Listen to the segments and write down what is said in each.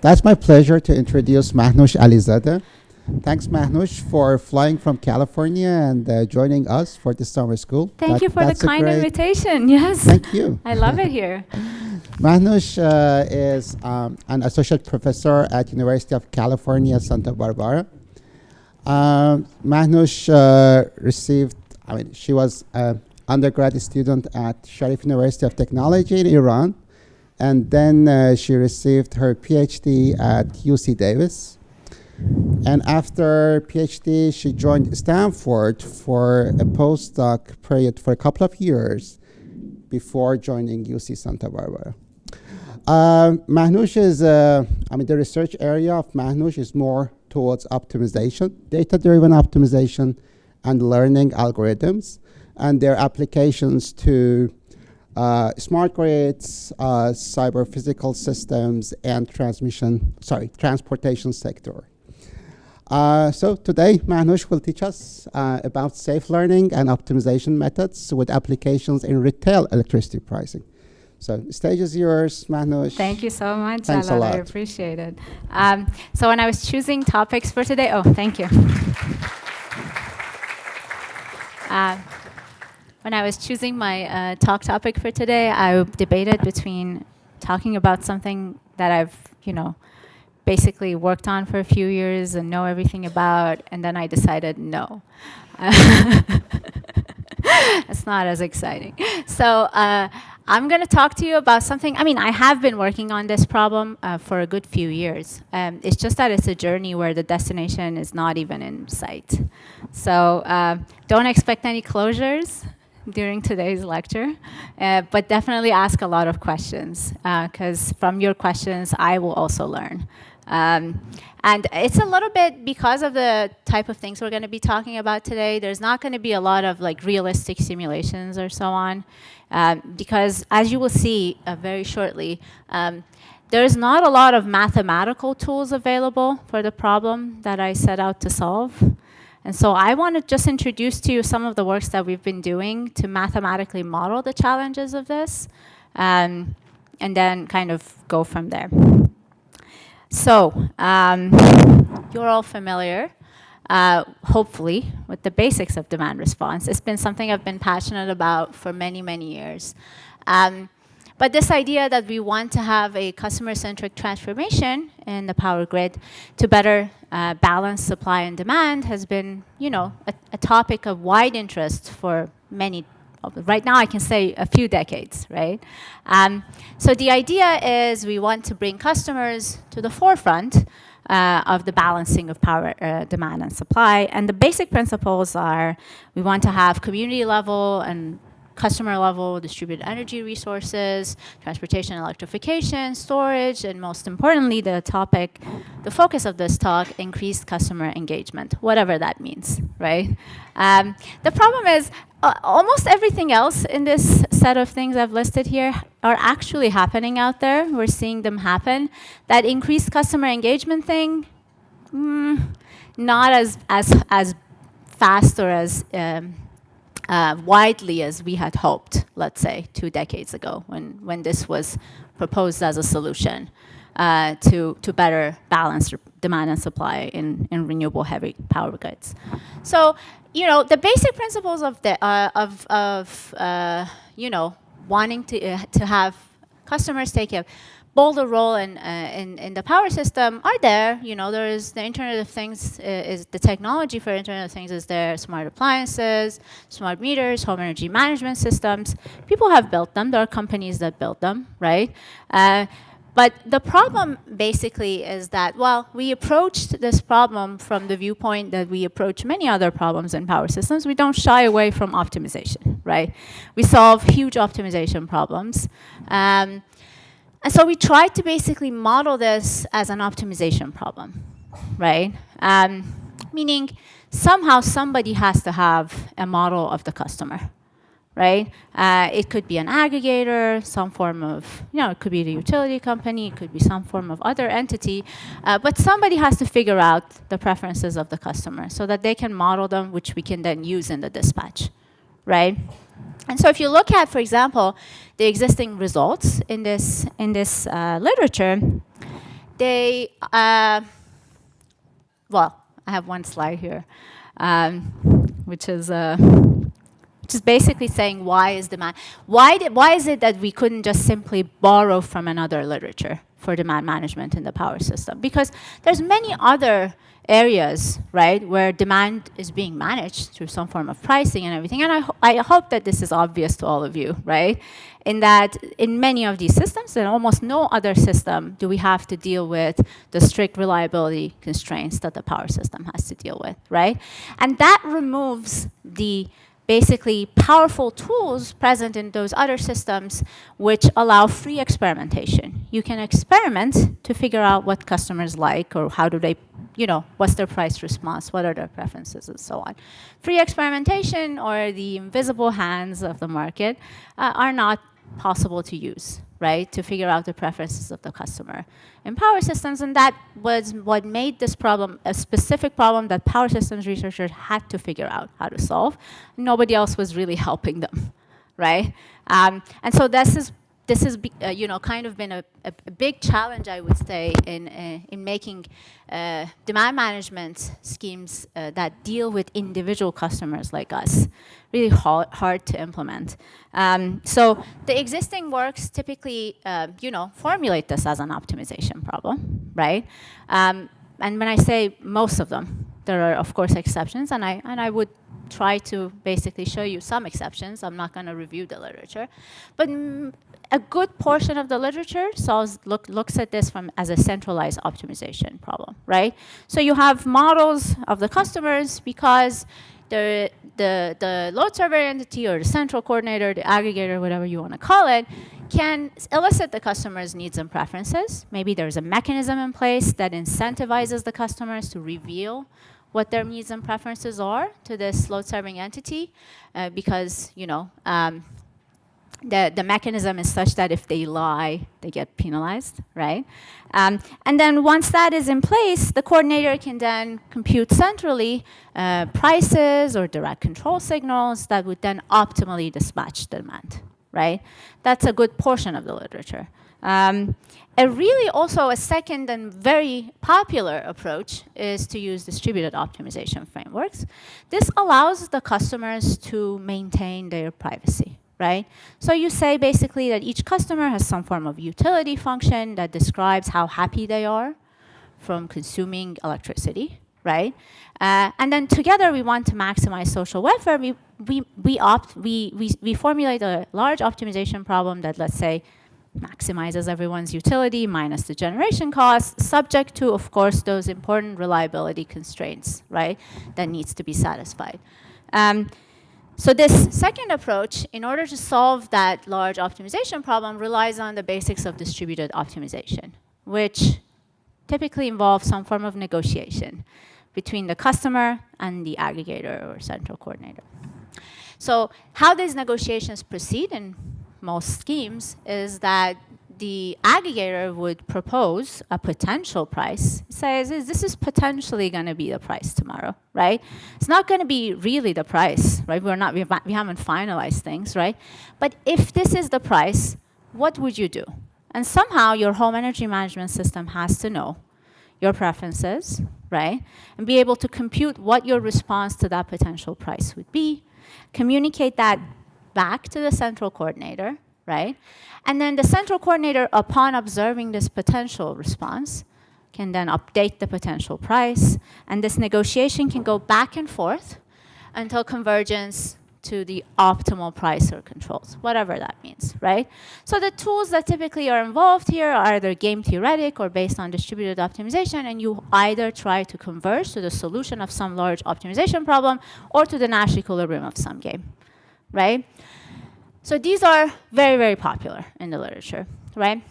That's my pleasure to introduce Mahnoosh Alizadeh. Thanks, Mahnoosh, for flying from California and joining us for the summer school. Thank you for the kind invitation. Yes. Thank you. I love it here. Mahnoosh is an associate professor at University of California, Santa Barbara. Mahnoosh she was an undergraduate student at Sharif University of Technology in Iran. And then she received her PhD at UC Davis. And after PhD, she joined Stanford for a postdoc period for a couple of years before joining UC Santa Barbara. Mahnoosh is, the research area of Mahnoosh is more towards optimization, data-driven optimization, and learning algorithms, and their applications to smart grids, cyber physical systems, and transportation sector. So today, Mahnoosh will teach us about safe learning and optimization methods with applications in retail electricity pricing. So the stage is yours, Mahnoosh. Thank you so much, Thanks a lot. I appreciate it. So when I was choosing topics for today, thank you. When I was choosing my talk topic for today, I debated between talking about something that I've, basically worked on for a few years and know everything about, and then I decided no. It's not as exciting. So I'm going to talk to you about something. I have been working on this problem for a good few years. It's just that it's a journey where the destination is not even in sight. So don't expect any closures during today's lecture, but definitely ask a lot of questions, because from your questions, I will also learn. And it's a little bit because of the type of things we're going to be talking about today. There's not going to be a lot of realistic simulations or so on, because as you will see very shortly, there's not a lot of mathematical tools available for the problem that I set out to solve. And so I want to just introduce to you some of the works that we've been doing to mathematically model the challenges of this, and then kind of go from there. So you're all familiar, hopefully, with the basics of demand response. It's been something I've been passionate about for many, many years. But this idea that we want to have a customer-centric transformation in the power grid to better balance supply and demand has been, a topic of wide interest for many. Right now, I can say a few decades, right? So the idea is we want to bring customers to the forefront of the balancing of power demand and supply. And the basic principles are we want to have community level and customer level distributed energy resources, transportation, electrification, storage, and most importantly, the focus of this talk, increased customer engagement, whatever that means, right? The problem is almost everything else in this set of things I've listed here are actually happening out there. We're seeing them happen. That increased customer engagement thing, not as fast or as widely as we had hoped, let's say, 2 decades ago when this was proposed as a solution to better balance demand and supply in renewable heavy power grids. So, the basic principles of wanting to have customers take a bolder role in the power system are there. There is the Internet of Things, is the technology for Internet of Things is there, smart appliances, smart meters, home energy management systems. People have built them. There are companies that built them, right? But the problem basically is that, we approached this problem from the viewpoint that we approach many other problems in power systems. We don't shy away from optimization, right? We solve huge optimization problems. And so we tried to basically model this as an optimization problem, right? Meaning somehow somebody has to have a model of the customer, right? It could be an aggregator, some form of, it could be the utility company, it could be some form of other entity, but somebody has to figure out the preferences of the customer so that they can model them, which we can then use in the dispatch, right? And so if you look at, for example, the existing results in this literature, they, well, I have one slide here, which is basically saying why is demand, why is it that we couldn't just simply borrow from another literature for demand management in the power system? Because there's many other areas, right, where demand is being managed through some form of pricing and everything. And I hope that this is obvious to all of you, right? In that in many of these systems, in almost no other system do we have to deal with the strict reliability constraints that the power system has to deal with, right? And that removes the basically powerful tools present in those other systems which allow free experimentation. You can experiment to figure out what customers like or how do they, you know, what's their price response, what are their preferences, and so on. Free experimentation or the invisible hands of the market are not possible to use, right, to figure out the preferences of the customer in power systems. And that was what made this problem a specific problem that power systems researchers had to figure out how to solve. Nobody else was really helping them, right? And so this is you know, kind of been a big challenge, I would say, in making demand management schemes that deal with individual customers like us really hard to implement. So the existing works typically, you know, formulate this as an optimization problem, right? And when I say most of them, there are of course exceptions, and I would try to basically show you some exceptions. I'm not going to review the literature, but a good portion of the literature looks at this as a centralized optimization problem, right? So you have models of the customers because the load server entity or the central coordinator, the aggregator, whatever you want to call it, can elicit the customer's needs and preferences. Maybe there's a mechanism in place that incentivizes the customers to reveal what their needs and preferences are to this load serving entity because, you know, the mechanism is such that if they lie, they get penalized, right? And then once that is in place, the coordinator can then compute centrally prices or direct control signals that would then optimally dispatch the demand, right? That's a good portion of the literature. Really also a second and very popular approach is to use distributed optimization frameworks. This allows the customers to maintain their privacy, right? So you say basically that each customer has some form of utility function that describes how happy they are from consuming electricity, right? And then together we want to maximize social welfare. We formulate a large optimization problem that, let's say, maximizes everyone's utility minus the generation costs, subject to, of course, those important reliability constraints, right, that needs to be satisfied. So this second approach, in order to solve that large optimization problem, relies on the basics of distributed optimization, which typically involves some form of negotiation between the customer and the aggregator or central coordinator. So how these negotiations proceed in most schemes is that the aggregator would propose a potential price, says this is potentially going to be the price tomorrow, right? It's not going to be really the price, right? We haven't finalized things, right? But if this is the price, what would you do? And somehow your home energy management system has to know your preferences, right? And be able to compute what your response to that potential price would be, communicate that back to the central coordinator, right? And then the central coordinator, upon observing this potential response, can then update the potential price. And this negotiation can go back and forth until convergence to the optimal price or controls, whatever that means, right? So the tools that typically are involved here are either game theoretic or based on distributed optimization, and you either try to converge to the solution of some large optimization problem or to the Nash equilibrium of some game, right? So these are very, very popular in the literature, right?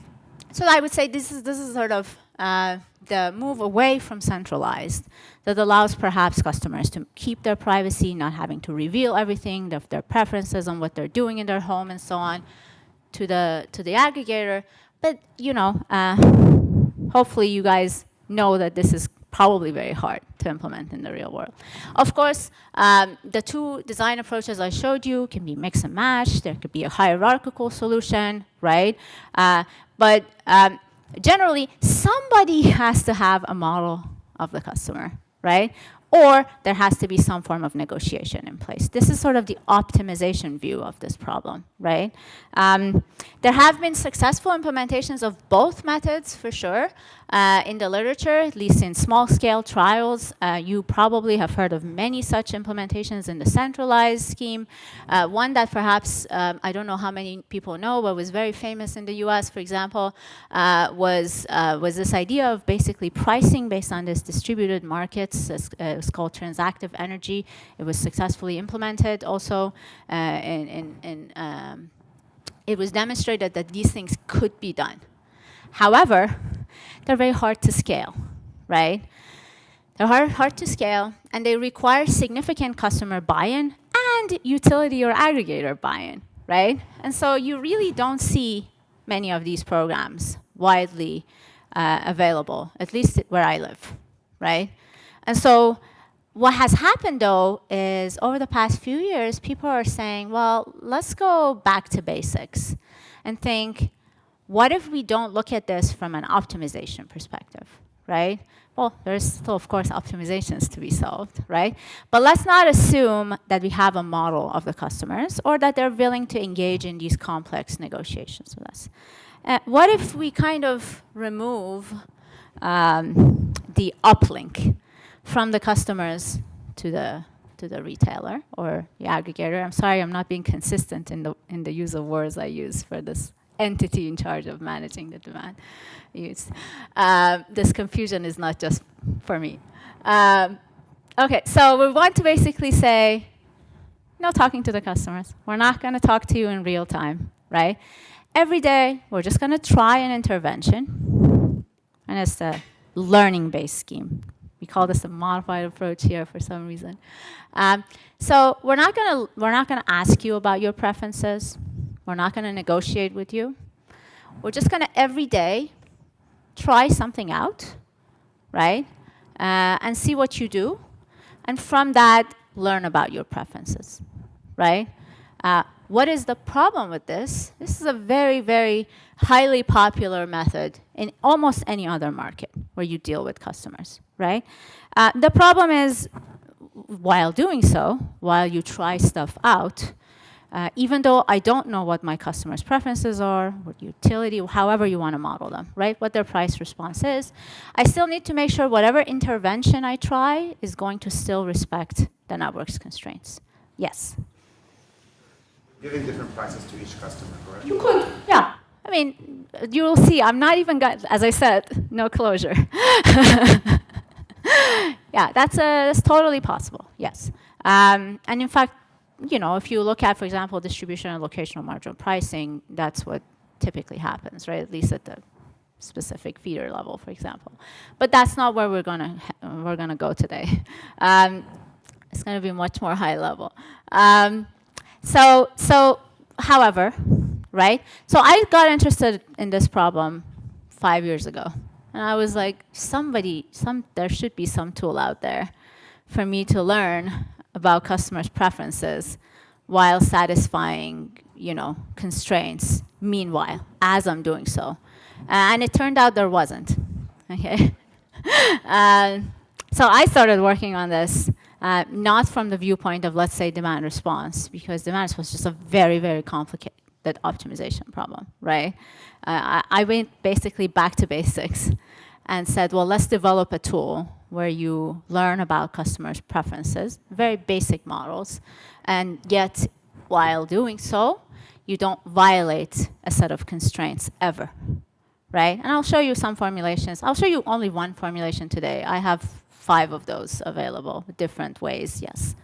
So I would say this is sort of the move away from centralized that allows perhaps customers to keep their privacy, not having to reveal everything, their preferences on what they're doing in their home and so on, to the aggregator. But you know, hopefully you guys know that this is probably very hard to implement in the real world. Of course, the two design approaches I showed you can be mix and match. There could be a hierarchical solution, right? But generally, somebody has to have a model of the customer, right? Or there has to be some form of negotiation in place. This is sort of the optimization view of this problem, right? There have been successful implementations of both methods, for sure, in the literature, at least in small-scale trials. You probably have heard of many such implementations in the centralized scheme. One that perhaps, I don't know how many people know, but was very famous in the US, for example, was this idea of basically pricing based on this distributed markets. It's called transactive energy. It was successfully implemented also. It was demonstrated that these things could be done. However, they're very hard to scale, right? They're hard to scale, and they require significant customer buy-in and utility or aggregator buy-in, right? And so you really don't see many of these programs widely available, at least where I live, right? And so what has happened, though, is over the past few years, people are saying, well, let's go back to basics and think, what if we don't look at this from an optimization perspective, right? Well, there's still, of course, optimizations to be solved, right? But let's not assume that we have a model of the customers or that they're willing to engage in these complex negotiations with us. What if we kind of remove the uplink from the customers to the retailer or the aggregator? I'm sorry, I'm not being consistent in the use of words I use for this entity in charge of managing the demand use. This confusion is not just for me. Okay, so we want to basically say, no talking to the customers. We're not going to talk to you in real time, right? Every day, we're just going to try an intervention, and it's a learning-based scheme. We call this a modified approach here for some reason. So we're not going to ask you about your preferences. We're not going to negotiate with you. We're just going to every day try something out, right? And see what you do. And from that, learn about your preferences, right? What is the problem with this? This is a very, very highly popular method in almost any other market where you deal with customers, right? The problem is, while doing so, while you try stuff out, even though I don't know what my customers' preferences are, what utility, however you want to model them, right? What their price response is, I still need to make sure whatever intervention I try is going to still respect the network's constraints. Yes? Giving different prices to each customer, correct? You could, yeah. I mean, you will see, I'm not even, as I said, no closure. Yeah, that's totally possible, yes. And in fact, you know, if you look at, for example, distribution and locational marginal pricing, that's what typically happens, right? At least at the specific feeder level, for example. But that's not where we're gonna go today. It's gonna be much more high level. So, however, right? So I got interested in this problem 5 years ago, and I was like, there should be some tool out there for me to learn about customers' preferences while satisfying, you know, constraints. Meanwhile, as I'm doing so, and it turned out there wasn't. Okay, so I started working on this, not from the viewpoint of, let's say, demand response, because demand response is just a very, very complicated optimization problem, right? I went basically back to basics and said, well, let's develop a tool where you learn about customers' preferences, very basic models, and yet, while doing so, you don't violate a set of constraints ever, right? And I'll show you some formulations. I'll show you only one formulation today. I have 5 of those available, different ways, yes.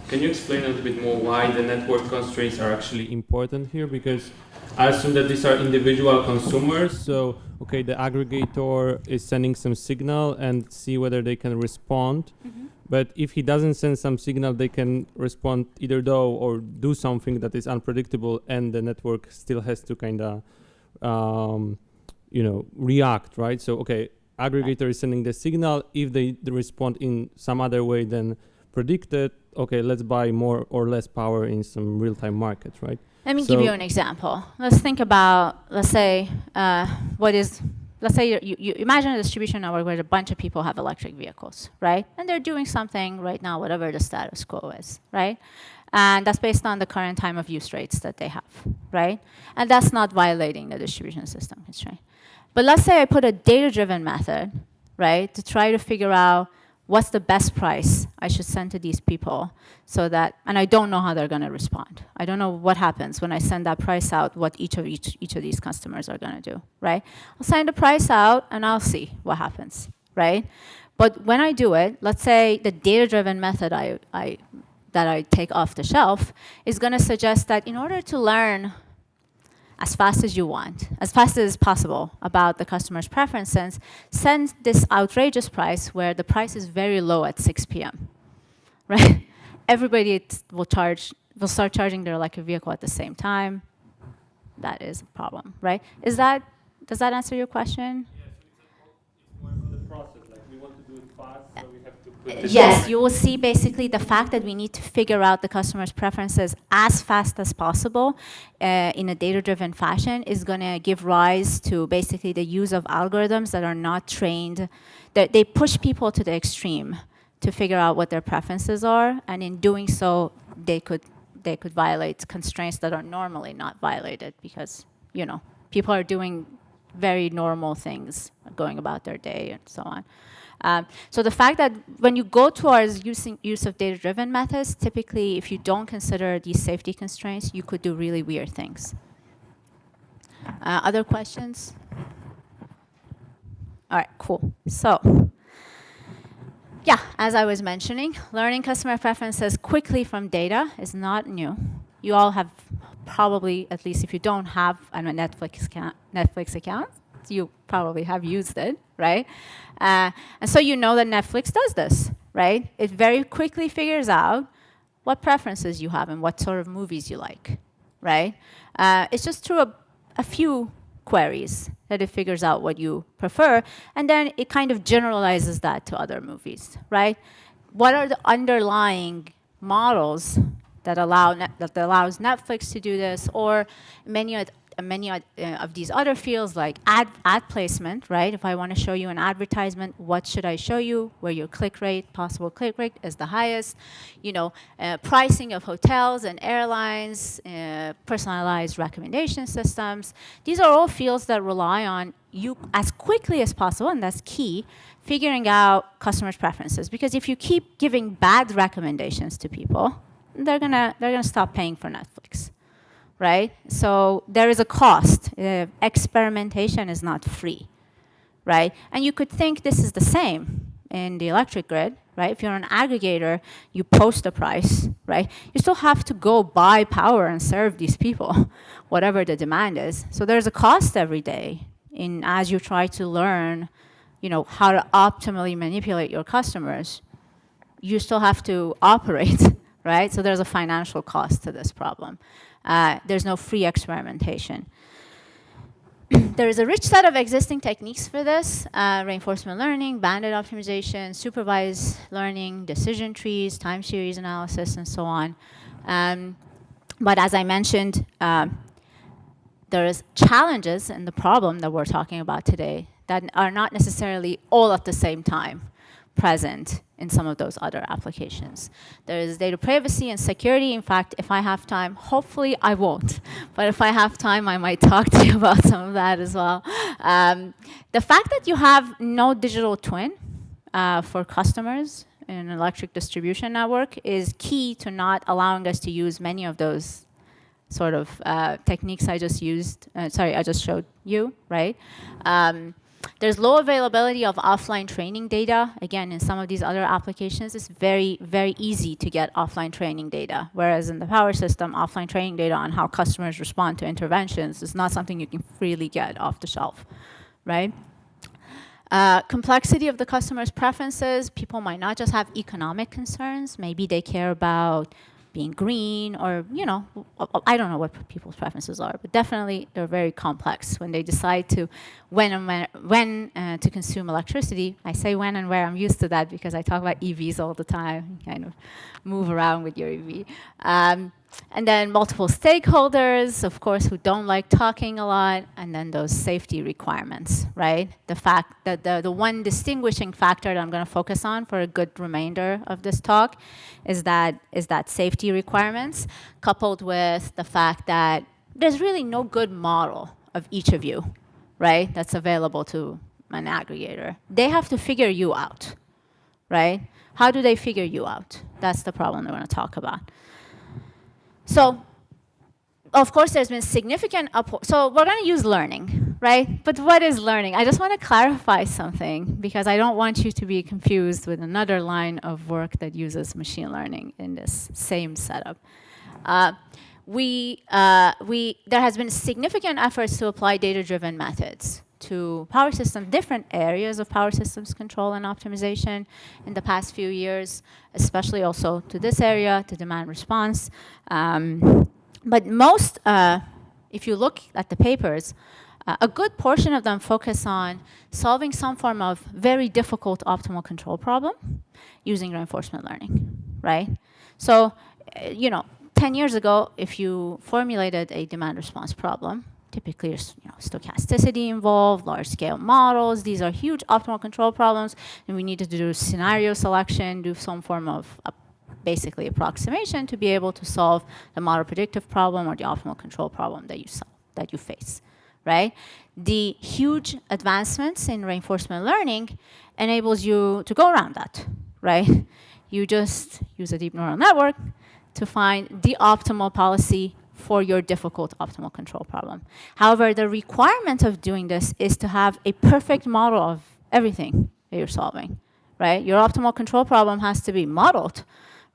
Can you explain a little bit more why the network constraints are actually important here? Because I assume that these are individual consumers, so okay, the aggregator is sending some signal and see whether they can respond. Mm-hmm. But if he doesn't send some signal, they can respond either though or do something that is unpredictable, and the network still has to kind of, react, right? So okay, aggregator is sending the signal. If they respond in some other way than predicted, okay, let's buy more or less power in some real-time market, right? Let me give you an example. Let's think about, let's say, let's say you imagine a distribution network where a bunch of people have electric vehicles, right? And they're doing something right now, whatever the status quo is, right? And that's based on the current time of use rates that they have, right? And that's not violating the distribution system constraint. But let's say I put a data-driven method, right, to try to figure out what's the best price I should send to these people so that, and I don't know how they're going to respond. I don't know what happens when I send that price out, what each of these customers are going to do, right? I'll send the price out and I'll see what happens, right? But when I do it, let's say the data-driven method that I take off the shelf is going to suggest that in order to learn as fast as you want, as fast as possible about the customer's preferences, send this outrageous price where the price is very low at 6 p.m., right? Everybody will start charging their electric vehicle at the same time. That is a problem, right? Does that answer your question? Yeah, so it's more about the process. Like we want to do it fast, so we have to put this Yes, you will see basically the fact that we need to figure out the customer's preferences as fast as possible in a data-driven fashion is going to give rise to basically the use of algorithms that are not trained, that they push people to the extreme to figure out what their preferences are, and in doing so, they could violate constraints that are normally not violated because, you know, people are doing very normal things, going about their day and so on. So the fact that when you go towards use of data-driven methods, typically if you don't consider these safety constraints, you could do really weird things. Other questions? All right, cool. So, yeah, as I was mentioning, learning customer preferences quickly from data is not new. You all have probably, at least if you don't have a Netflix account, you probably have used it, right? And so you know that Netflix does this, right? It very quickly figures out what preferences you have and what sort of movies you like, right? It's just through a few queries that it figures out what you prefer, and then it kind of generalizes that to other movies, right? What are the underlying models that allows Netflix to do this, or many of these other fields like ad placement, right? If I want to show you an advertisement, what should I show you? Where your possible click rate is the highest. You know, pricing of hotels and airlines, personalized recommendation systems. These are all fields that rely on you as quickly as possible, and that's key, figuring out customers' preferences. Because if you keep giving bad recommendations to people, they're gonna stop paying for Netflix, right? So there is a cost. Experimentation is not free, right? And you could think this is the same in the electric grid, right? If you're an aggregator, you post a price, right? You still have to go buy power and serve these people, whatever the demand is. So there's a cost every day as you try to learn, you know, how to optimally manipulate your customers. You still have to operate, right? So there's a financial cost to this problem. There's no free experimentation. There is a rich set of existing techniques for this: reinforcement learning, bandit optimization, supervised learning, decision trees, time series analysis, and so on. But as I mentioned, there is challenges in the problem that we're talking about today that are not necessarily all at the same time present in some of those other applications. There is data privacy and security. In fact, if I have time, hopefully I won't, but if I have time, I might talk to you about some of that as well. The fact that you have no digital twin for customers in an electric distribution network is key to not allowing us to use many of those sort of techniques I just showed you, right? There's low availability of offline training data. Again, in some of these other applications, it's very, very easy to get offline training data. Whereas in the power system, offline training data on how customers respond to interventions is not something you can freely get off the shelf, right? Complexity of the customer's preferences. People might not just have economic concerns. Maybe they care about being green, or, you know, I don't know what people's preferences are, but definitely they're very complex when they decide to when to consume electricity. I say when and where. I'm used to that because I talk about EVs all the time. You kind of move around with your EV. And then multiple stakeholders, of course, who don't like talking a lot, and then those safety requirements, right? The fact that the one distinguishing factor that I'm going to focus on for a good remainder of this talk is that safety requirements, coupled with the fact that there's really no good model of each of you, right, that's available to an aggregator. They have to figure you out, right? How do they figure you out? That's the problem we're going to talk about. So, of course, there's been significant so we're going to use learning, right? But what is learning? I just want to clarify something because I don't want you to be confused with another line of work that uses machine learning in this same setup. There has been significant efforts to apply data-driven methods to power systems, different areas of power systems control and optimization in the past few years, especially also to this area, to demand response. But most, if you look at the papers, a good portion of them focus on solving some form of very difficult optimal control problem using reinforcement learning, right? So, 10 years ago, if you formulated a demand response problem, typically there's stochasticity involved, large-scale models. These are huge optimal control problems, and we needed to do scenario selection, do some form of basically approximation to be able to solve the model predictive problem or the optimal control problem that you face, right? The huge advancements in reinforcement learning enables you to go around that, right? You just use a deep neural network to find the optimal policy for your difficult optimal control problem. However, the requirement of doing this is to have a perfect model of everything that you're solving, right? Your optimal control problem has to be modeled,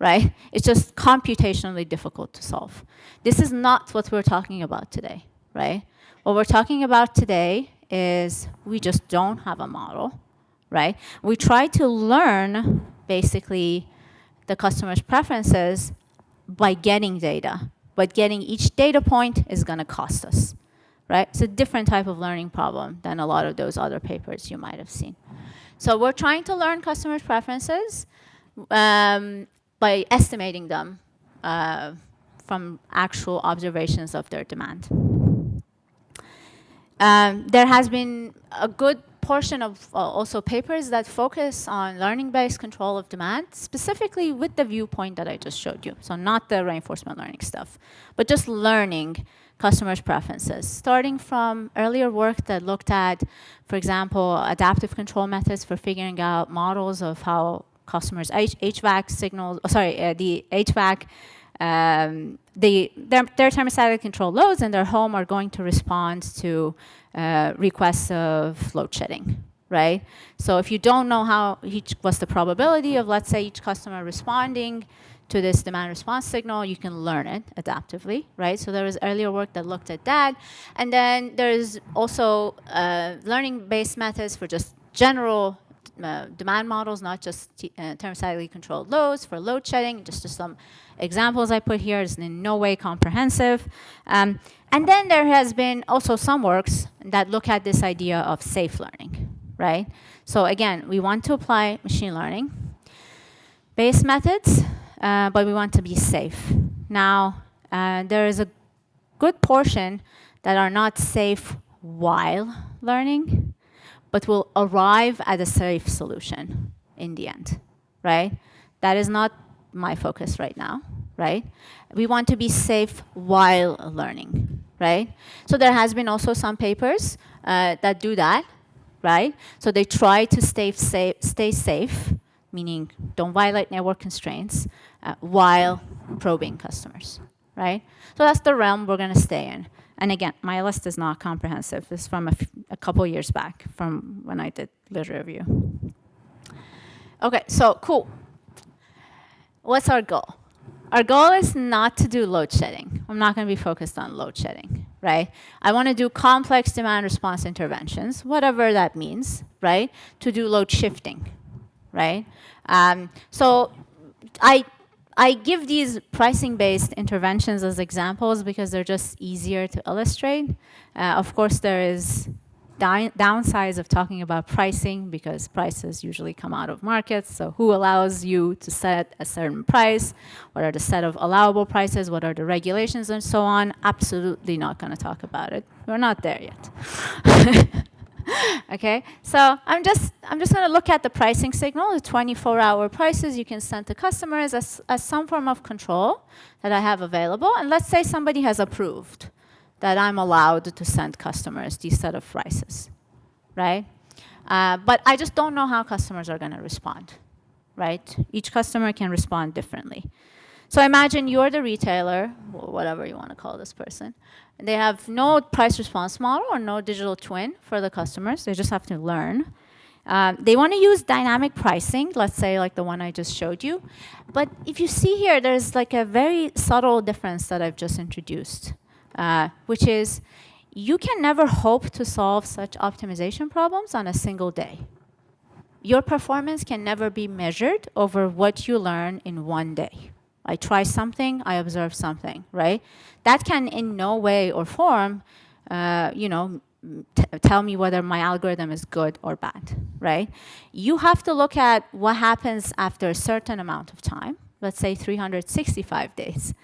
right? It's just computationally difficult to solve. This is not what we're talking about today, right? What we're talking about today is we just don't have a model, right? We try to learn, basically, the customer's preferences by getting data. But getting each data point is going to cost us, right? It's a different type of learning problem than a lot of those other papers you might have seen. So we're trying to learn customers' preferences by estimating them from actual observations of their demand. There has been a good portion of also papers that focus on learning-based control of demand, specifically with the viewpoint that I just showed you. So not the reinforcement learning stuff, but just learning customers' preferences, starting from earlier work that looked at, for example, adaptive control methods for figuring out models of how customers' HVAC signals, the HVAC, their thermostatic control loads in their home are going to respond to requests of load shedding, right? So if you don't know what's the probability of, let's say, each customer responding to this demand response signal, you can learn it adaptively, right? So there was earlier work that looked at that. And then there's also learning-based methods for just general demand models, not just thermostatically controlled loads for load shedding. Just some examples I put here is in no way comprehensive. And then there has been also some works that look at this idea of safe learning, right? So again, we want to apply machine learning based methods, but we want to be safe. Now, there is a good portion that are not safe while learning, but will arrive at a safe solution in the end, right? That is not my focus right now, right? We want to be safe while learning, right? So there has been also some papers that do that, right? So they try to stay safe, meaning don't violate network constraints, while probing customers, right? So that's the realm we're going to stay in. And again, my list is not comprehensive. This is from a couple years back from when I did literature review. OK, so cool. What's our goal? Our goal is not to do load shedding. I'm not going to be focused on load shedding, right? I want to do complex demand response interventions, whatever that means, right, to do load shifting, right? So I give these pricing-based interventions as examples because they're just easier to illustrate. Of course, there is downsides of talking about pricing, because prices usually come out of markets. So who allows you to set a certain price? What are the set of allowable prices? What are the regulations and so on? Absolutely not going to talk about it. We're not there yet. Okay, so I'm just going to look at the pricing signal, the 24-hour prices you can send to customers as some form of control that I have available. And let's say somebody has approved that I'm allowed to send customers these set of prices, right? But I just don't know how customers are going to respond, right? Each customer can respond differently. So imagine you're the retailer, or whatever you want to call this person, and they have no price response model or no digital twin for the customers. They just have to learn. They want to use dynamic pricing, let's say like the one I just showed you. But if you see here, there's like a very subtle difference that I've just introduced, which is you can never hope to solve such optimization problems on a single day. Your performance can never be measured over what you learn in one day. I try something, I observe something, right? That can in no way or form, tell me whether my algorithm is good or bad, right? You have to look at what happens after a certain amount of time, let's say 365 days,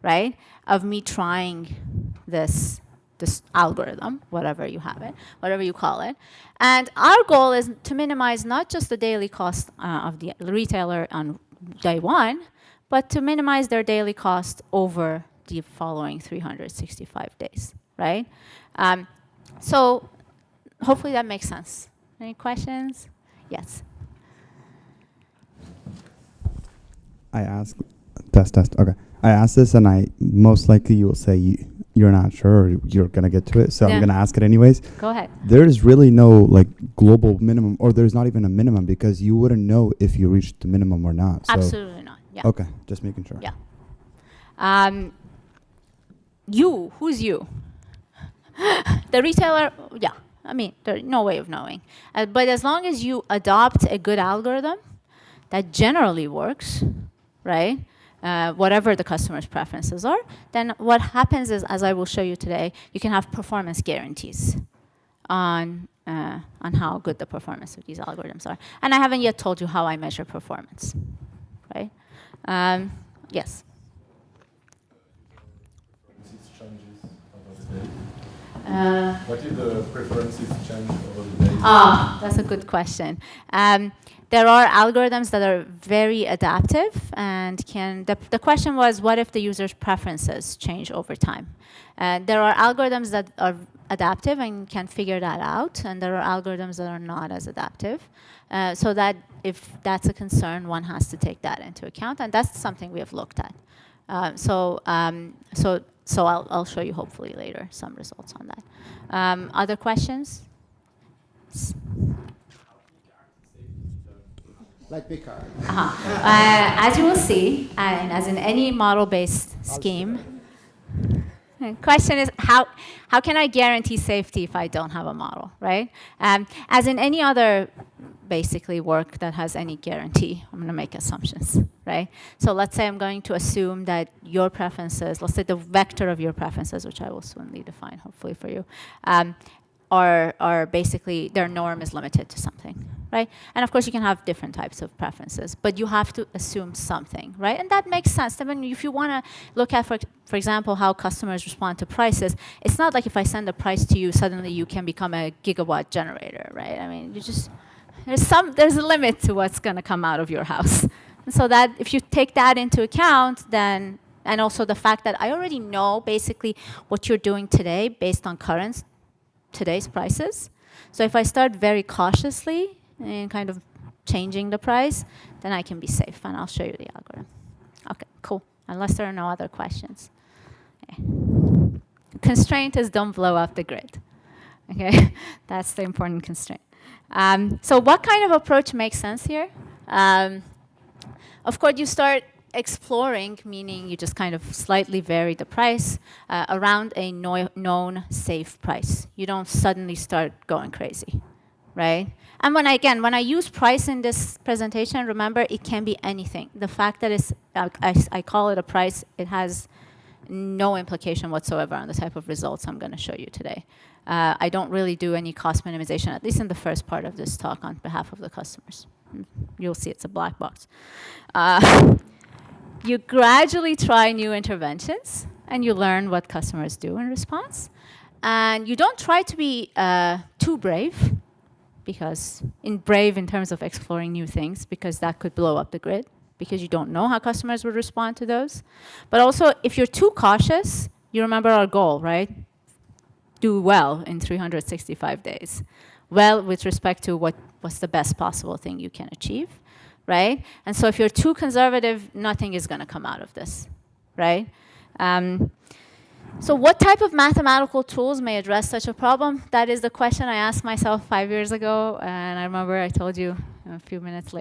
right, of me trying this algorithm, whatever you have it, whatever you call it. And our goal is to minimize not just the daily cost of the retailer on day one, but to minimize their daily cost over the following 365 days, right? So hopefully that makes sense. Any questions? Yes. I ask, test, okay. I asked this, and most likely you will say you're not sure, or you're gonna get to it. So Yeah. I'm gonna ask it anyways. Go ahead. There's really no like global minimum, or there's not even a minimum, because you wouldn't know if you reached the minimum or not. So Absolutely not. Yeah. okay, just making sure. Yeah. Who's you? The retailer, yeah. I mean, there's no way of knowing. But as long as you adopt a good algorithm that generally works, right? Whatever the customer's preferences are, then what happens is, as I will show you today, you can have performance guarantees on how good the performance of these algorithms are. And I haven't yet told you how I measure performance, right? Yes. What if the preferences change over the day? That's a good question. There are algorithms that are very adaptive and the question was, what if the user's preferences change over time? There are algorithms that are adaptive and can figure that out, and there are algorithms that are not as adaptive. So that if that's a concern, one has to take that into account, and that's something we have looked at. So I'll show you hopefully later some results on that. Other questions? Like big car. As you will see, and as in any model-based scheme, the question is how can I guarantee safety if I don't have a model, right? As in any other basically work that has any guarantee, I'm going to make assumptions, right? So let's say I'm going to assume that your preferences, let's say the vector of your preferences, which I will soon define hopefully for you, are basically their norm is limited to something, right? And of course you can have different types of preferences, but you have to assume something, right? And that makes sense. I mean, if you want to look at, for example, how customers respond to prices, it's not like if I send a price to you, suddenly you can become a gigawatt generator, right? I mean, you just, there's a limit to what's going to come out of your house. And so that if you take that into account, then, and also the fact that I already know basically what you're doing today based on today's prices. So if I start very cautiously and kind of changing the price, then I can be safe, and I'll show you the algorithm. Okay, cool. Unless there are no other questions. Okay. Constraint is don't blow up the grid. Okay, that's the important constraint. So what kind of approach makes sense here? Of course, you start exploring, meaning you just kind of slightly vary the price around a known safe price. You don't suddenly start going crazy, right? And when I use price in this presentation, remember, it can be anything. The fact that it's, I call it a price, it has no implication whatsoever on the type of results I'm going to show you today. I don't really do any cost minimization, at least in the first part of this talk, on behalf of the customers. You'll see it's a black box. You gradually try new interventions, and you learn what customers do in response. And you don't try to be too brave, because brave in terms of exploring new things, because that could blow up the grid, because you don't know how customers would respond to those. But also, if you're too cautious, you remember our goal, right? Do well in 365 days. Well, with respect to what's the best possible thing you can achieve, right? And so if you're too conservative, nothing is going to come out of this, right? So what type of mathematical tools may address such a problem? That is the question I asked myself 5 years ago, and I remember I told you a few minutes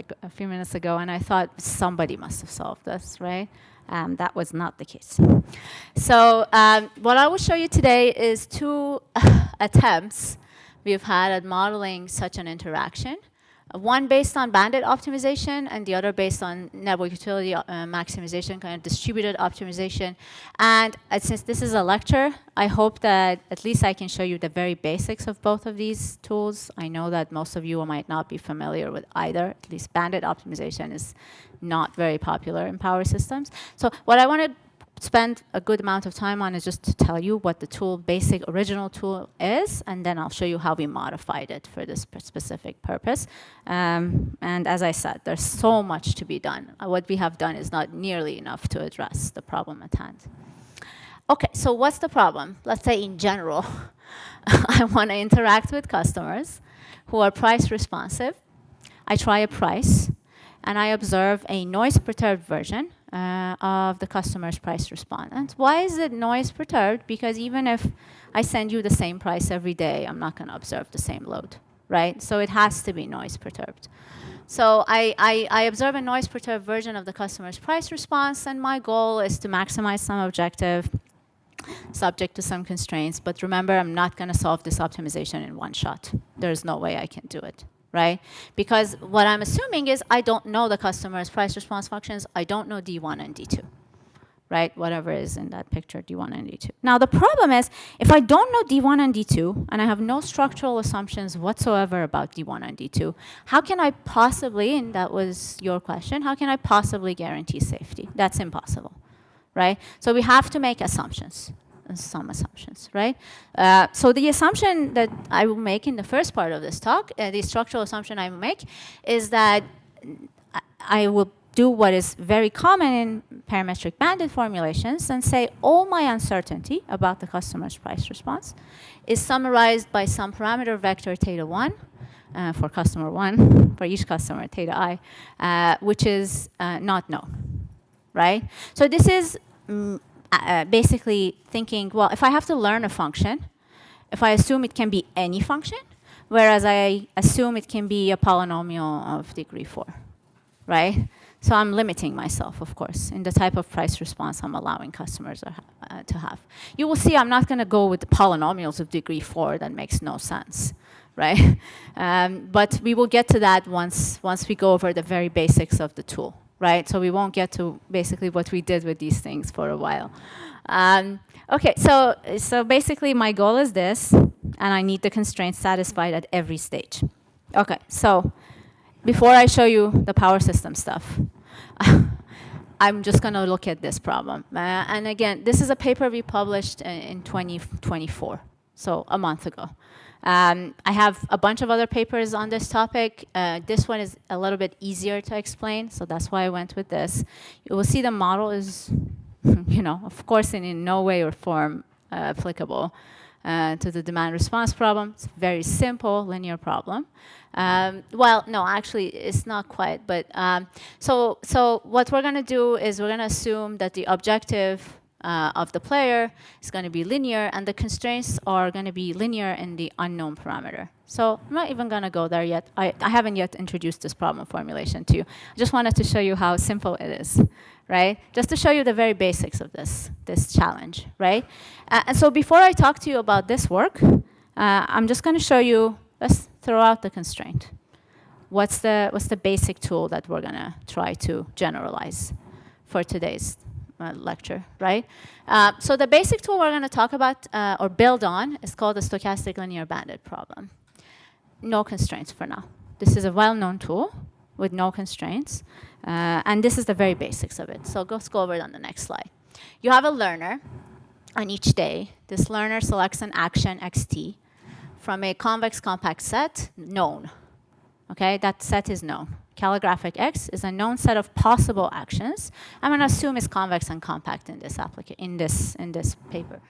ago, and I thought somebody must have solved this, right? That was not the case. So what I will show you today is two attempts we've had at modeling such an interaction. One based on Bandit optimization, and the other based on network utility maximization, kind of distributed optimization. And since this is a lecture, I hope that at least I can show you the very basics of both of these tools. I know that most of you might not be familiar with either. At least Bandit optimization is not very popular in power systems. So what I want to spend a good amount of time on is just to tell you what the tool, basic original tool is, and then I'll show you how we modified it for this specific purpose. And as I said, there's so much to be done. What we have done is not nearly enough to address the problem at hand. Okay, so what's the problem? Let's say in general, I want to interact with customers who are price responsive. I try a price, and I observe a noise-perturbed version of the customer's price response. And why is it noise perturbed? Because even if I send you the same price every day, I'm not going to observe the same load, right? So it has to be noise perturbed. So I observe a noise perturbed version of the customer's price response, and my goal is to maximize some objective subject to some constraints. But remember, I'm not going to solve this optimization in one shot. There's no way I can do it. Right? Because what I'm assuming is I don't know the customer's price response functions. I don't know D1 and D2, right? Whatever is in that picture, D1 and D2. Now, the problem is if I don't know D1 and D2, and I have no structural assumptions whatsoever about D1 and D2, how can I possibly, and that was your question, how can I possibly guarantee safety? That's impossible, right? So we have to make assumptions. Some assumptions, right? So the assumption that I will make in the first part of this talk, the structural assumption I will make, is that I will do what is very common in parametric bandit formulations and say all my uncertainty about the customer's price response is summarized by some parameter vector theta 1 for customer 1, for each customer theta I, which is not known, right? So this is basically thinking, well, if I have to learn a function, if I assume it can be any function, whereas I assume it can be a polynomial of degree 4, right? So I'm limiting myself, of course, in the type of price response I'm allowing customers to have. You will see I'm not going to go with the polynomials of degree 4. That makes no sense, right? But we will get to that once we go over the very basics of the tool. Right, so we won't get to basically what we did with these things for a while. Okay, so basically my goal is this, and I need the constraints satisfied at every stage. Okay, so before I show you the power system stuff, I'm just going to look at this problem. And again, this is a paper we published in 2024, so a month ago. I have a bunch of other papers on this topic. This one is a little bit easier to explain, so that's why I went with this. You will see the model is, of course, in no way or form applicable to the demand response problem. It's a very simple linear problem. Well, no, actually, it's not quite. But so what we're going to do is we're going to assume that the objective of the player is going to be linear, and the constraints are going to be linear in the unknown parameter. So I'm not even going to go there yet. I haven't yet introduced this problem formulation to you. I just wanted to show you how simple it is, right? Just to show you the very basics of this challenge, right? And so before I talk to you about this work, I'm just going to show you, let's throw out the constraint. What's the basic tool that we're going to try to generalize for today's lecture, right? So the basic tool we're going to talk about or build on is called the stochastic linear bandit problem. No constraints for now. This is a well-known tool with no constraints. And this is the very basics of it. So let's go over it on the next slide. You have a learner on each day. This learner selects an action xt from a convex compact set known. Okay, that set is known. Calligraphic X is a known set of possible actions. I'm going to assume it's convex and compact in this in this paper.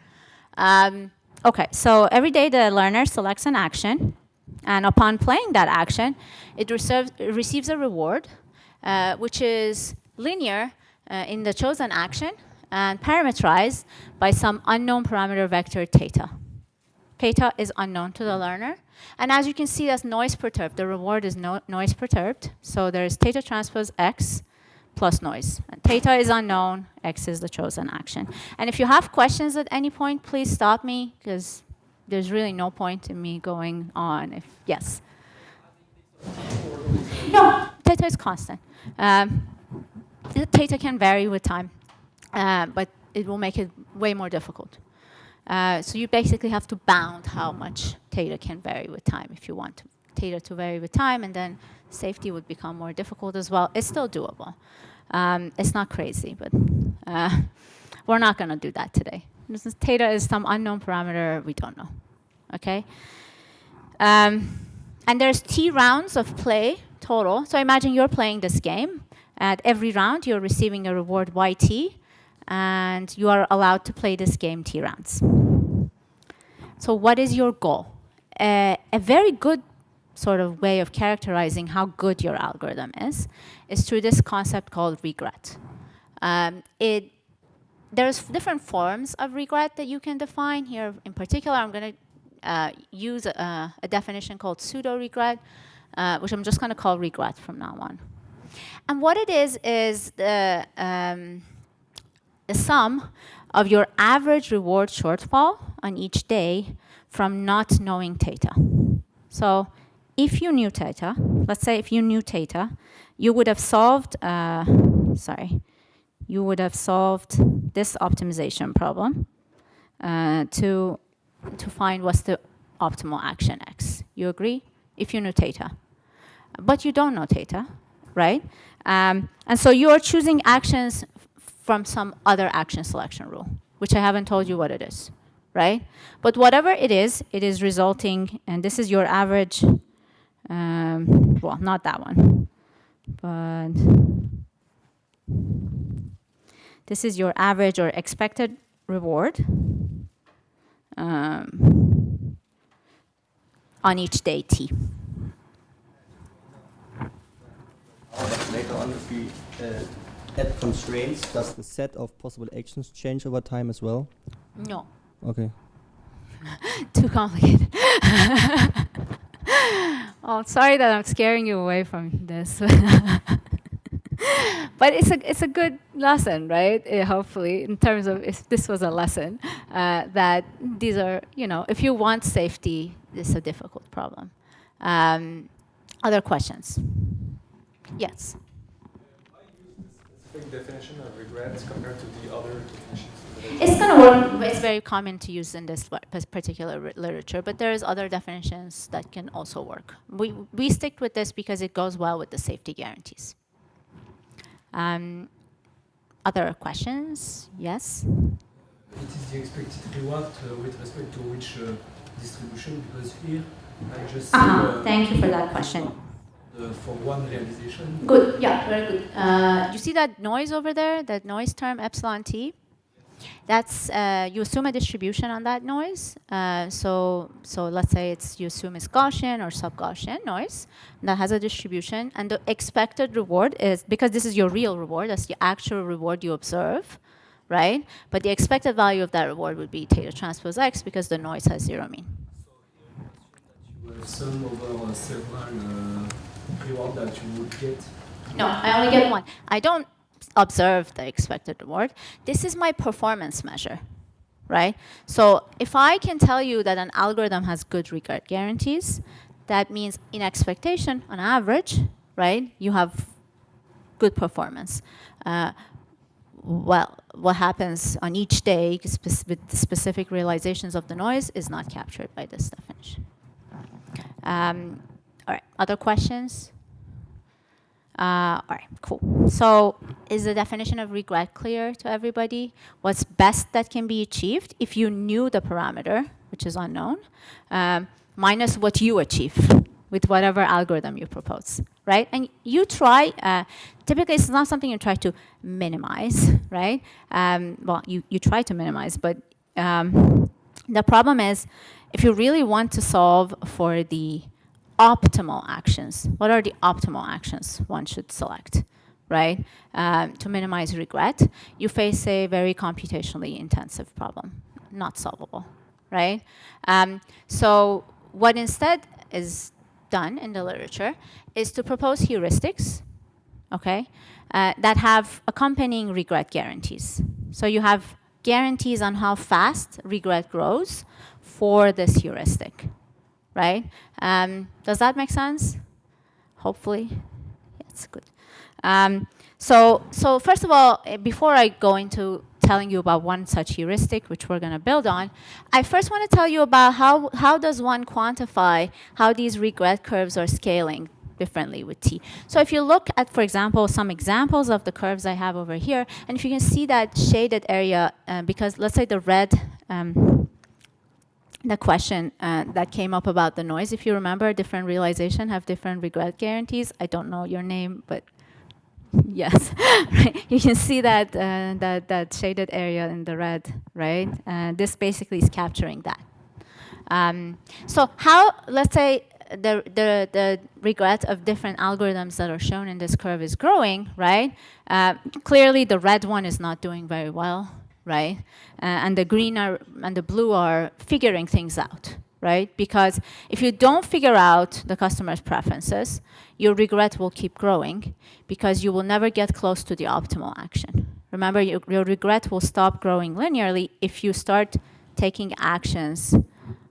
Okay, so every day the learner selects an action, and upon playing that action, it receives a reward, which is linear in the chosen action and parameterized by some unknown parameter vector theta. Theta is unknown to the learner. And as you can see, that's noise perturbed. The reward is noise perturbed. So there's theta transpose X plus noise. And theta is unknown. X is the chosen action. And if you have questions at any point, please stop me, because there's really no point in me going on. Yes? No, theta is constant. The theta can vary with time, but it will make it way more difficult. So you basically have to bound how much theta can vary with time if you want theta to vary with time, and then safety would become more difficult as well. It's still doable. It's not crazy, but we're not going to do that today. Theta is some unknown parameter we don't know. Okay? And there's T rounds of play total. So imagine you're playing this game. At every round, you're receiving a reward YT, and you are allowed to play this game T rounds. So what is your goal? A very good sort of way of characterizing how good your algorithm is through this concept called regret. There's different forms of regret that you can define. Here, in particular, I'm going to use a definition called pseudo-regret, which I'm just going to call regret from now on. And what it is the sum of your average reward shortfall on each day from not knowing theta. So if you knew theta, let's say if you knew theta, you would have solved, you would have solved this optimization problem to find what's the optimal action X. You agree? If you knew theta. But you don't know theta, right? And so you are choosing actions from some other action selection rule, which I haven't told you what it is, right? But whatever it is resulting, and this is your average, well, not that one, but this is your average or expected reward on each day T. Later on, if we add constraints, does the set of possible actions change over time as well? No. Okay. Too complicated. Oh, sorry that I'm scaring you away from this. But it's a good lesson, right? Hopefully, in terms of if this was a lesson, that these are, if you want safety, this is a difficult problem. Other questions? Yes. Specific definition of regrets compared to the other definitions? It's going to work. It's very common to use in this particular literature, but there's other definitions that can also work. We stick with this because it goes well with the safety guarantees. Other questions? Yes? It is the expected reward with respect to which distribution, because here I just thank you for that question. For one realization. Good, yeah, very good. You see that noise over there, that noise term epsilon t? That's, you assume a distribution on that noise. So let's say you assume it's Gaussian or sub-Gaussian noise that has a distribution. And the expected reward is, because this is your real reward, that's the actual reward you observe, right? But the expected value of that reward would be theta transpose X because the noise has zero mean. You have sum over several reward that you would get? No, I only get one. I don't observe the expected reward. This is my performance measure, right? So if I can tell you that an algorithm has good regret guarantees, that means in expectation, on average, right, you have good performance. well, what happens on each day with the specific realizations of the noise is not captured by this definition. All right, other questions? All right, cool. So is the definition of regret clear to everybody? What's best that can be achieved if you knew the parameter, which is unknown, minus what you achieve with whatever algorithm you propose, right? And you try, typically it's not something you try to minimize, right? Well, you try to minimize, but the problem is if you really want to solve for the optimal actions, what are the optimal actions one should select, right? To minimize regret, you face a very computationally intensive problem, not solvable, right? So what instead is done in the literature is to propose heuristics, okay, that have accompanying regret guarantees. So you have guarantees on how fast regret grows for this heuristic, right? Does that make sense? Hopefully, yes, good. So first of all, before I go into telling you about one such heuristic, which we're going to build on, I first want to tell you about how does one quantify how these regret curves are scaling differently with T. So if you look at, for example, some examples of the curves I have over here, and if you can see that shaded area, because let's say the red, the question that came up about the noise, if you remember, different realization have different regret guarantees. I don't know your name, but yes, right. You can see that that shaded area in the red, right? This basically is capturing that. So how, let's say, the regret of different algorithms that are shown in this curve is growing, right? Clearly, the red one is not doing very well, right? And the green and the blue are figuring things out, right? Because if you don't figure out the customer's preferences, your regret will keep growing because you will never get close to the optimal action. Remember, your regret will stop growing linearly if you start taking actions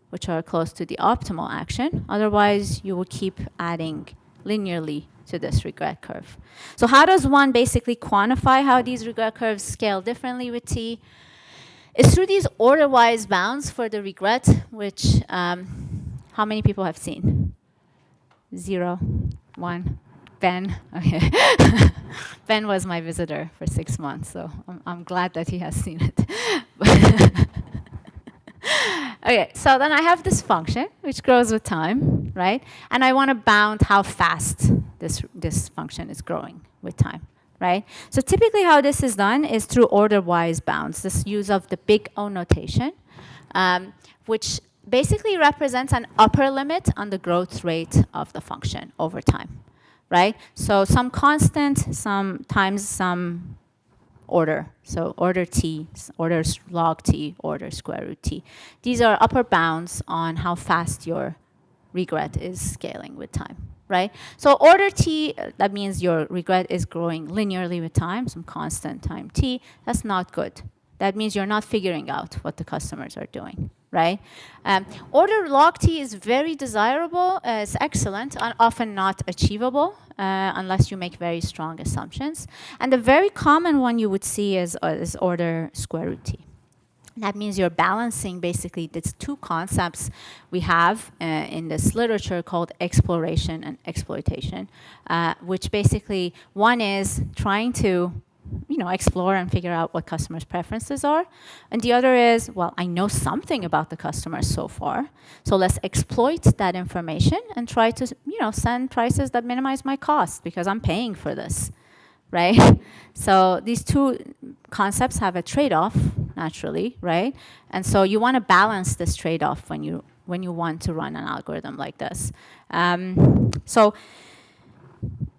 which are close to the optimal action. Otherwise, you will keep adding linearly to this regret curve. So how does one basically quantify how these regret curves scale differently with T? It's through these order-wise bounds for the regret, which how many people have seen? 0, 1, Ben. Okay. Ben was my visitor for 6 months, so I'm glad that he has seen it. Okay, so then I have this function, which grows with time, right? And I want to bound how fast this function is growing with time, right? So typically how this is done is through order-wise bounds, this use of the big O notation, which basically represents an upper limit on the growth rate of the function over time, right? So some constant, some times some order. So order T, order log T, order square root T. These are upper bounds on how fast your regret is scaling with time, right? So order T, that means your regret is growing linearly with time, some constant time T. That's not good. That means you're not figuring out what the customers are doing, right? Order log T is very desirable. It's excellent and often not achievable unless you make very strong assumptions. And the very common one you would see is order square root T. That means you're balancing basically these two concepts we have in this literature called exploration and exploitation, which basically one is trying to explore and figure out what customers' preferences are. And the other is, well, I know something about the customers so far, so let's exploit that information and try to, send prices that minimize my cost because I'm paying for this, right? So these two concepts have a trade-off, naturally, right? And so you want to balance this trade-off when you want to run an algorithm like this. So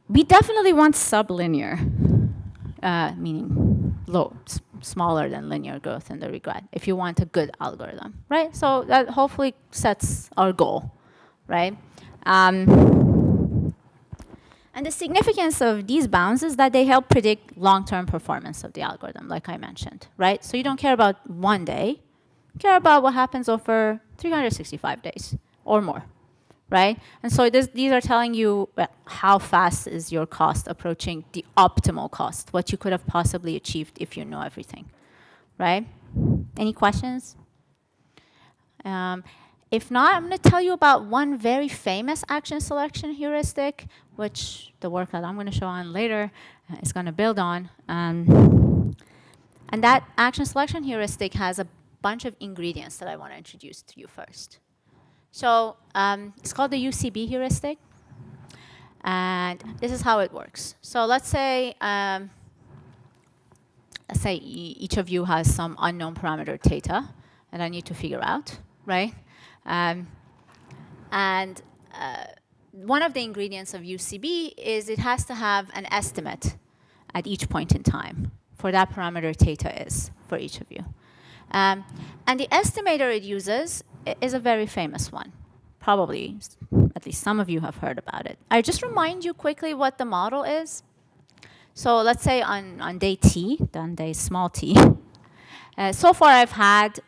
we definitely want sublinear. Meaning smaller than linear growth in the regret, if you want a good algorithm, right? So that hopefully sets our goal, right? And the significance of these bounds is that they help predict long-term performance of the algorithm, like I mentioned, right? So you don't care about one day, you care about what happens over 365 days or more, right? And so these are telling you how fast is your cost approaching the optimal cost, what you could have possibly achieved if you know everything, right? Any questions? If not, I'm going to tell you about one very famous action selection heuristic, which the work that I'm going to show on later is going to build on. And that action selection heuristic has a bunch of ingredients that I want to introduce to you first. So it's called the UCB heuristic. And this is how it works. So let's say each of you has some unknown parameter theta that I need to figure out, right? One of the ingredients of UCB is it has to have an estimate at each point in time for that parameter theta is for each of you. And the estimator it uses is a very famous one. Probably, at least some of you have heard about it. I just remind you quickly what the model is. So let's say on day t, on day small t, so far I've had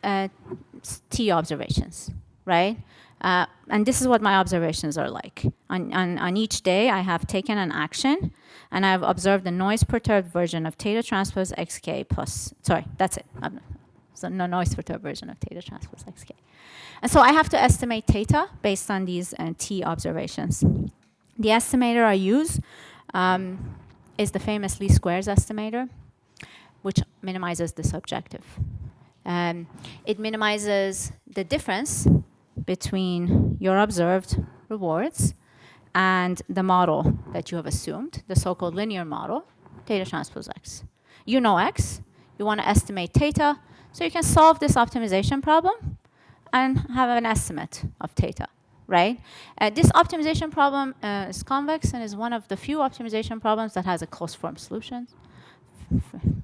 t observations, right? And this is what my observations are like. On each day, I have taken an action, and I've observed the noise-perturbed version of theta transpose xk plus, sorry, that's it. So no noise-perturbed version of theta transpose xk. And so I have to estimate theta based on these t observations. The estimator I use is the famous least squares estimator, which minimizes this objective. It minimizes the difference between your observed rewards and the model that you have assumed, the so-called linear model, theta transpose x. You know x, you want to estimate theta, so you can solve this optimization problem and have an estimate of theta, right? This optimization problem is convex and is one of the few optimization problems that has a closed form solution.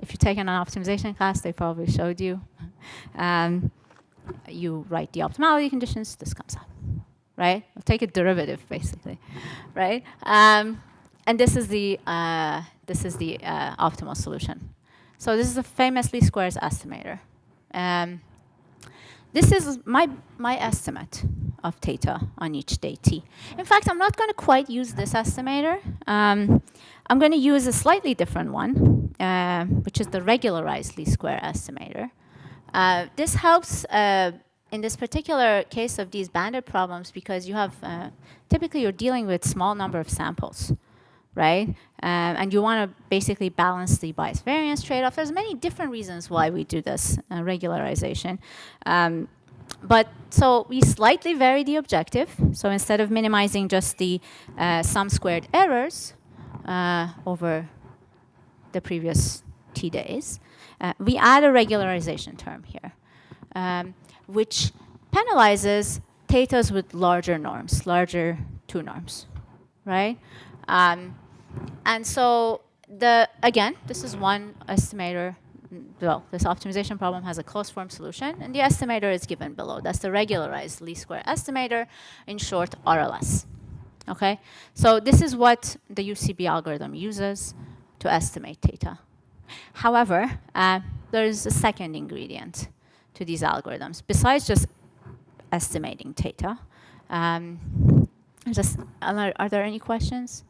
If you've taken an optimization class, they probably showed you. You write the optimality conditions, this comes up, right? We'll take a derivative, basically, right? And this is the optimal solution. So this is a famous least squares estimator. This is my estimate of theta on each day t. In fact, I'm not going to quite use this estimator. I'm going to use a slightly different one, which is the regularized least square estimator. This helps in this particular case of these bandit problems because you have, typically you're dealing with small number of samples, right? And you want to basically balance the bias variance trade-off. There's many different reasons why we do this regularization. But so we slightly vary the objective. So instead of minimizing just the sum squared errors over the previous t days, we add a regularization term here, which penalizes thetas with larger norms, larger 2 norms, right? And so again, this is one estimator. Well, this optimization problem has a closed form solution, and the estimator is given below. That's the regularized least square estimator, in short, RLS. Okay? So this is what the UCB algorithm uses to estimate theta. However, there is a second ingredient to these algorithms. Besides just estimating theta, are there any questions?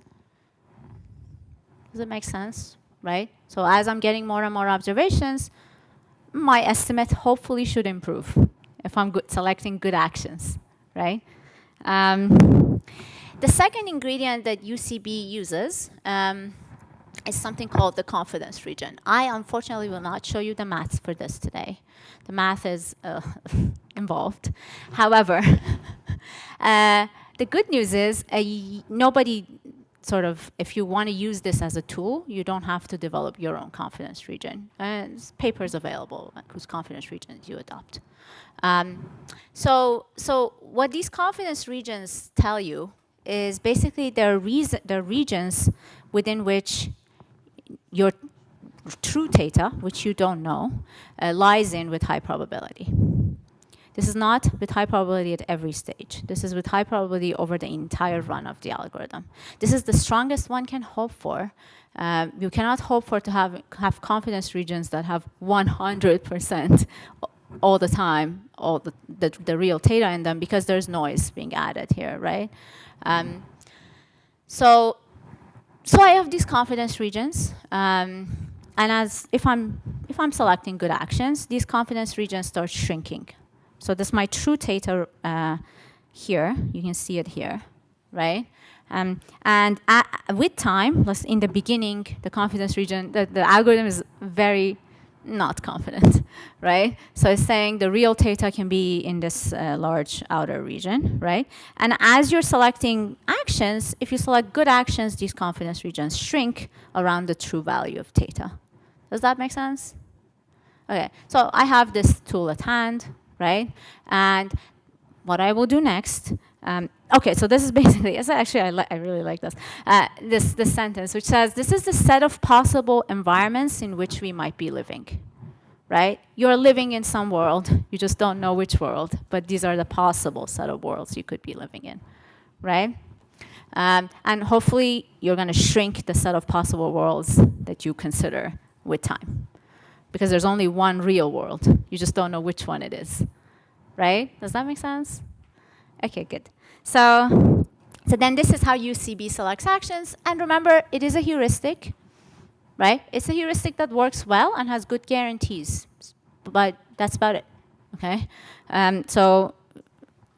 Does it make sense, right? So as I'm getting more and more observations, my estimate hopefully should improve if I'm selecting good actions, right? The second ingredient that UCB uses is something called the confidence region. I unfortunately will not show you the math for this today. The math is involved. However, the good news is nobody sort of, if you want to use this as a tool, you don't have to develop your own confidence region. There's papers available whose confidence regions you adopt. So what these confidence regions tell you is basically they're regions within which your true theta, which you don't know, lies in with high probability. This is not with high probability at every stage. This is with high probability over the entire run of the algorithm. This is the strongest one can hope for. You cannot hope for to have confidence regions that have 100% all the time, all the real data in them, because there's noise being added here, right? So I have these confidence regions, and if I'm selecting good actions, these confidence regions start shrinking. So this is my true theta here. You can see it here, right? And with time, in the beginning, the confidence region, the algorithm is very not confident, right? So it's saying the real theta can be in this large outer region, right? And as you're selecting actions, if you select good actions, these confidence regions shrink around the true value of theta. Does that make sense? Okay, so I have this tool at hand, right? And what I will do next, okay, so this is basically, actually I really like this, this sentence, which says, this is the set of possible environments in which we might be living, right? You're living in some world, you just don't know which world, but these are the possible set of worlds you could be living in, right? And hopefully you're gonna shrink the set of possible worlds that you consider with time, because there's only one real world, you just don't know which one it is. Right? Does that make sense? Okay, good. So then this is how UCB selects actions. And remember, it is a heuristic, right? It's a heuristic that works well and has good guarantees. But that's about it, okay? So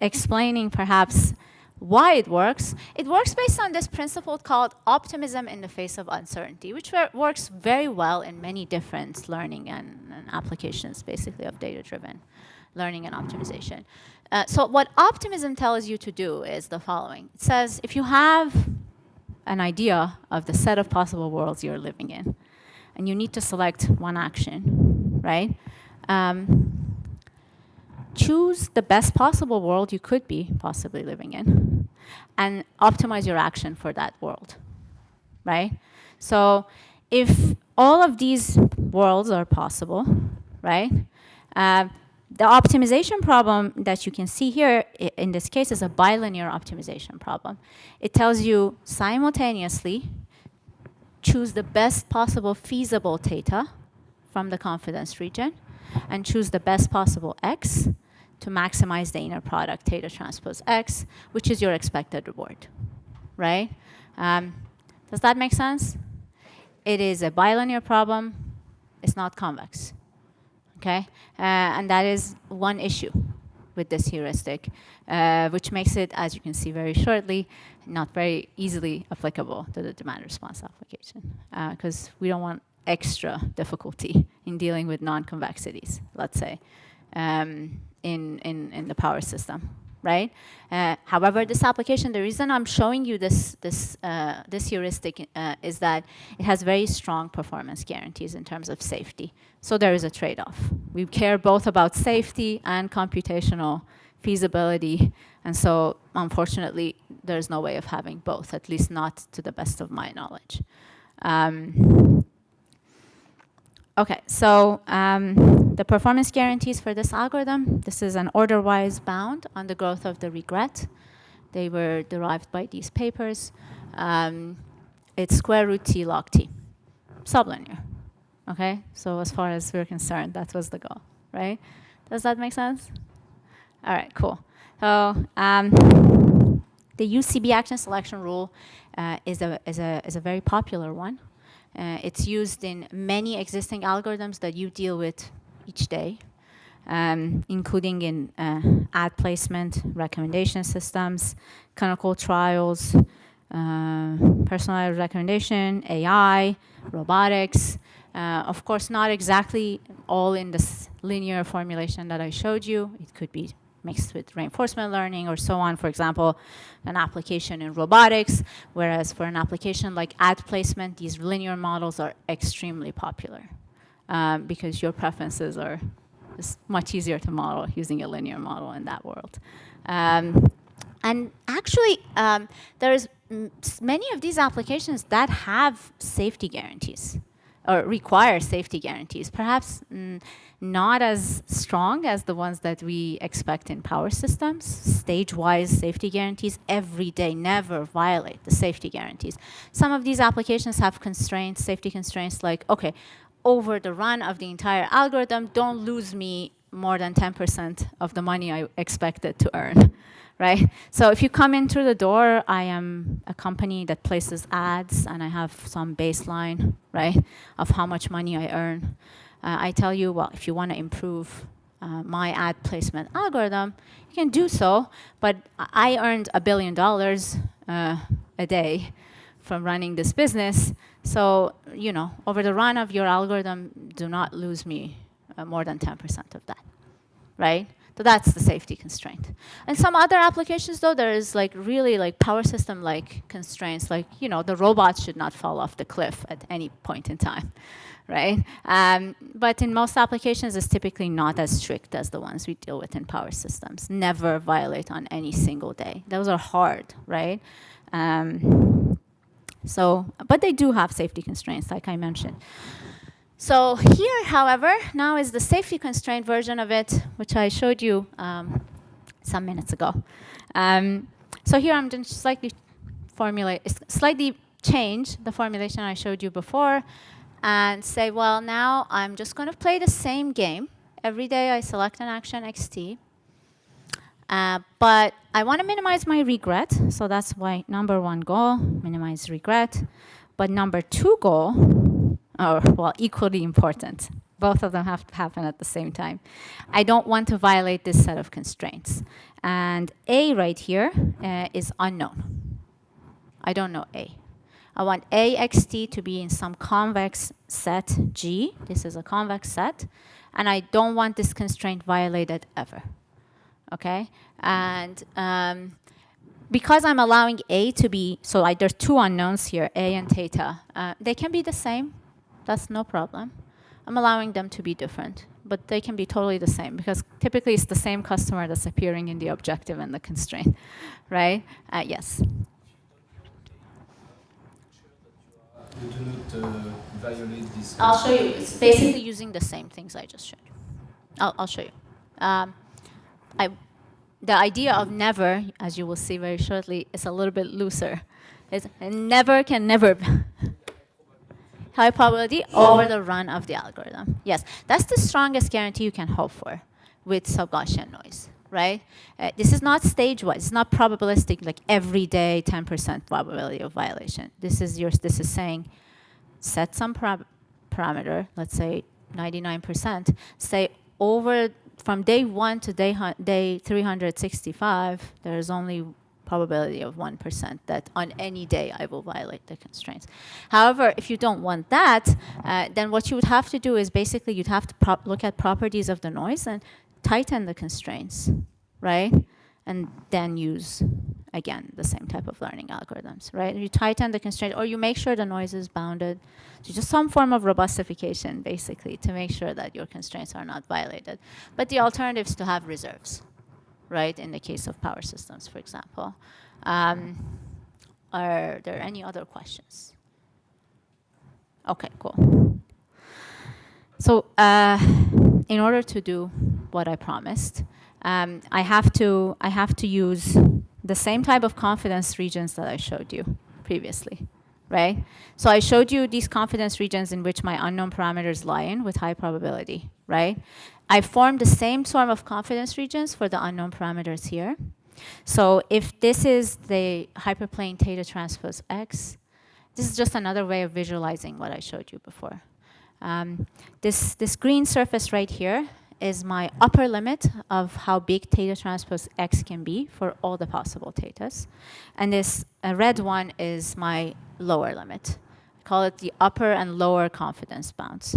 explaining perhaps why it works based on this principle called optimism in the face of uncertainty, which works very well in many different learning and applications, basically, of data-driven learning and optimization. So what optimism tells you to do is the following. It says, if you have an idea of the set of possible worlds you're living in, and you need to select one action, right? Choose the best possible world you could be possibly living in, and optimize your action for that world, right? So if all of these worlds are possible, right? The optimization problem that you can see here, in this case, is a bilinear optimization problem. It tells you simultaneously choose the best possible feasible theta from the confidence region and choose the best possible x to maximize the inner product theta transpose x, which is your expected reward, right? Does that make sense? It is a bilinear problem. It's not convex. Okay, and that is one issue with this heuristic, which makes it, as you can see very shortly, not very easily applicable to the demand response application, because we don't want extra difficulty in dealing with non-convexities, let's say, in the power system, right? However, this application, the reason I'm showing you this heuristic is that it has very strong performance guarantees in terms of safety. So there is a trade-off. We care both about safety and computational feasibility, and so unfortunately, there's no way of having both, at least not to the best of my knowledge. Okay, so the performance guarantees for this algorithm, this is an order-wise bound on the growth of the regret. They were derived by these papers. It's square root t log t, sublinear. Okay, so as far as we're concerned, that was the goal, right? Does that make sense? All right, cool. So the UCB action selection rule is a very popular one. It's used in many existing algorithms that you deal with each day, including in ad placement, recommendation systems, clinical trials, personalized recommendation, AI, robotics. Of course, not exactly all in this linear formulation that I showed you. It could be mixed with reinforcement learning or so on. For example, an application in robotics, whereas for an application like ad placement, these linear models are extremely popular because your preferences are just much easier to model using a linear model in that world. And actually, there's many of these applications that have safety guarantees or require safety guarantees, perhaps not as strong as the ones that we expect in power systems. Stage-wise safety guarantees every day never violate the safety guarantees. Some of these applications have constraints, safety constraints like, okay, over the run of the entire algorithm, don't lose me more than 10% of the money I expected to earn, right? So if you come in through the door, I am a company that places ads, and I have some baseline, right, of how much money I earn. I tell you, well, if you want to improve my ad placement algorithm, you can do so, but I earned $1 billion a day from running this business. So, you know, over the run of your algorithm, do not lose me more than 10% of that, right? So that's the safety constraint. And some other applications, though, there is like really like power system like constraints, like, you know, the robots should not fall off the cliff at any point in time, right? But in most applications, it's typically not as strict as the ones we deal with in power systems. Never violate on any single day. Those are hard, right? But they do have safety constraints, like I mentioned. So here, however, now is the safety constraint version of it, which I showed you some minutes ago. So here I'm going to slightly change the formulation I showed you before and say, well, now I'm just going to play the same game. Every day I select an action XT. But I want to minimize my regret. So that's why number 1 goal, minimize regret. But number 2 goal, well, equally important. Both of them have to happen at the same time. I don't want to violate this set of constraints. And A right here is unknown. I don't know A. I want AXT to be in some convex set G. This is a convex set. And I don't want this constraint violated ever. Okay? And because I'm allowing A to be, so there's 2 unknowns here, A and theta. They can be the same. That's no problem. I'm allowing them to be different, but they can be totally the same because typically it's the same customer that's appearing in the objective and the constraint, right? Yes. You do not violate this. I'll show you. It's basically using the same things I just showed you. I'll show you. The idea of never, as you will see very shortly, is a little bit looser. It's never can never high probability over the run of the algorithm. Yes, that's the strongest guarantee you can hope for with sub-Gaussian noise, right? This is not stage-wise. It's not probabilistic, like every day 10% probability of violation. This is saying set some parameter, let's say 99%, say from day 1 to day 365, there's only probability of 1% that on any day I will violate the constraints. However, if you don't want that, then what you would have to do is basically you'd have to look at properties of the noise and tighten the constraints, right? And then use, again, the same type of learning algorithms, right? You tighten the constraint, or you make sure the noise is bounded. So just some form of robustification, basically, to make sure that your constraints are not violated. But the alternative is to have reserves, right, in the case of power systems, for example. Are there any other questions? OK, cool. So in order to do what I promised, I have to use the same type of confidence regions that I showed you previously, right? So I showed you these confidence regions in which my unknown parameters lie in with high probability, right? I formed the same sort of confidence regions for the unknown parameters here. So if this is the hyperplane theta transpose x, this is just another way of visualizing what I showed you before. This green surface right here is my upper limit of how big theta transpose x can be for all the possible thetas. And this red one is my lower limit. I call it the upper and lower confidence bounds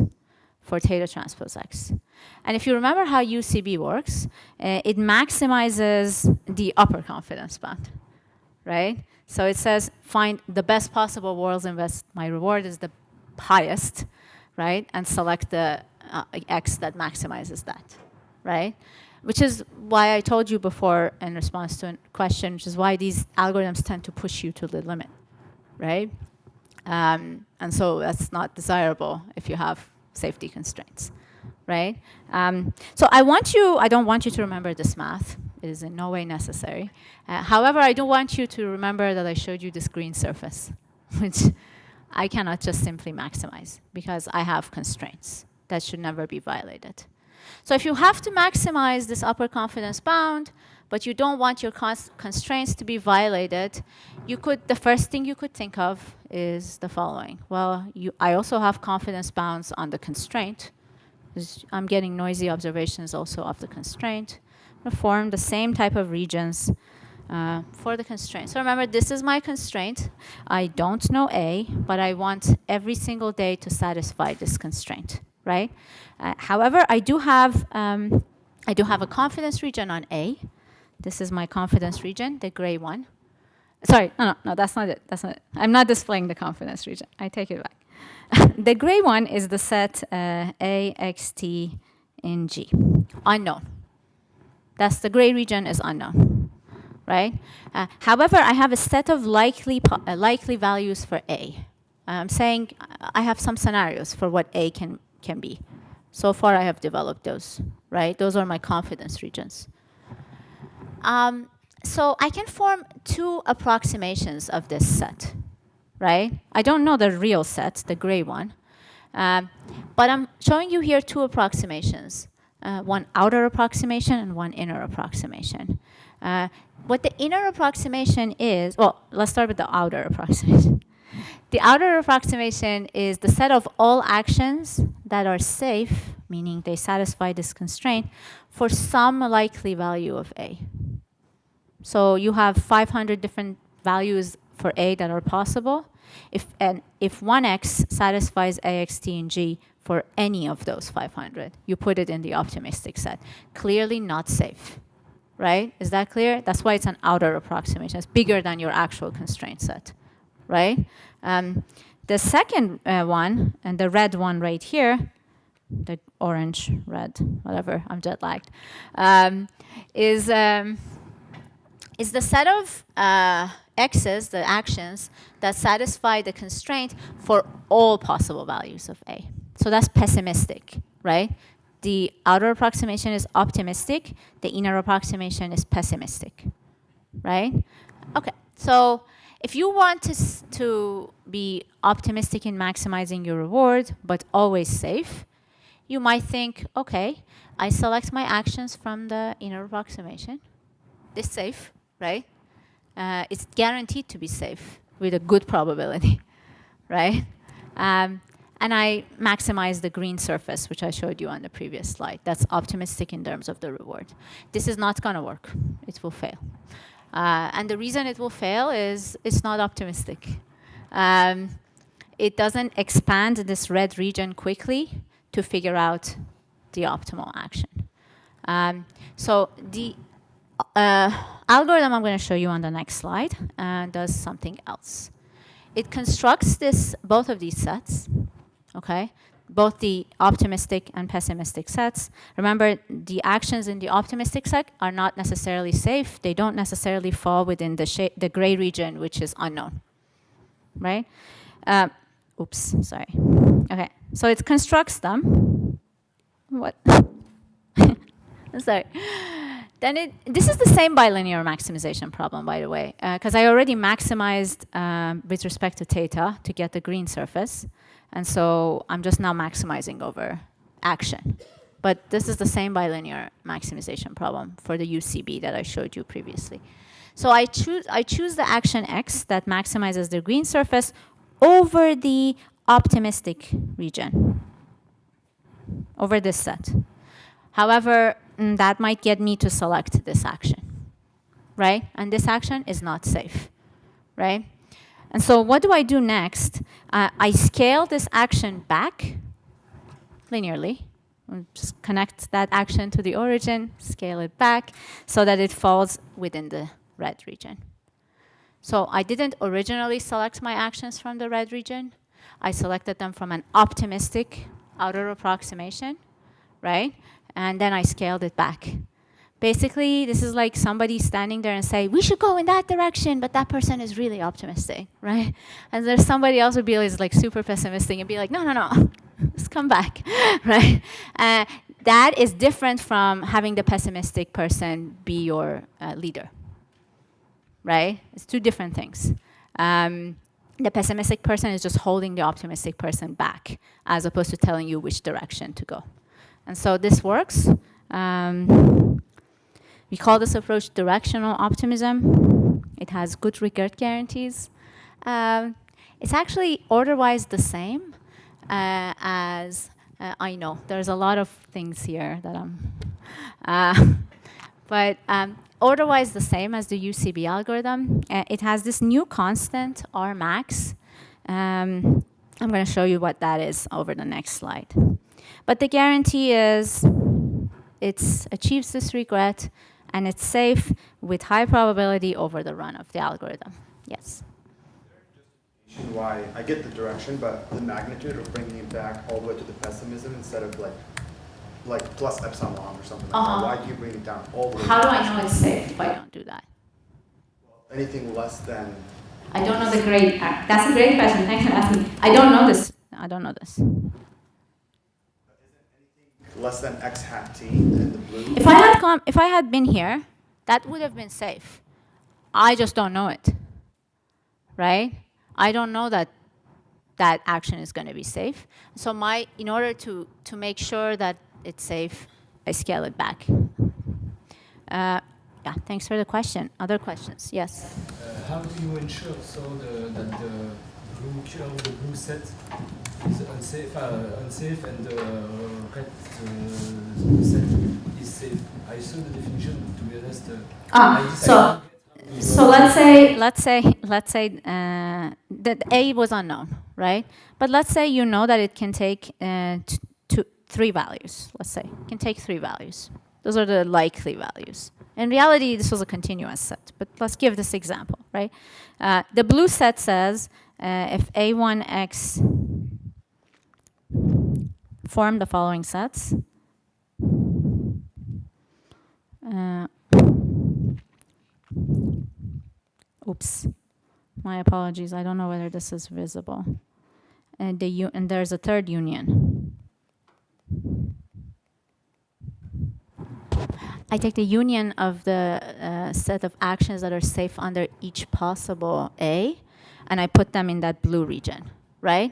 for theta transpose x. And if you remember how UCB works, it maximizes the upper confidence bound, right? So it says, find the best possible worlds in which my reward is the highest, right? And select the x that maximizes that, right? Which is why I told you before in response to a question, which is why these algorithms tend to push you to the limit, right? And so that's not desirable if you have safety constraints, right? So I don't want you to remember this math. It is in no way necessary. However, I do want you to remember that I showed you this green surface, which I cannot just simply maximize because I have constraints that should never be violated. So if you have to maximize this upper confidence bound, but you don't want your constraints to be violated, the first thing you could think of is the following. Well, I also have confidence bounds on the constraint. I'm getting noisy observations also of the constraint. I'm going to form the same type of regions for the constraint. So remember, this is my constraint. I don't know A, but I want every single day to satisfy this constraint, right? However, I do have a confidence region on A. This is my confidence region, the gray one. Sorry, no, that's not it. That's not it. I'm not displaying the confidence region. I take it back. The gray one is the set A, X, T in G, unknown. That's the gray region is unknown, right? However, I have a set of likely values for A. I'm saying I have some scenarios for what A can be. So far, I have developed those, right? Those are my confidence regions. So I can form two approximations of this set, right? I don't know the real set, the gray one, but I'm showing you here two approximations, one outer approximation and one inner approximation. What the inner approximation is, well, let's start with the outer approximation. The outer approximation is the set of all actions that are safe, meaning they satisfy this constraint, for some likely value of A. So you have 500 different values for A that are possible. If 1x satisfies A, X, T, and G for any of those 500, you put it in the optimistic set. Clearly not safe, right? Is that clear? That's why it's an outer approximation. It's bigger than your actual constraint set, right? The second one, and the red one right here, the orange, red, whatever, I'm jet lagged, is the set of x's, the actions, that satisfy the constraint for all possible values of A. So that's pessimistic, right? The outer approximation is optimistic. The inner approximation is pessimistic, right? Okay, so if you want to be optimistic in maximizing your reward, but always safe, you might think, okay, I select my actions from the inner approximation. This is safe, right? It's guaranteed to be safe with a good probability, right? And I maximize the green surface, which I showed you on the previous slide. That's optimistic in terms of the reward. This is not going to work. It will fail. And the reason it will fail is it's not optimistic. It doesn't expand this red region quickly to figure out the optimal action. So the algorithm I'm going to show you on the next slide does something else. It constructs both of these sets, okay? Both the optimistic and pessimistic sets. Remember, the actions in the optimistic set are not necessarily safe. They don't necessarily fall within the gray region, which is unknown, right? Oops, sorry. Okay, so it constructs them. What? Sorry. Then this is the same bilinear maximization problem, by the way, because I already maximized with respect to theta to get the green surface. And so I'm just now maximizing over action. But this is the same bilinear maximization problem for the UCB that I showed you previously. So I choose the action X that maximizes the green surface over the optimistic region, over this set. However, that might get me to select this action, right? And this action is not safe, right? And so what do I do next? I scale this action back linearly. Just connect that action to the origin, scale it back, so that it falls within the red region. So I didn't originally select my actions from the red region. I selected them from an optimistic outer approximation, right? And then I scaled it back. Basically, this is like somebody standing there and say, we should go in that direction, but that person is really optimistic, right? And there's somebody else who is like super pessimistic and be like, no, just come back, right? That is different from having the pessimistic person be your leader, right? It's two different things. The pessimistic person is just holding the optimistic person back, as opposed to telling you which direction to go. And so this works. We call this approach directional optimism. It has good regret guarantees. It's actually order-wise the same as, I know, there's a lot of things here that I'm, but order-wise the same as the UCB algorithm. It has this new constant, R max. I'm going to show you what that is over the next slide. But the guarantee is it achieves this regret, and it's safe with high probability over the run of the algorithm. Yes? Why I get the direction, but the magnitude of bringing it back all the way to the pessimism instead of like plus epsilon or something like that. Why do you bring it down all the way? How do I know it's safe if I don't do that? Anything less than... I don't know the grade. That's a great question. Thanks for asking. I don't know this. I don't know this. Less than x hat t in the blue? If I had been here, that would have been safe. I just don't know it, right? I don't know that that action is going to be safe. So in order to make sure that it's safe, I scale it back. Yeah, thanks for the question. Other questions? Yes? How do you ensure that the blue curve, the blue set is unsafe and the red set is safe? I saw the definition, to be honest. So let's say that A was unknown, right? But let's say you know that it can take 3 values. Let's say it can take 3 values. Those are the likely values. In reality, this was a continuous set, but let's give this example, right? The blue set says if A1x form the following sets. Oops, my apologies. I don't know whether this is visible. And there's a third union. I take the union of the set of actions that are safe under each possible A, and I put them in that blue region, right?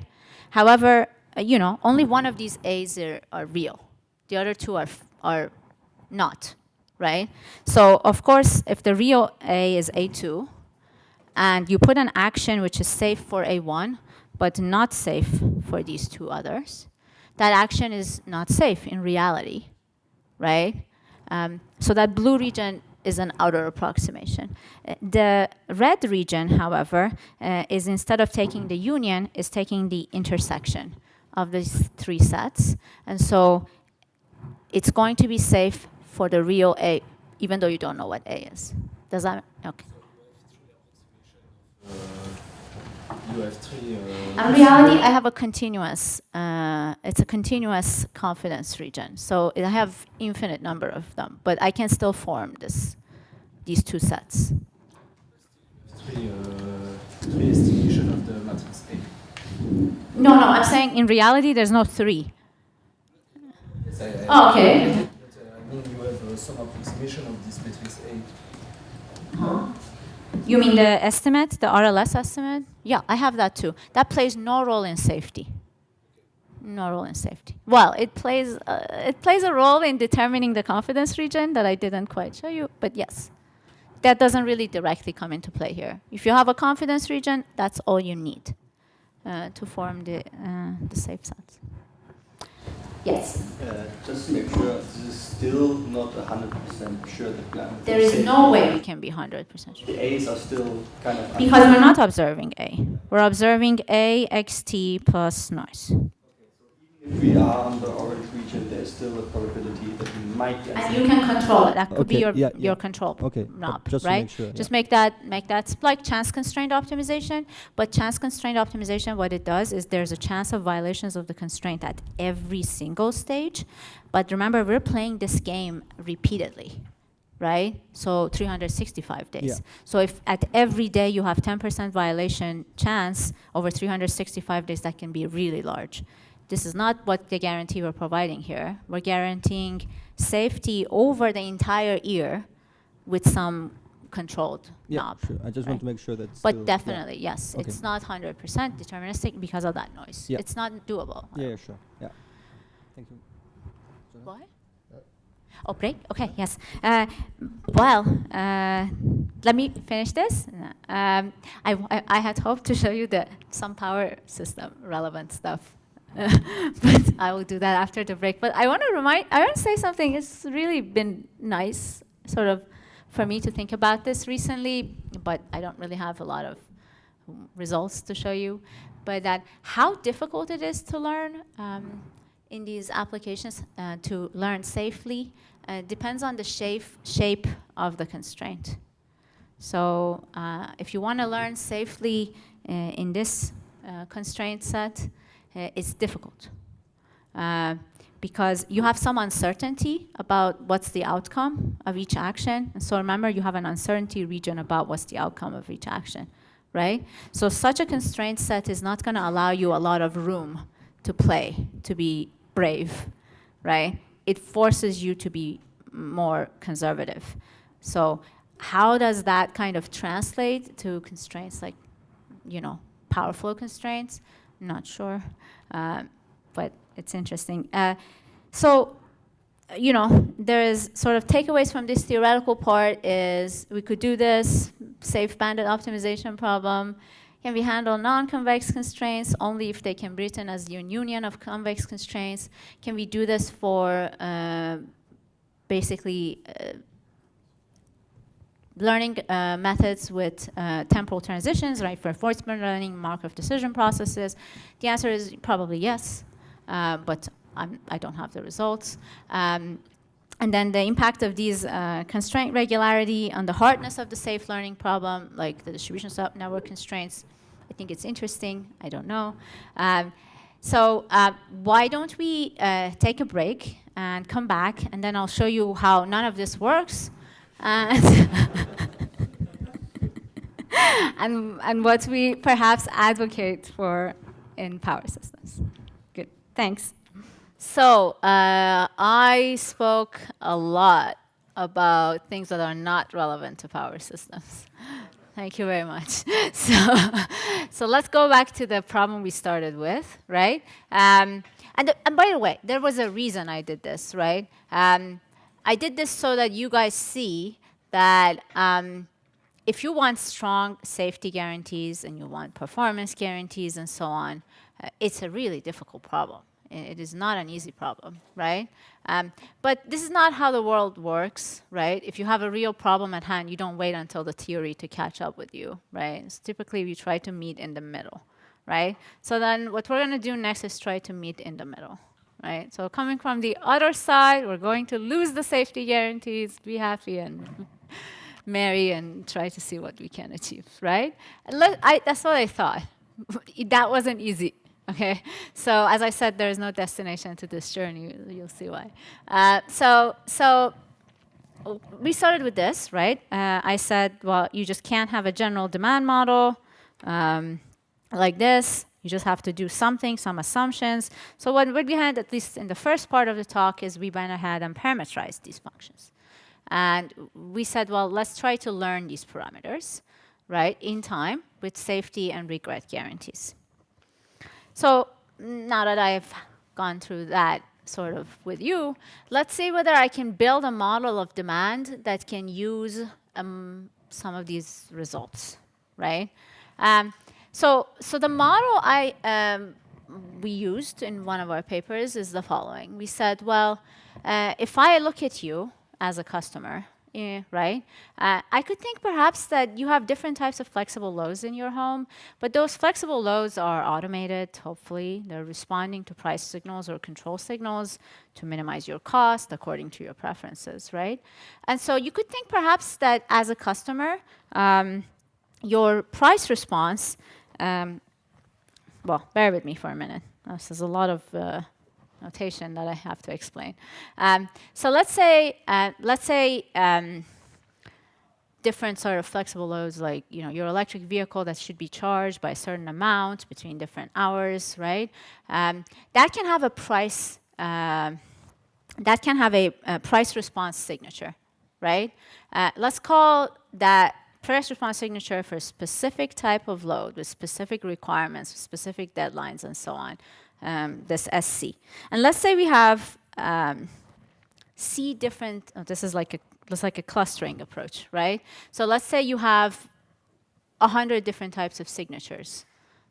However, only one of these A's are real. The other 2 are not, right? So, of course, if the real A is A2, and you put an action which is safe for A1, but not safe for these 2 others, that action is not safe in reality, right? So that blue region is an outer approximation. The red region, however, is instead of taking the union, is taking the intersection of these 3 sets. And so it's going to be safe for the real A, even though you don't know what A is. Does that, okay. You have 3... In reality, I have a continuous, it's a continuous confidence region. So I have infinite number of them, but I can still form these 2 sets. 3 estimation of the matrix A. No, I'm saying in reality, there's no 3. Yes, Okay. I mean, you have some approximation of this matrix A. Huh? You mean the estimate, the RLS estimate? Yeah, I have that too. That plays no role in safety. No role in safety. Well, it plays a role in determining the confidence region that I didn't quite show you, but yes. That doesn't really directly come into play here. If you have a confidence region, that's all you need to form the safe sets. Yes? Just to make sure, this is still not 100% sure that there is no way we can be 100% sure. The A's are still kind of... Because we're not observing A. We're observing A, xt plus noise. If we are on the orange region, there's still a probability that we might get... And you can control it. That could be Okay, your control knob, just right? To make sure, just make that like chance-constrained optimization. But chance-constrained optimization, what it does is there's a chance of violations of the constraint at every single stage. But remember, we're playing this game repeatedly, right? So 365 days. Yeah. So if at every day you have 10% violation chance over 365 days, that can be really large. This is not what the guarantee we're providing here. We're guaranteeing safety over the entire year with some controlled knob. Sure. I just want to make sure that. But definitely, yes, Okay. it's not 100% deterministic because of that noise. Yeah. It's not doable. Yeah, sure. Yeah. Thank you. So What? Oh, break? Okay, yes. Well, let me finish this. I had hoped to show you some power system relevant stuff. But I will do that after the break. But I want to say something. It's really been nice, sort of, for me to think about this recently, but I don't really have a lot of results to show you. But that how difficult it is to learn in these applications, to learn safely, depends on the shape of the constraint. So if you want to learn safely in this constraint set, it's difficult because you have some uncertainty about what's the outcome of each action. And so remember, you have an uncertainty region about what's the outcome of each action, right? So such a constraint set is not going to allow you a lot of room to play, to be brave, right? It forces you to be more conservative. So how does that kind of translate to constraints like, power flow constraints? Not sure, but it's interesting. So, there is sort of takeaways from this theoretical part is we could do this safe bandit optimization problem. Can we handle non-convex constraints only if they can be written as a union of convex constraints? Can we do this for basically learning methods with temporal transitions, right, for reinforcement learning, Markov decision processes? The answer is probably yes, but I don't have the results. And then the impact of these constraint regularity on the hardness of the safe learning problem, like the distribution network constraints, I think it's interesting. I don't know. So why don't we take a break and come back, and then I'll show you how none of this works. And what we perhaps advocate for in power systems. Good, thanks. So I spoke a lot about things that are not relevant to power systems. Thank you very much. So let's go back to the problem we started with, right? And by the way, there was a reason I did this, right? I did this so that you guys see that if you want strong safety guarantees and you want performance guarantees and so on, it's a really difficult problem. It is not an easy problem, right? But this is not how the world works, right? If you have a real problem at hand, you don't wait until the theory to catch up with you, right? So typically, we try to meet in the middle, right? So then what we're going to do next is try to meet in the middle, right? So coming from the other side, we're going to lose the safety guarantees, be happy and merry, and try to see what we can achieve, right? That's what I thought. That wasn't easy. Okay, so as I said, there is no destination to this journey. You'll see why. So we started with this, right? I said, well, you just can't have a general demand model like this. You just have to do something, some assumptions. So what we had, at least in the first part of the talk, is we went ahead and parameterized these functions. And we said, well, let's try to learn these parameters, right, in time with safety and regret guarantees. So now that I've gone through that sort of with you, let's see whether I can build a model of demand that can use some of these results, right? So the model we used in one of our papers is the following. We said, well, if I look at you as a customer, right? I could think perhaps that you have different types of flexible loads in your home, but those flexible loads are automated, hopefully. They're responding to price signals or control signals to minimize your cost according to your preferences, right? And so you could think perhaps that as a customer, your price response, well, bear with me for a minute. This is a lot of notation that I have to explain. So let's say different sort of flexible loads, like your electric vehicle that should be charged by a certain amount between different hours, right? That can have a price. That can have a price response signature, right? Let's call that price response signature for a specific type of load with specific requirements, specific deadlines, and so on. This SC. And let's say we have see different, this is like a clustering approach, right? So let's say you have 100 different types of signatures,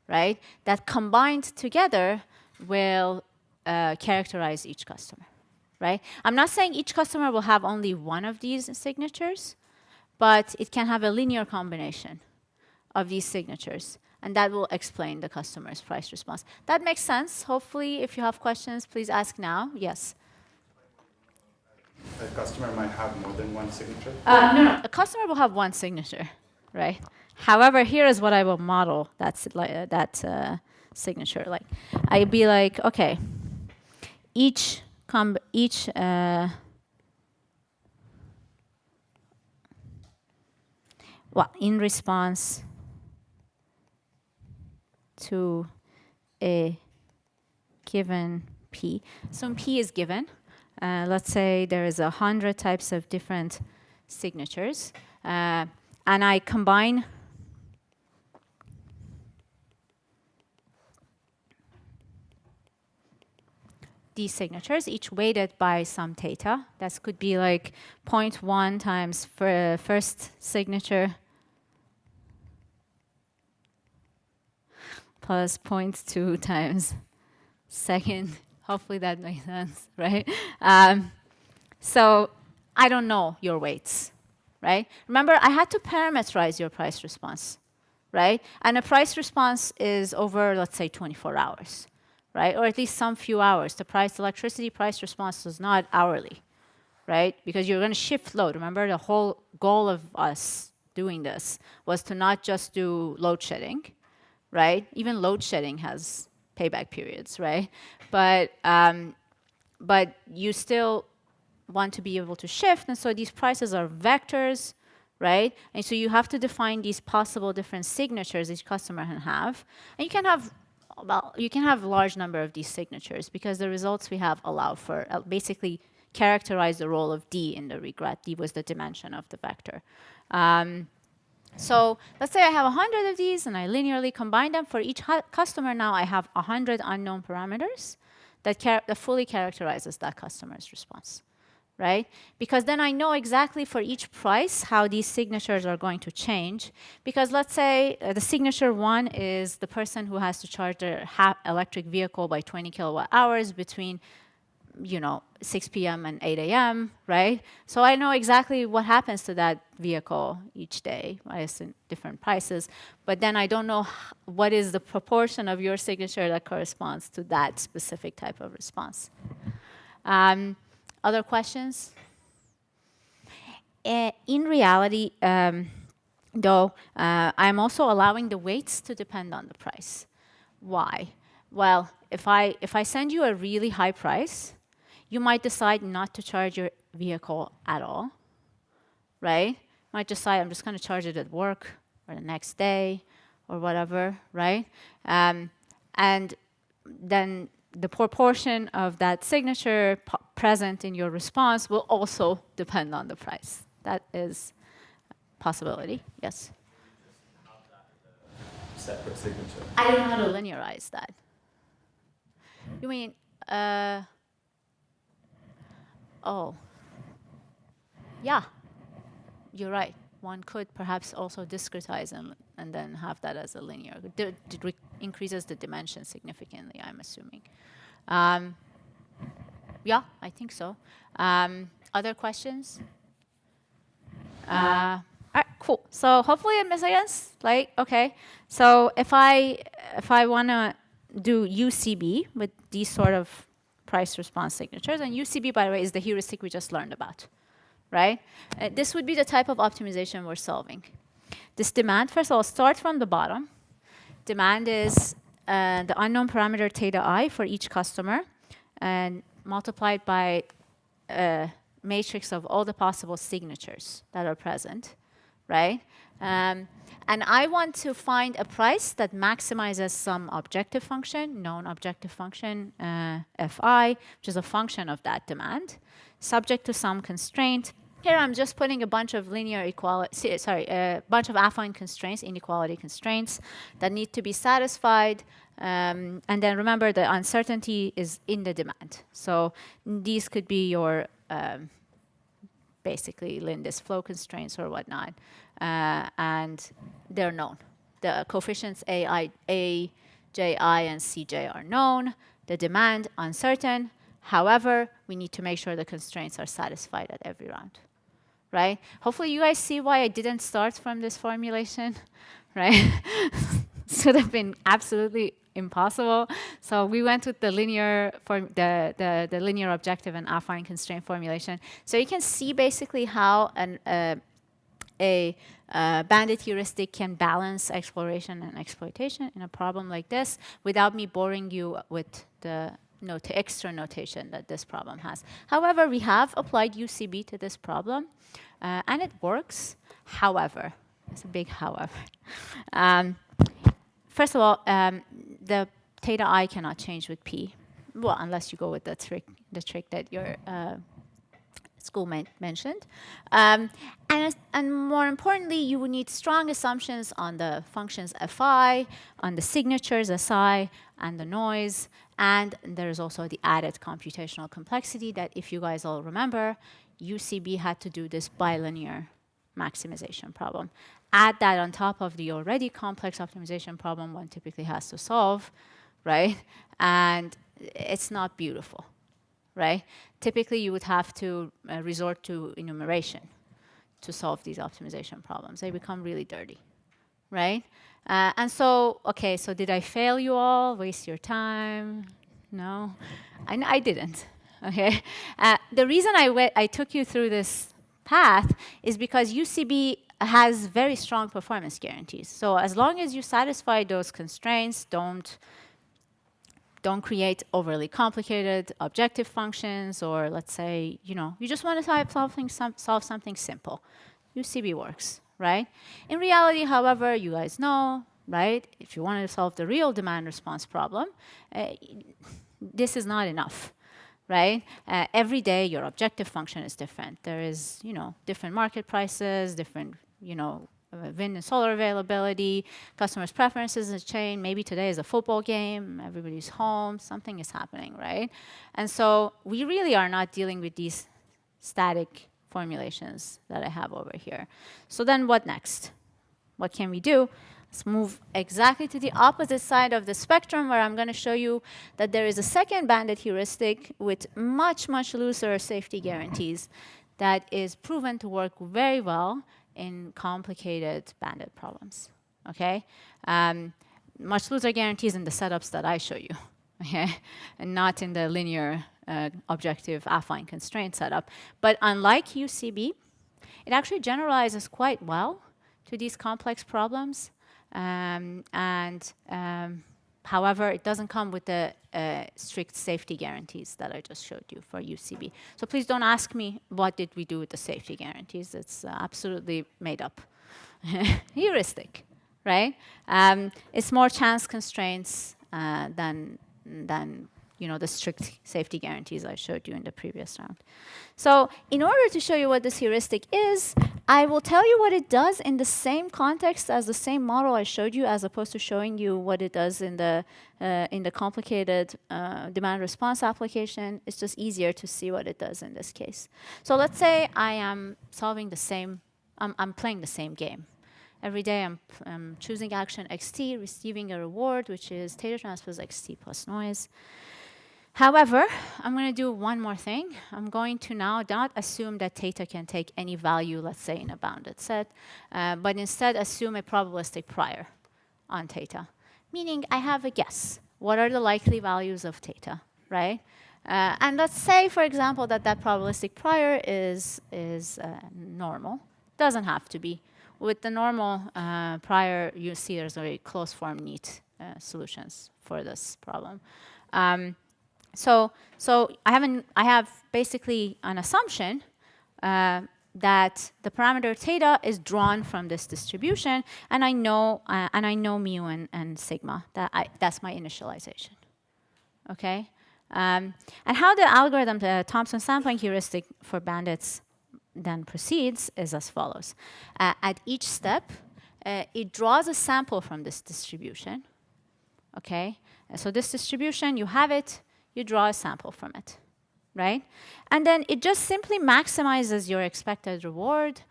right? That combined together will characterize each customer, right? I'm not saying each customer will have only one of these signatures, but it can have a linear combination of these signatures, and that will explain the customer's price response. That makes sense. Hopefully, if you have questions, please ask now. Yes? A customer might have more than one signature? No. A customer will have one signature, right? However, here is what I will model that signature. Like, I'd be like, okay, well, in response to a given P. So P is given. Let's say there is 100 types of different signatures. And I combine these signatures, each weighted by some theta. That could be like 0.1 times first signature plus 0.2 times second. Hopefully that makes sense, right? So I don't know your weights, right? Remember, I had to parameterize your price response, right? And a price response is over, let's say, 24 hours, right? Or at least some few hours. The electricity price response is not hourly, right? Because you're going to shift load. Remember, the whole goal of us doing this was to not just do load shedding, right? Even load shedding has payback periods, right? But you still want to be able to shift, and so these prices are vectors, right? And so you have to define these possible different signatures each customer can have, and you can have a large number of these signatures because the results we have allow for basically characterize the role of D in the regret. D was the dimension of the vector. So let's say I have 100 of these and I linearly combine them. For each customer now I have 100 unknown parameters that fully characterizes that customer's response, right? Because then I know exactly for each price how these signatures are going to change. Because let's say the signature 1 is the person who has to charge their electric vehicle by 20 kilowatt hours between 6 p.m. and 8 a.m., right? So I know exactly what happens to that vehicle each day, right? It's in different prices. But then I don't know what is the proportion of your signature that corresponds to that specific type of response. Other questions? In reality, though, I'm also allowing the weights to depend on the price. Why? Well, if I send you a really high price, you might decide not to charge your vehicle at all, right? You might decide I'm just going to charge it at work or the next day or whatever, right? And then the proportion of that signature present in your response will also depend on the price. That is a possibility, yes? Separate signature. I don't know how to linearize that. You mean, oh, yeah, you're right. One could perhaps also discretize them and then have that as a linear. It increases the dimension significantly, I'm assuming. Yeah, I think so. Other questions? All right, cool. So hopefully it makes sense. Like, okay. So if I want to do UCB with these sort of price response signatures, and UCB, by the way, is the heuristic we just learned about, right? This would be the type of optimization we're solving. This demand, first of all, starts from the bottom. Demand is the unknown parameter theta I for each customer, and multiplied by a matrix of all the possible signatures that are present, right? And I want to find a price that maximizes some objective function, known objective function, Fi, which is a function of that demand, subject to some constraint. Here I'm just putting a bunch of a bunch of affine constraints, inequality constraints that need to be satisfied. And then remember the uncertainty is in the demand. So these could be your basically Lindy's flow constraints or whatnot, and they're known. The coefficients A, Ji, and Cj are known. The demand uncertain. However, we need to make sure the constraints are satisfied at every round, right? Hopefully, you guys see why I didn't start from this formulation, right? Should have been absolutely impossible. So we went with the linear the linear objective and affine constraint formulation. So you can see basically how a bandit heuristic can balance exploration and exploitation in a problem like this without me boring you with the extra notation that this problem has. However, we have applied UCB to this problem, and it works. However, it's a big however. First of all, the theta I cannot change with P, well, unless you go with the trick that your school mentioned. And more importantly, you would need strong assumptions on the functions Fi, on the signatures Si, and the noise. And there's also the added computational complexity that, if you guys all remember, UCB had to do this bilinear maximization problem. Add that on top of the already complex optimization problem one typically has to solve, right? And it's not beautiful, right? Typically, you would have to resort to enumeration to solve these optimization problems. They become really dirty, right? And so, okay, so did I fail you all? Waste your time? No, I didn't. Okay. The reason I took you through this path is because UCB has very strong performance guarantees. So as long as you satisfy those constraints, don't create overly complicated objective functions, or let's say, you just want to solve something simple. UCB works, right? In reality, however, you guys know, right? If you wanted to solve the real demand response problem, this is not enough, right? Every day, your objective function is different. There is, different market prices, different, wind and solar availability, customers' preferences change. Maybe today is a football game, everybody's home, something is happening, right? And so we really are not dealing with these static formulations that I have over here. So then what next? What can we do? Let's move exactly to the opposite side of the spectrum, where I'm going to show you that there is a second bandit heuristic with much, much looser safety guarantees that is proven to work very well in complicated bandit problems, okay? Much looser guarantees in the setups that I show you, okay? And not in the linear objective affine constraint setup. But unlike UCB, it actually generalizes quite well to these complex problems. However, it doesn't come with the strict safety guarantees that I just showed you for UCB. So please don't ask me what did we do with the safety guarantees. It's absolutely made up. Heuristic, right? It's more chance constraints than the strict safety guarantees I showed you in the previous round. So in order to show you what this heuristic is, I will tell you what it does in the same context as the same model I showed you, as opposed to showing you what it does in the complicated demand response application. It's just easier to see what it does in this case. So let's say I am solving the same, I'm playing the same game. Every day I'm choosing action xt, receiving a reward, which is theta transpose xt plus noise. However, I'm going to do one more thing. I'm going to now not assume that theta can take any value, let's say, in a bounded set, but instead assume a probabilistic prior on theta, meaning I have a guess. What are the likely values of theta, right? And let's say, for example, that probabilistic prior is normal. Doesn't have to be. With the normal prior, you see there's very closed form neat solutions for this problem. So I have basically an assumption that the parameter theta is drawn from this distribution, and I know mu and sigma. That's my initialization. Okay, and how the algorithm, the Thompson sampling heuristic for bandits, then proceeds is as follows. At each step, it draws a sample from this distribution. Okay, so this distribution, you have it. You draw a sample from it, right? And then it just simply maximizes your expected reward,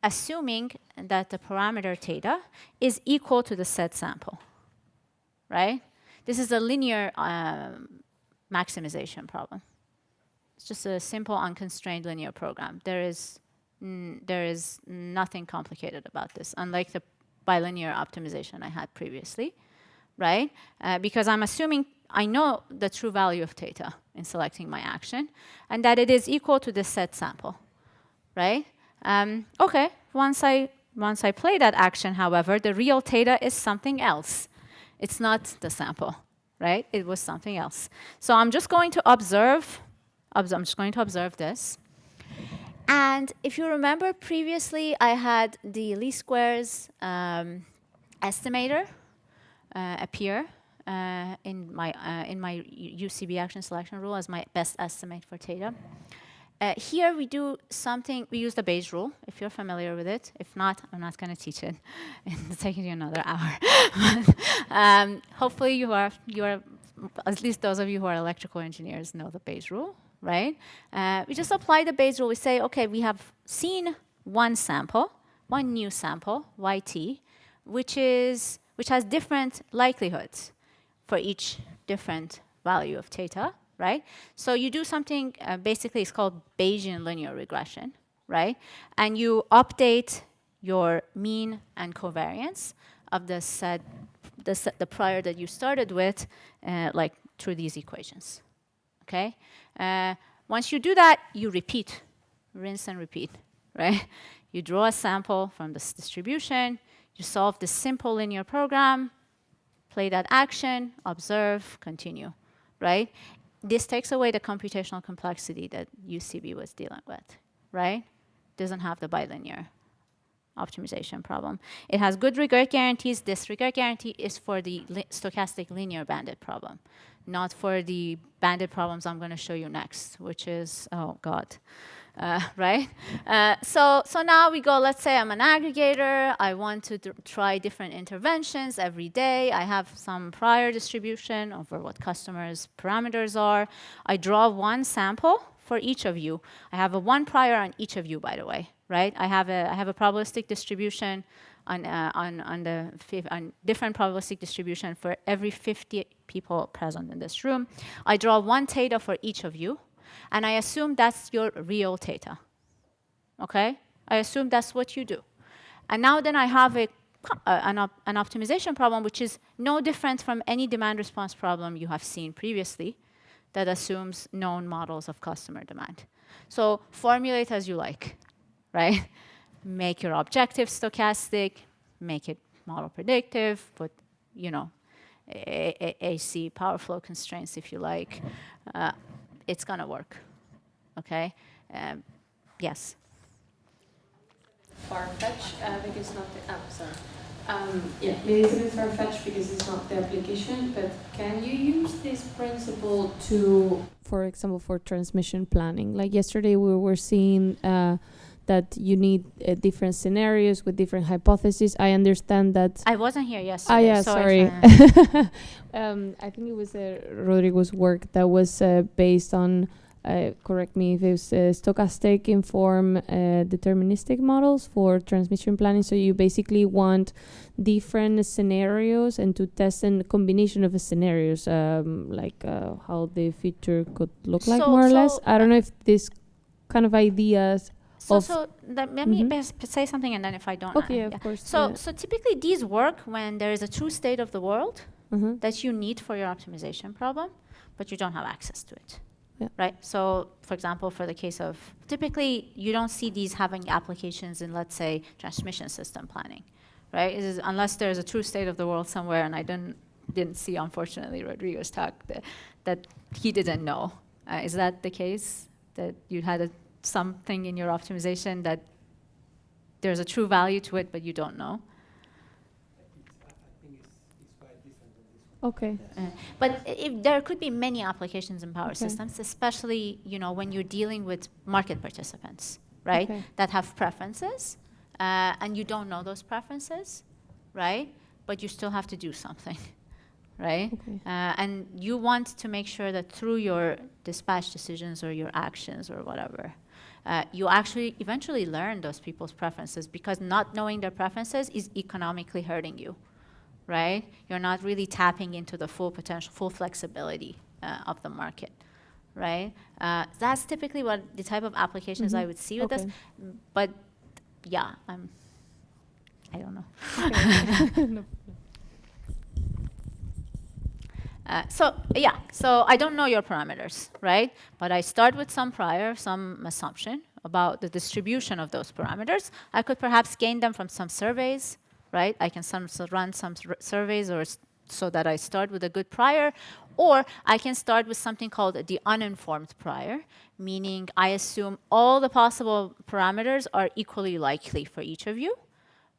assuming that the parameter theta is equal to the set sample, right? This is a linear maximization problem. It's just a simple unconstrained linear program. There is nothing complicated about this, unlike the bilinear optimization I had previously, right? Because I'm assuming I know the true value of theta in selecting my action, and that it is equal to the set sample, right? Okay, once I play that action, however, the real theta is something else. It's not the sample, right? It was something else. So I'm just going to observe this. And if you remember previously, I had the least squares estimator appear in my UCB action selection rule as my best estimate for theta. Here we do something, we use the Bayes rule, if you're familiar with it. If not, I'm not going to teach it. It's taking you another hour. Hopefully you are, at least those of you who are electrical engineers know the Bayes rule, right? We just apply the Bayes rule. We say, okay, we have seen one sample, one new sample, YT, which has different likelihoods for each different value of theta, right? So you do something, basically it's called Bayesian linear regression, right? And you update your mean and covariance of the prior that you started with, like through these equations, okay? Once you do that, you repeat, rinse and repeat, right? You draw a sample from this distribution, you solve this simple linear program, play that action, observe, continue, right? This takes away the computational complexity that UCB was dealing with, right? Doesn't have the bilinear optimization problem. It has good regret guarantees. This regret guarantee is for the stochastic linear bandit problem, not for the bandit problems I'm going to show you next, which is, oh God, right? So now we go, let's say I'm an aggregator. I want to try different interventions every day. I have some prior distribution over what customers' parameters are. I draw one sample for each of you. I have a one prior on each of you, by the way, right? I have a probabilistic distribution on different probabilistic distribution for every 50 people present in this room. I draw one theta for each of you, and I assume that's your real theta, okay? I assume that's what you do. And now then I have an optimization problem which is no different from any demand response problem you have seen previously that assumes known models of customer demand. So formulate as you like, right? Make your objective stochastic, make it model predictive, put, AC power flow constraints if you like. It's gonna work, okay? Yes? Far-fetched because not the, yeah, maybe it's a bit far-fetched because it's not the application, but can you use this principle to, for example, for transmission planning? Like yesterday we were seeing that you need different scenarios with different hypotheses. I understand that... I wasn't here yesterday. Yeah, so sorry. I think it was Rodrigo's work that was based on, correct me if it was stochastic inform deterministic models for transmission planning. So you basically want different scenarios and to test a combination of scenarios, like how the future could look like more or less. I don't know if this kind of ideas... let me say something, and then if I don't... Okay, of course. So typically these work when there is a true state of the world that you need for your optimization problem, but you don't have access to it. Yeah. Right? So, for example, for the case of... Typically, you don't see these having applications in, let's say, transmission system planning. Right? Unless there's a true state of the world somewhere, and I didn't see, unfortunately, Rodrigo's talk, that he didn't know. Is that the case? That you had something in your optimization that there's a true value to it, but you don't know? Okay. But there could be many applications in power systems, especially when you're dealing with market participants, right? That have preferences, and you don't know those preferences, right? But you still have to do something, right? Okay. And you want to make sure that through your dispatch decisions or your actions or whatever, you actually eventually learn those people's preferences, because not knowing their preferences is economically hurting you, right? You're not really tapping into the full potential, full flexibility of the market, right? That's typically what the type of applications I would see with this. But yeah, I don't know. No. So I don't know your parameters, right? But I start with some prior, some assumption about the distribution of those parameters. I could perhaps gain them from some surveys, right? I can run some surveys so that I start with a good prior, or I can start with something called the uninformed prior, meaning I assume all the possible parameters are equally likely for each of you,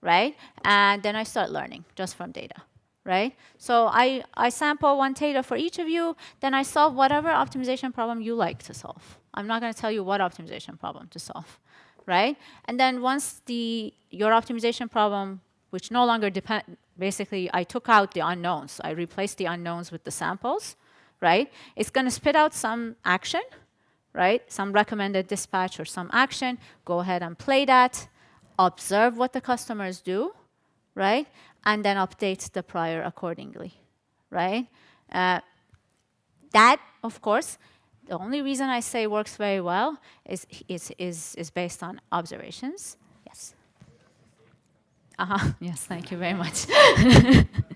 right? And then I start learning just from data, right? So I sample one data for each of you, then I solve whatever optimization problem you like to solve. I'm not going to tell you what optimization problem to solve, right? And then once your optimization problem, which no longer basically I took out the unknowns, I replaced the unknowns with the samples, right? It's going to spit out some action, right? Some recommended dispatch or some action. Go ahead and play that. Observe what the customers do, right? And then update the prior accordingly, right? That, of course, the only reason I say works very well is based on observations. Yes. Yes, thank you very much.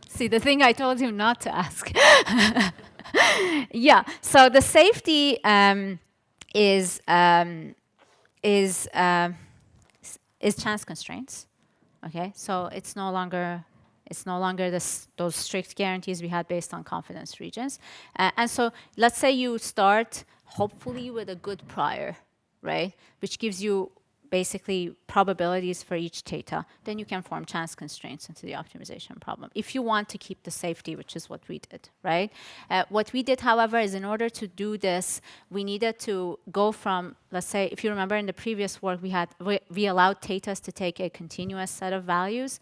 See, the thing I told you not to ask. Yeah, so the safety is chance constraints. Okay, so it's no longer those strict guarantees we had based on confidence regions. And so let's say you start hopefully with a good prior, right, which gives you basically probabilities for each theta. Then you can form chance constraints into the optimization problem if you want to keep the safety, which is what we did, right? What we did, however, is in order to do this, we needed to go from, let's say, if you remember in the previous work, we allowed thetas to take a continuous set of values.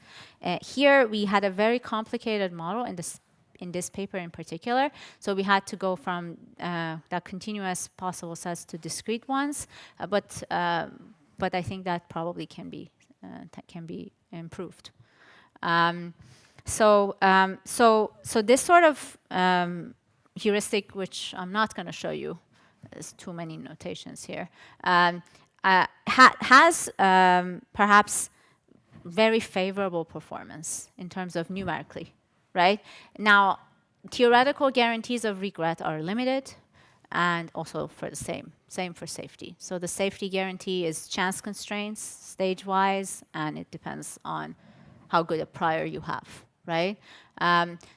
Here, we had a very complicated model in this paper in particular. So we had to go from the continuous possible sets to discrete ones. But I think that probably can be improved. So this sort of heuristic, which I'm not going to show you, there's too many notations here, has perhaps very favorable performance in terms of numerically, right? Now, theoretical guarantees of regret are limited, and also for the same for safety. So the safety guarantee is chance constraints, stage-wise, and it depends on how good a prior you have, right?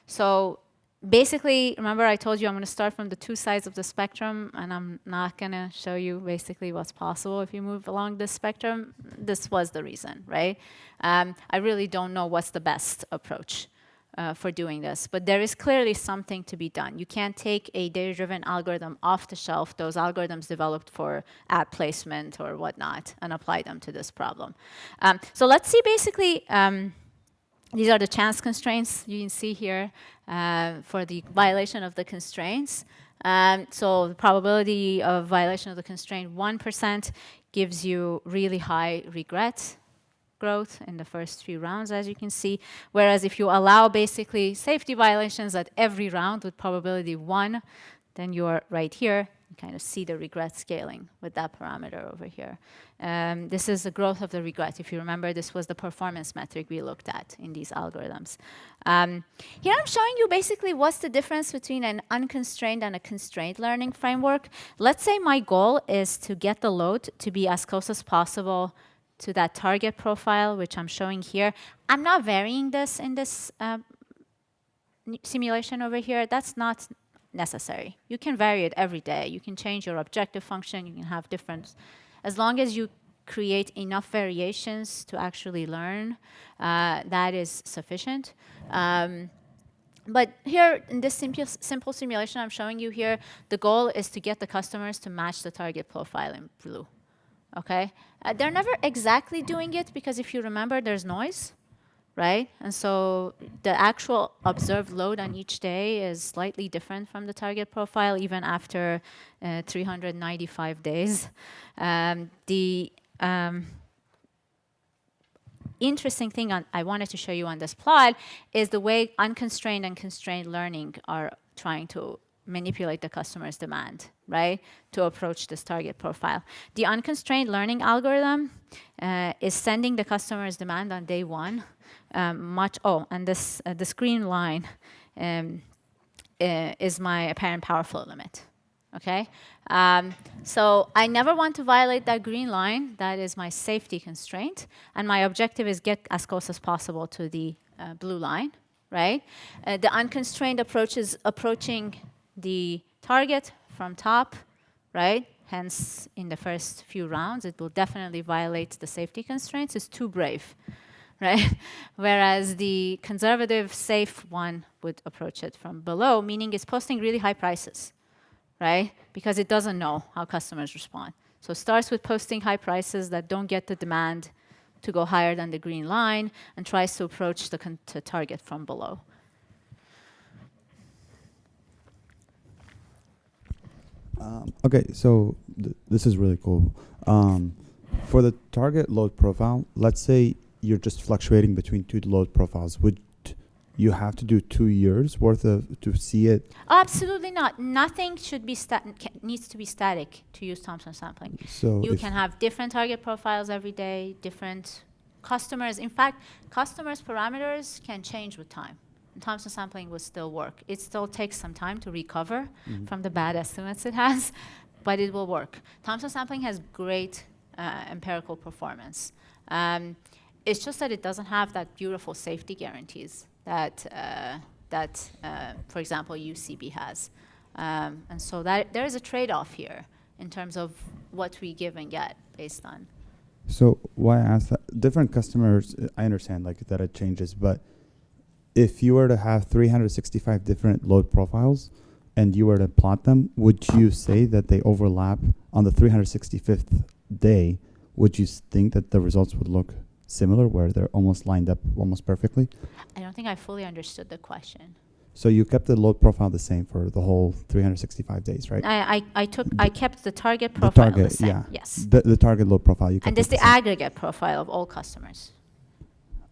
So basically, remember I told you I'm going to start from the two sides of the spectrum, and I'm not going to show you basically what's possible if you move along this spectrum. This was the reason, right? I really don't know what's the best approach for doing this, but there is clearly something to be done. You can't take a data-driven algorithm off the shelf, those algorithms developed for ad placement or whatnot, and apply them to this problem. So let's see basically, these are the chance constraints you can see here for the violation of the constraints. So the probability of violation of the constraint, 1%, gives you really high regret growth in the first few rounds, as you can see. Whereas if you allow basically safety violations at every round with probability 1, then you're right here. You kind of see the regret scaling with that parameter over here. This is the growth of the regret. If you remember, this was the performance metric we looked at in these algorithms. Here I'm showing you basically what's the difference between an unconstrained and a constrained learning framework. Let's say my goal is to get the load to be as close as possible to that target profile, which I'm showing here. I'm not varying this in this simulation over here. That's not necessary. You can vary it every day. You can change your objective function. You can have different, as long as you create enough variations to actually learn, that is sufficient. But here in this simple simulation I'm showing you here, the goal is to get the customers to match the target profile in blue. Okay? They're never exactly doing it because if you remember, there's noise, right? And so the actual observed load on each day is slightly different from the target profile, even after 395 days. The interesting thing I wanted to show you on this plot is the way unconstrained and constrained learning are trying to manipulate the customer's demand, right, to approach this target profile. The unconstrained learning algorithm is sending the customer's demand on day one. And this green line is my apparent power flow limit. Okay, so I never want to violate that green line. That is my safety constraint, and my objective is get as close as possible to the blue line, right? The unconstrained approach is approaching the target from top, right? Hence, in the first few rounds, it will definitely violate the safety constraints. It's too brave, right? Whereas the conservative, safe one would approach it from below, meaning it's posting really high prices, right? Because it doesn't know how customers respond. So it starts with posting high prices that don't get the demand to go higher than the green line and tries to approach the target from below. Okay, so this is really cool. For the target load profile, let's say you're just fluctuating between two load profiles. Would you have to do 2 years worth of to see it? Absolutely not. Nothing should be needs to be static to use Thompson sampling. So you can have different target profiles every day, different customers. In fact, customers' parameters can change with time. And Thompson sampling will still work. It still takes some time to recover from the bad estimates it has, but it will work. Thompson sampling has great empirical performance. It's just that it doesn't have that beautiful safety guarantees that for example, UCB has. And so that there is a trade-off here in terms of what we give and get based on. So why I ask that? Different customers, I understand like that it changes, but if you were to have 365 different load profiles and you were to plot them, would you say that they overlap on the 365th day? Would you think that the results would look similar, where they're almost lined up almost perfectly? I don't think I fully understood the question. So you kept the load profile the same for the whole 365 days, right? I kept the target profile the same. Yeah. Yes. The target load profile you kept. And this is the same. aggregate profile of all customers.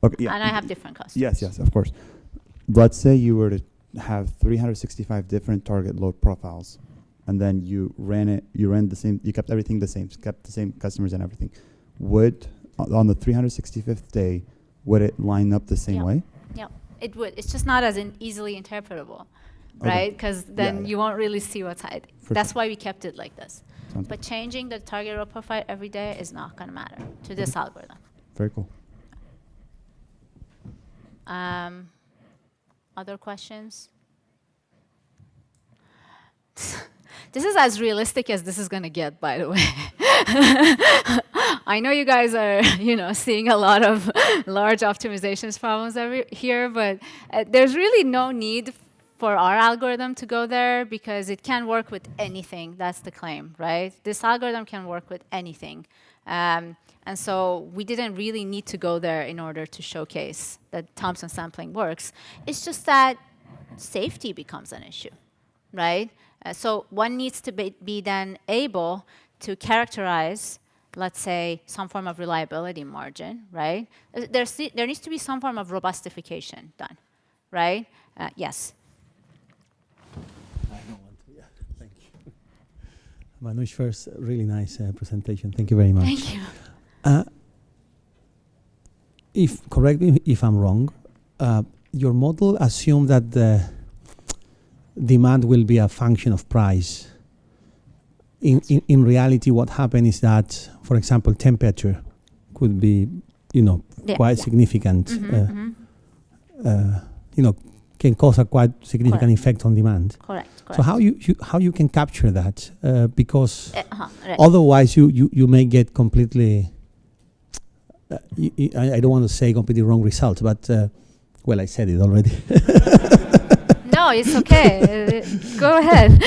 Okay. Yeah. And I have different customers. Yes, of course. Let's say you were to have 365 different target load profiles, and then you ran the same, you kept everything the same, kept the same customers and everything. Would, on the 365th day, would it line up the same way? Yeah, it would. It's just not as easily interpretable, right? Because then you won't really see what's hiding. That's why we kept it like this. But changing the target load profile every day is not going to matter to this algorithm. Very cool. Other questions? This is as realistic as this is going to get, by the way. I know you guys are, seeing a lot of large optimizations problems here, but there's really no need for our algorithm to go there because it can work with anything. That's the claim, right? This algorithm can work with anything. And so we didn't really need to go there in order to showcase that Thompson sampling works. It's just that safety becomes an issue, right? So one needs to be then able to characterize, let's say, some form of reliability margin, right? There needs to be some form of robustification done, right? Yes? I don't want to, thank you. Mahnoosh, first, really nice presentation. Thank you very much. Thank you. Correct me if I'm wrong, your model assumed that the demand will be a function of price. In reality, what happened is that, for example, temperature could be, quite significant. Can cause a quite significant effect on demand. Correct. So how you can capture that? Because right. otherwise you may get completely. I don't want to say completely wrong results, but well, I said it already. No, it's okay. Go ahead.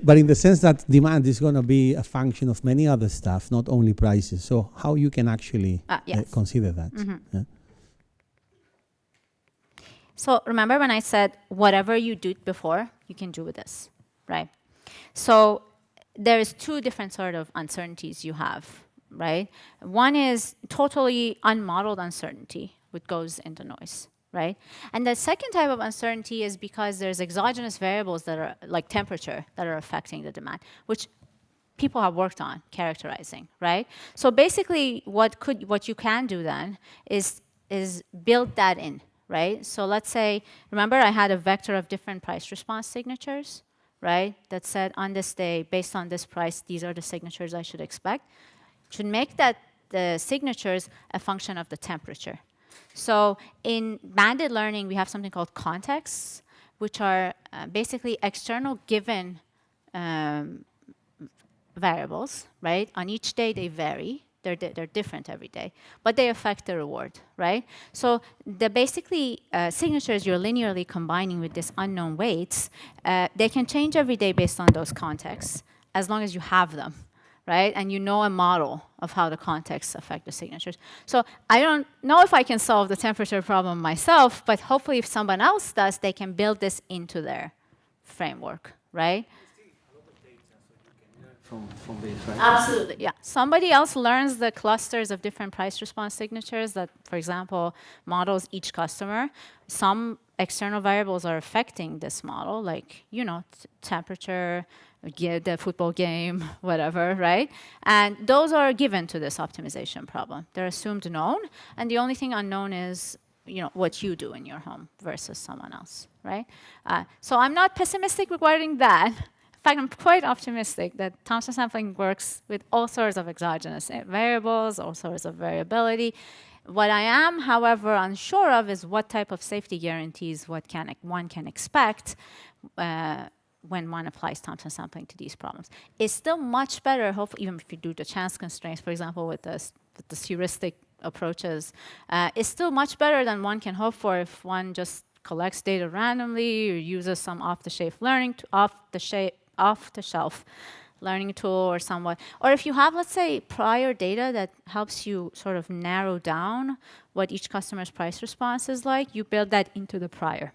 But in the sense that demand is going to be a function of many other stuff, not only prices. So how you can actually yes. consider that? Mm-hmm. Yeah. So remember when I said whatever you did before, you can do with this, right? So there's two different sort of uncertainties you have, right? One is totally unmodeled uncertainty, which goes into noise, right? And the second type of uncertainty is because there's exogenous variables that are like temperature that are affecting the demand, which people have worked on characterizing, right? So basically, what you can do then is build that in, right? So let's say, remember I had a vector of different price response signatures, right? That said on this day, based on this price, these are the signatures I should expect. Should make that the signatures a function of the temperature. So in Bandit learning, we have something called contexts, which are basically external given variables, right? On each day they vary. They're different every day, but they affect the reward, right? So the basically signatures you're linearly combining with this unknown weights, they can change every day based on those contexts, as long as you have them, right? And you know a model of how the contexts affect the signatures. So I don't know if I can solve the temperature problem myself, but hopefully if someone else does, they can build this into their framework, right? From this, right? Absolutely, yeah. Somebody else learns the clusters of different price response signatures that, for example, models each customer. Some external variables are affecting this model, like, you know, temperature, the football game, whatever, right? And those are given to this optimization problem. They're assumed known, and the only thing unknown is, you know, what you do in your home versus someone else, right? So I'm not pessimistic regarding that. In fact, I'm quite optimistic that Thompson sampling works with all sorts of exogenous variables, all sorts of variability. What I am, however, unsure of is what type of safety guarantees one can expect when one applies Thompson sampling to these problems. It's still much better, hopefully, even if you do the chance constraints, for example, with the heuristic approaches, it's still much better than one can hope for if one just collects data randomly or uses some off-the-shelf learning tool or somewhat. Or if you have, let's say, prior data that helps you sort of narrow down what each customer's price response is like, you build that into the prior,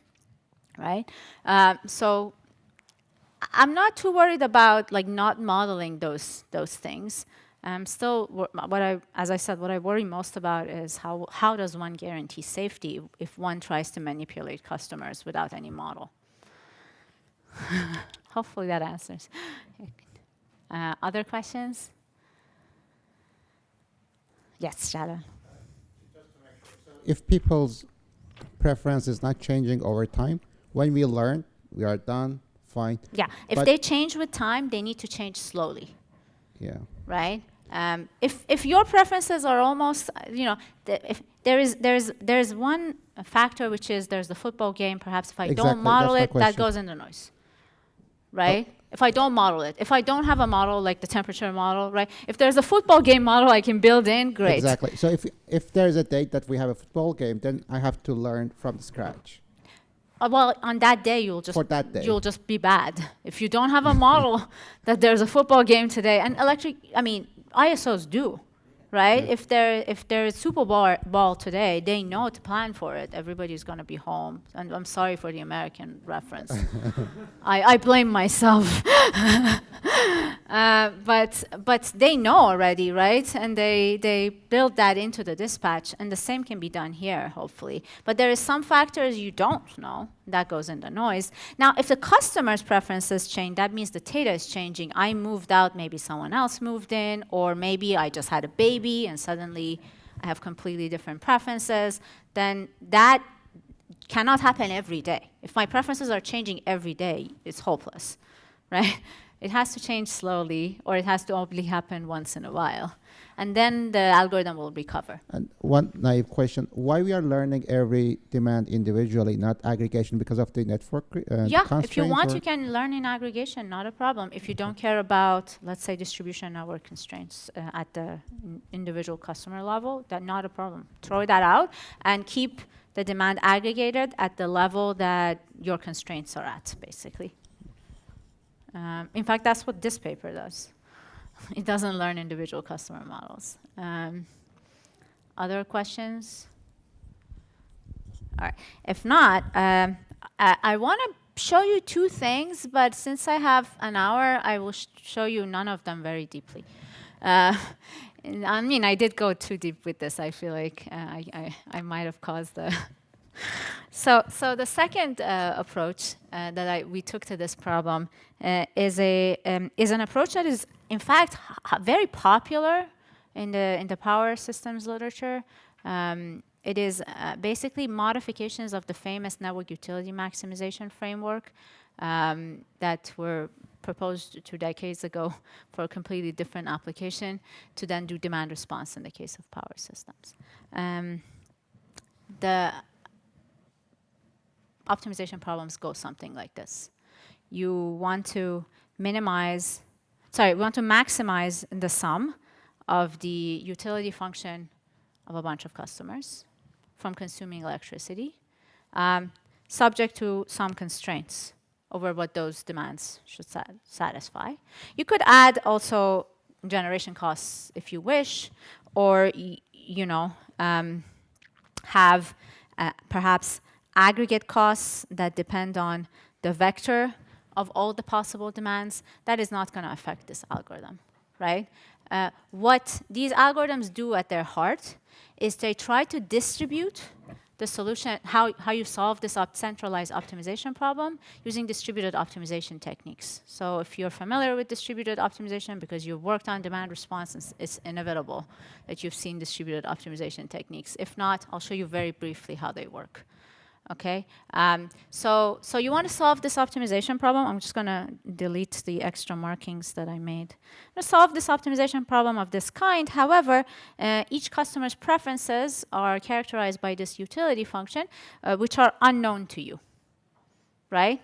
right? So I'm not too worried about like not modeling those things. Still, as I said, what I worry most about is how does one guarantee safety if one tries to manipulate customers without any model? Hopefully that answers. Other questions? Yes, Shadow. If people's preference is not changing over time, when we learn, we are done, fine. Yeah, if But they change with time, they need to change slowly, yeah. right? If your preferences are almost, you know, if there's one factor which is there's the football game. Perhaps if I Exactly, don't model that's my it, that question. goes in the noise, right? If I don't model it, if I don't have a model like the temperature model, right? If there's a football game model I can build in, great. Exactly. So if there's a date that we have a football game, then I have to learn from scratch. Well, on that day For that day. you'll just be bad. If you don't have a model that there's a football game today, and ISOs do, right? Yeah. If there is Super Bowl today, they know to plan for it. Everybody's going to be home. And I'm sorry for the American reference. I blame myself. But they know already, right? And they build that into the dispatch. And the same can be done here, hopefully. But there is some factors you don't know. That goes in the noise. Now, if the customer's preferences change, that means the data is changing. I moved out, maybe someone else moved in, or maybe I just had a baby and suddenly I have completely different preferences. Then that cannot happen every day. If my preferences are changing every day, it's hopeless, right? It has to change slowly, or it has to only happen once in a while. And then the algorithm will recover. And one naive question: why we are learning every demand individually, not aggregation, because of the network Yeah, constraints? if you want, or- you can learn in aggregation, not a problem. If you don't care about, let's say, distribution network constraints at the individual customer level, that's not a problem. Throw that out and keep the demand aggregated at the level that your constraints are at, basically. In fact, that's what this paper does. It doesn't learn individual customer models. Other questions? All right. If not, I want to show you two things, but since I have an hour, I will show you none of them very deeply. I mean, I did go too deep with this. I feel like I might have caused the. So the second approach that we took to this problem is an approach that is, in fact, very popular in the power systems literature. It is basically modifications of the famous network utility maximization framework that were proposed 2 decades ago for a completely different application to then do demand response in the case of power systems. The optimization problems go something like this. You want to maximize the sum of the utility function of a bunch of customers from consuming electricity, subject to some constraints over what those demands should satisfy. You could add also generation costs if you wish, or have perhaps aggregate costs that depend on the vector of all the possible demands. That is not going to affect this algorithm, right? What these algorithms do at their heart is they try to distribute the solution, how you solve this centralized optimization problem using distributed optimization techniques. So if you're familiar with distributed optimization because you've worked on demand response, it's inevitable that you've seen distributed optimization techniques. If not, I'll show you very briefly how they work. Okay, so you want to solve this optimization problem. I'm just going to delete the extra markings that I made. To solve this optimization problem of this kind, however, each customer's preferences are characterized by this utility function, which are unknown to you, right?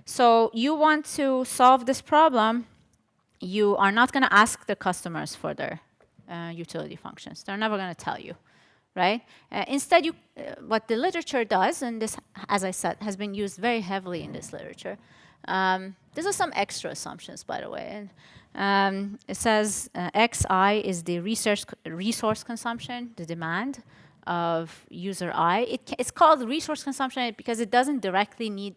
So you want to solve this problem. You are not going to ask the customers for their utility functions. They're never going to tell you. Right? Instead, what the literature does, and this, as I said, has been used very heavily in this literature. These are some extra assumptions, by the way. And, it says Xi is the resource consumption, the demand of user I. It's called resource consumption because it doesn't directly need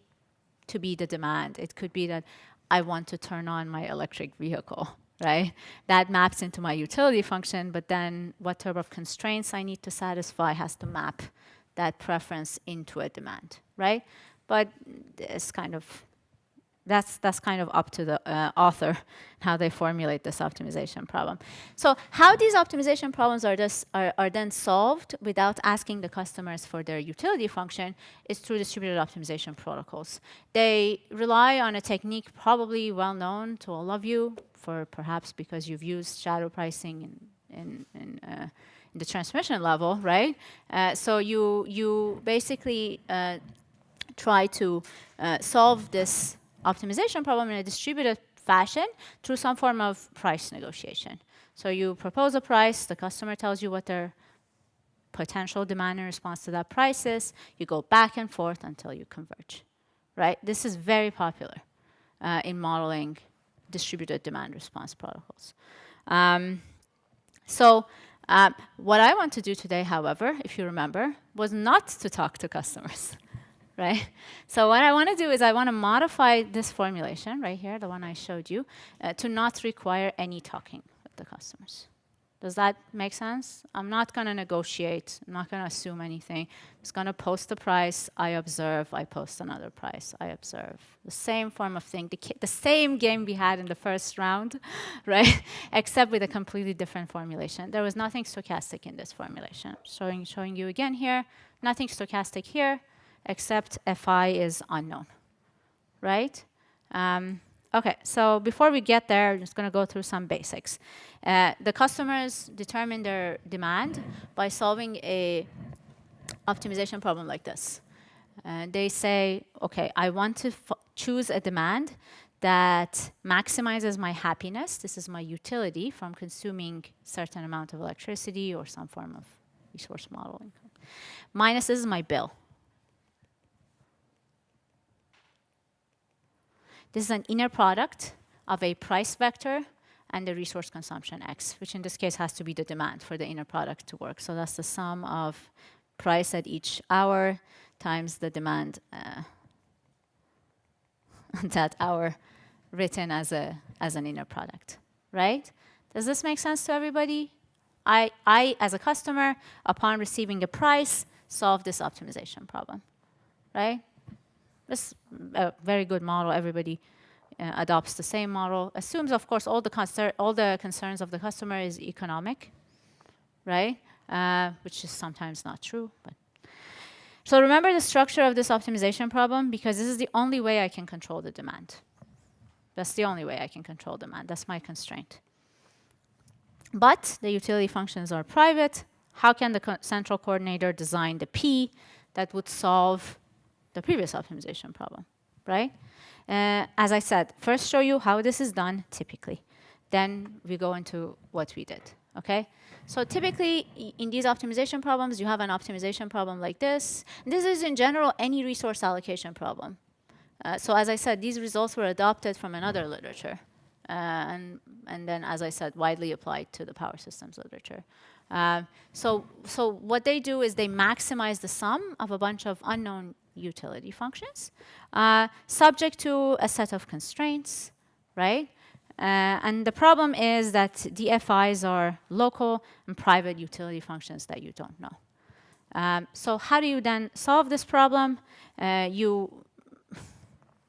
to be the demand. It could be that I want to turn on my electric vehicle. Right? That maps into my utility function, but then what type of constraints I need to satisfy has to map that preference into a demand, right? But it's kind of, that's kind of up to the author how they formulate this optimization problem. So how these optimization problems are then solved without asking the customers for their utility function is through distributed optimization protocols. They rely on a technique probably well known to all of you, for perhaps because you've used shadow pricing in the transmission level, right? So you basically try to solve this optimization problem in a distributed fashion through some form of price negotiation. So you propose a price, the customer tells you what their potential demand in response to that price is, you go back and forth until you converge, right? This is very popular in modeling distributed demand response protocols. What I want to do today, however, if you remember, was not to talk to customers, right? So what I want to do is I want to modify this formulation right here, the one I showed you, to not require any talking with the customers. Does that make sense? I'm not going to negotiate. I'm not going to assume anything. I'm just going to post the price. I observe. I post another price. I observe. The same form of thing. The same game we had in the first round, right? Except with a completely different formulation. There was nothing stochastic in this formulation. Showing you again here. Nothing stochastic here, except Fi is unknown, right? Okay, so before we get there, I'm just going to go through some basics. The customers determine their demand by solving a optimization problem like this. They say, okay, I want to choose a demand that maximizes my happiness. This is my utility from consuming certain amount of electricity or some form of resource modeling. Minus this is my bill. This is an inner product of a price vector and the resource consumption x, which in this case has to be the demand for the inner product to work. So that's the sum of price at each hour times the demand that hour written as an inner product, right? Does this make sense to everybody? I, as a customer, upon receiving a price, solve this optimization problem, right? This a very good model. Everybody adopts the same model. Assumes, of course, all the concerns of the customer is economic, right? Which is sometimes not true. But so remember the structure of this optimization problem, because this is the only way I can control the demand. That's the only way I can control demand. That's my constraint. But the utility functions are private. How can the central coordinator design the P that would solve the previous optimization problem, right? As I said, first show you how this is done typically. Then we go into what we did, okay? So typically, in these optimization problems, you have an optimization problem like this. This is, in general, any resource allocation problem. So as I said, these results were adopted from another literature. And then, as I said, widely applied to the power systems literature. So what they do is they maximize the sum of a bunch of unknown utility functions, subject to a set of constraints, right? And the problem is that DFIs are local and private utility functions that you don't know. So how do you then solve this problem? You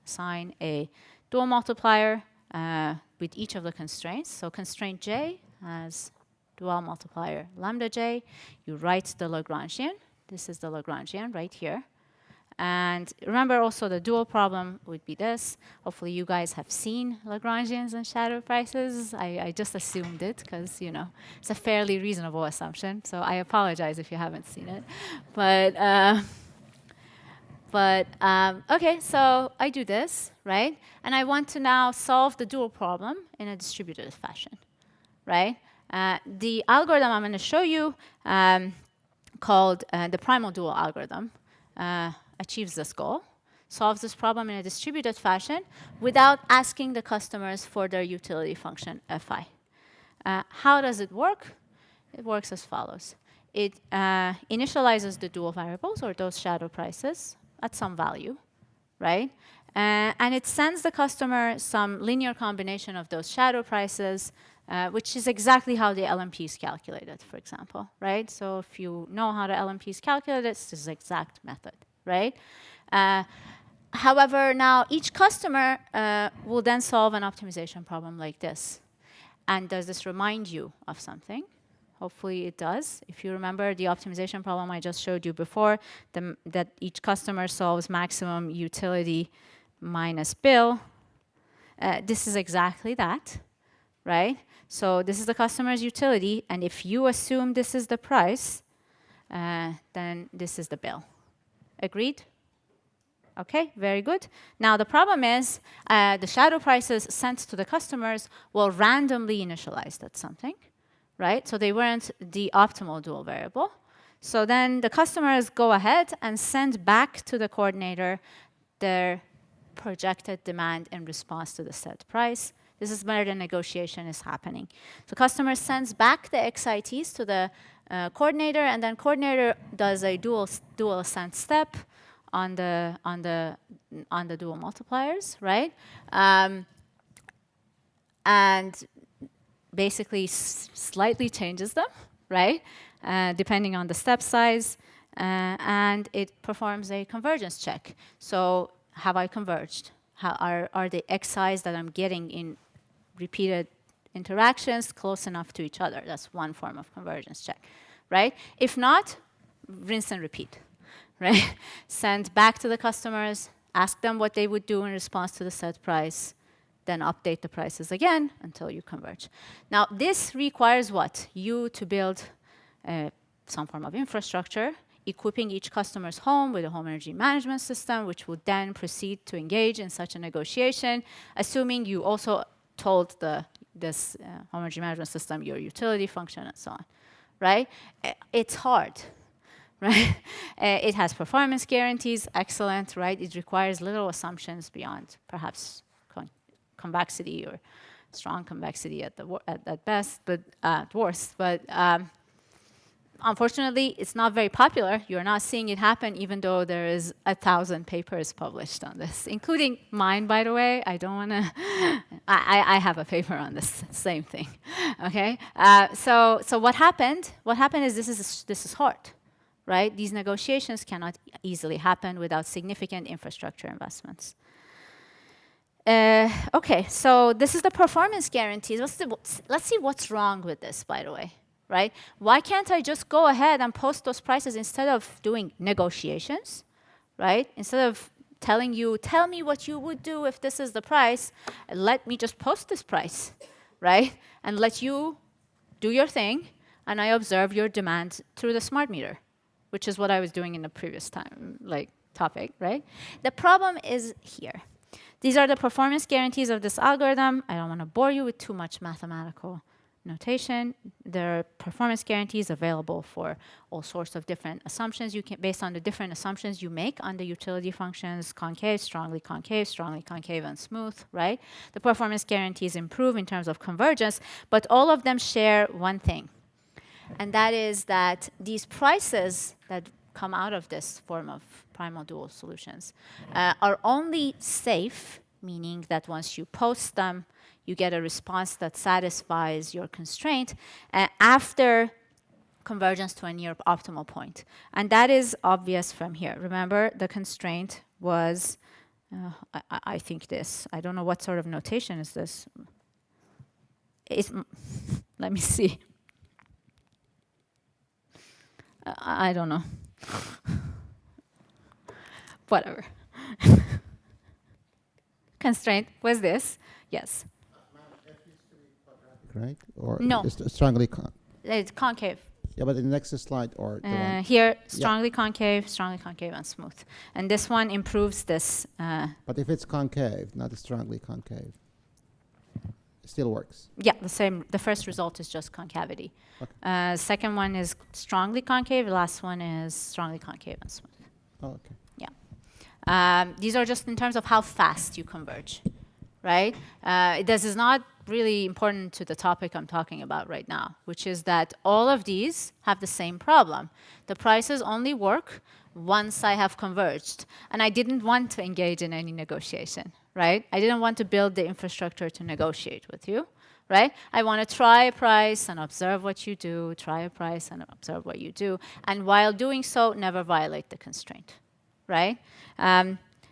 assign a dual multiplier with each of the constraints. So constraint J has dual multiplier lambda J. You write the Lagrangian. This is the Lagrangian right here. And remember also the dual problem would be this. Hopefully you guys have seen Lagrangians and shadow prices. I just assumed it because, you know, it's a fairly reasonable assumption. So I apologize if you haven't seen it. Okay, so I do this, right? And I want to now solve the dual problem in a distributed fashion, right? The algorithm I'm going to show you, called the primal dual algorithm, achieves this goal, solves this problem in a distributed fashion without asking the customers for their utility function fi. How does it work? It works as follows. It initializes the dual variables, or those shadow prices, at some value, right? And it sends the customer some linear combination of those shadow prices, which is exactly how the LMP is calculated, for example, right? So if you know how the LMP is calculated, it's this exact method, right? However, now each customer will then solve an optimization problem like this. And does this remind you of something? Hopefully it does. If you remember the optimization problem I just showed you before, that each customer solves maximum utility minus bill, this is exactly that, right? So this is the customer's utility, and if you assume this is the price, then this is the bill. Agreed? Okay, very good. Now the problem is the shadow prices sent to the customers were randomly initialized at something, right? So they weren't the optimal dual variable. So then the customers go ahead and send back to the coordinator their projected demand in response to the set price. This is where the negotiation is happening. So customer sends back the XITs to the coordinator, and then coordinator does a dual ascent step on the dual multipliers, right? And basically slightly changes them, right? Depending on the step size, and it performs a convergence check. So have I converged? How are the XIs that I'm getting in repeated interactions close enough to each other? That's one form of convergence check, right? If not, rinse and repeat, right? Send back to the customers, ask them what they would do in response to the set price, then update the prices again until you converge. Now, this requires what? You to build some form of infrastructure, equipping each customer's home with a home energy management system, which would then proceed to engage in such a negotiation, assuming you also told this home energy management system your utility function and so on, right? It's hard, right? It has performance guarantees, excellent, right? It requires little assumptions beyond perhaps convexity or strong convexity at best, but at worst. But unfortunately, it's not very popular. You're not seeing it happen, even though there is 1,000 papers published on this, including mine, by the way. I don't want to. I have a paper on this same thing. Okay. So what happened? What happened is this is hard, right? These negotiations cannot easily happen without significant infrastructure investments. Okay. So this is the performance guarantees. Let's see what's wrong with this, by the way. Right? Why can't I just go ahead and post those prices instead of doing negotiations, right? Instead of telling you, tell me what you would do if this is the price, let me just post this price, right? And let you do your thing, and I observe your demand through the smart meter, which is what I was doing in the previous topic, right? The problem is here. These are the performance guarantees of this algorithm. I don't want to bore you with too much mathematical notation. There are performance guarantees available for all sorts of different assumptions. You can, based on the different assumptions you make on the utility functions, concave, strongly concave, and smooth, right? The performance guarantees improve in terms of convergence, but all of them share one thing, and that is that these prices that come out of this form of primal dual solutions are only safe, meaning that once you post them, you get a response that satisfies your constraint after convergence to a near optimal point. And that is obvious from here. Remember, the constraint was, I think this. I don't know what sort of notation is this. Let me see. I don't know. Whatever. Constraint was this. Yes. Right? Or No. just strongly It's concave. yeah, but in the next slide or the one. Here, strongly concave, and smooth. And this one improves this. But if it's concave, not strongly concave, it still works. Yeah, the same. The first result is just concavity. Okay. Second one is strongly concave. The last one is strongly concave and smooth. Oh, okay. Yeah. These are just in terms of how fast you converge, right? This is not really important to the topic I'm talking about right now, which is that all of these have the same problem. The prices only work once I have converged. And I didn't want to engage in any negotiation, right? I didn't want to build the infrastructure to negotiate with you, right? I want to try a price and observe what you do, try a price and observe what you do. And while doing so, never violate the constraint, right?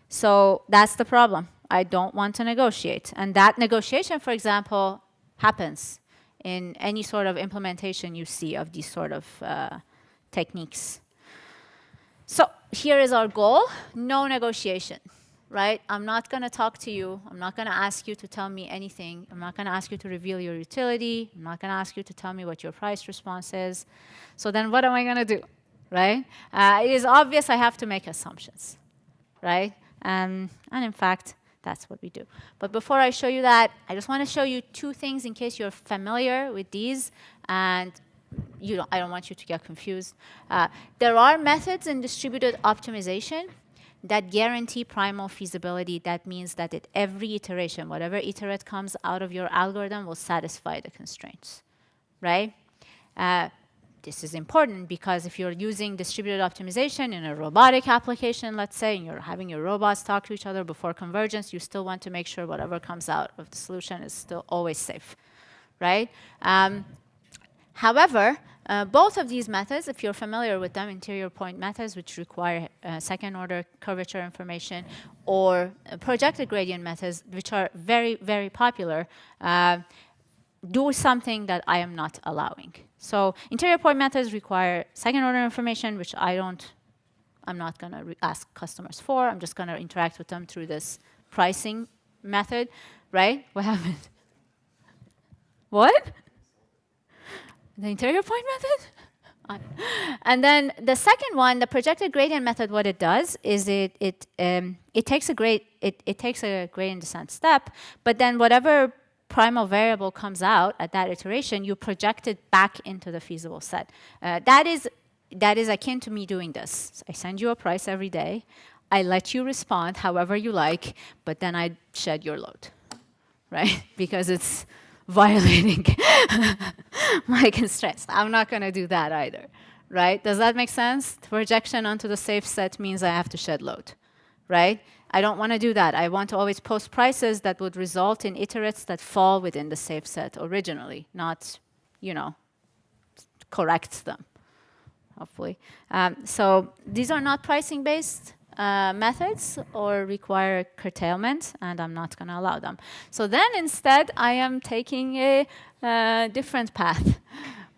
So that's the problem. I don't want to negotiate. And that negotiation, for example, happens in any sort of implementation you see of these sort of techniques. So here is our goal, no negotiation, right? I'm not going to talk to you. I'm not going to ask you to tell me anything. I'm not going to ask you to reveal your utility. I'm not going to ask you to tell me what your price response is. So then what am I going to do, right? It is obvious I have to make assumptions, right? And in fact, that's what we do. But before I show you that, I just want to show you two things in case you're familiar with these, and I don't want you to get confused. There are methods in distributed optimization that guarantee primal feasibility. That means that at every iteration, whatever iterate comes out of your algorithm will satisfy the constraints, right? This is important because if you're using distributed optimization in a robotic application, let's say, and you're having your robots talk to each other before convergence, you still want to make sure whatever comes out of the solution is still always safe, right? However, both of these methods, if you're familiar with them, interior point methods, which require second-order curvature information, or projected gradient methods, which are very, very popular, do something that I am not allowing. So interior point methods require second-order information, which I'm not going to ask customers for. I'm just going to interact with them through this pricing method, right? What happened? What? The interior point method? And then the second one, the projected gradient method, what it does is it takes a gradient descent step, but then whatever primal variable comes out at that iteration, you project it back into the feasible set. That is akin to me doing this. I send you a price every day. I let you respond however you like, but then I shed your load, right? Because it's violating my constraints. I'm not going to do that either, right? Does that make sense? Projection onto the safe set means I have to shed load, right? I don't want to do that. I want to always post prices that would result in iterates that fall within the safe set originally, not, correct them, hopefully. So these are not pricing-based methods or require curtailment, and I'm not going to allow them. So then instead, I am taking a different path,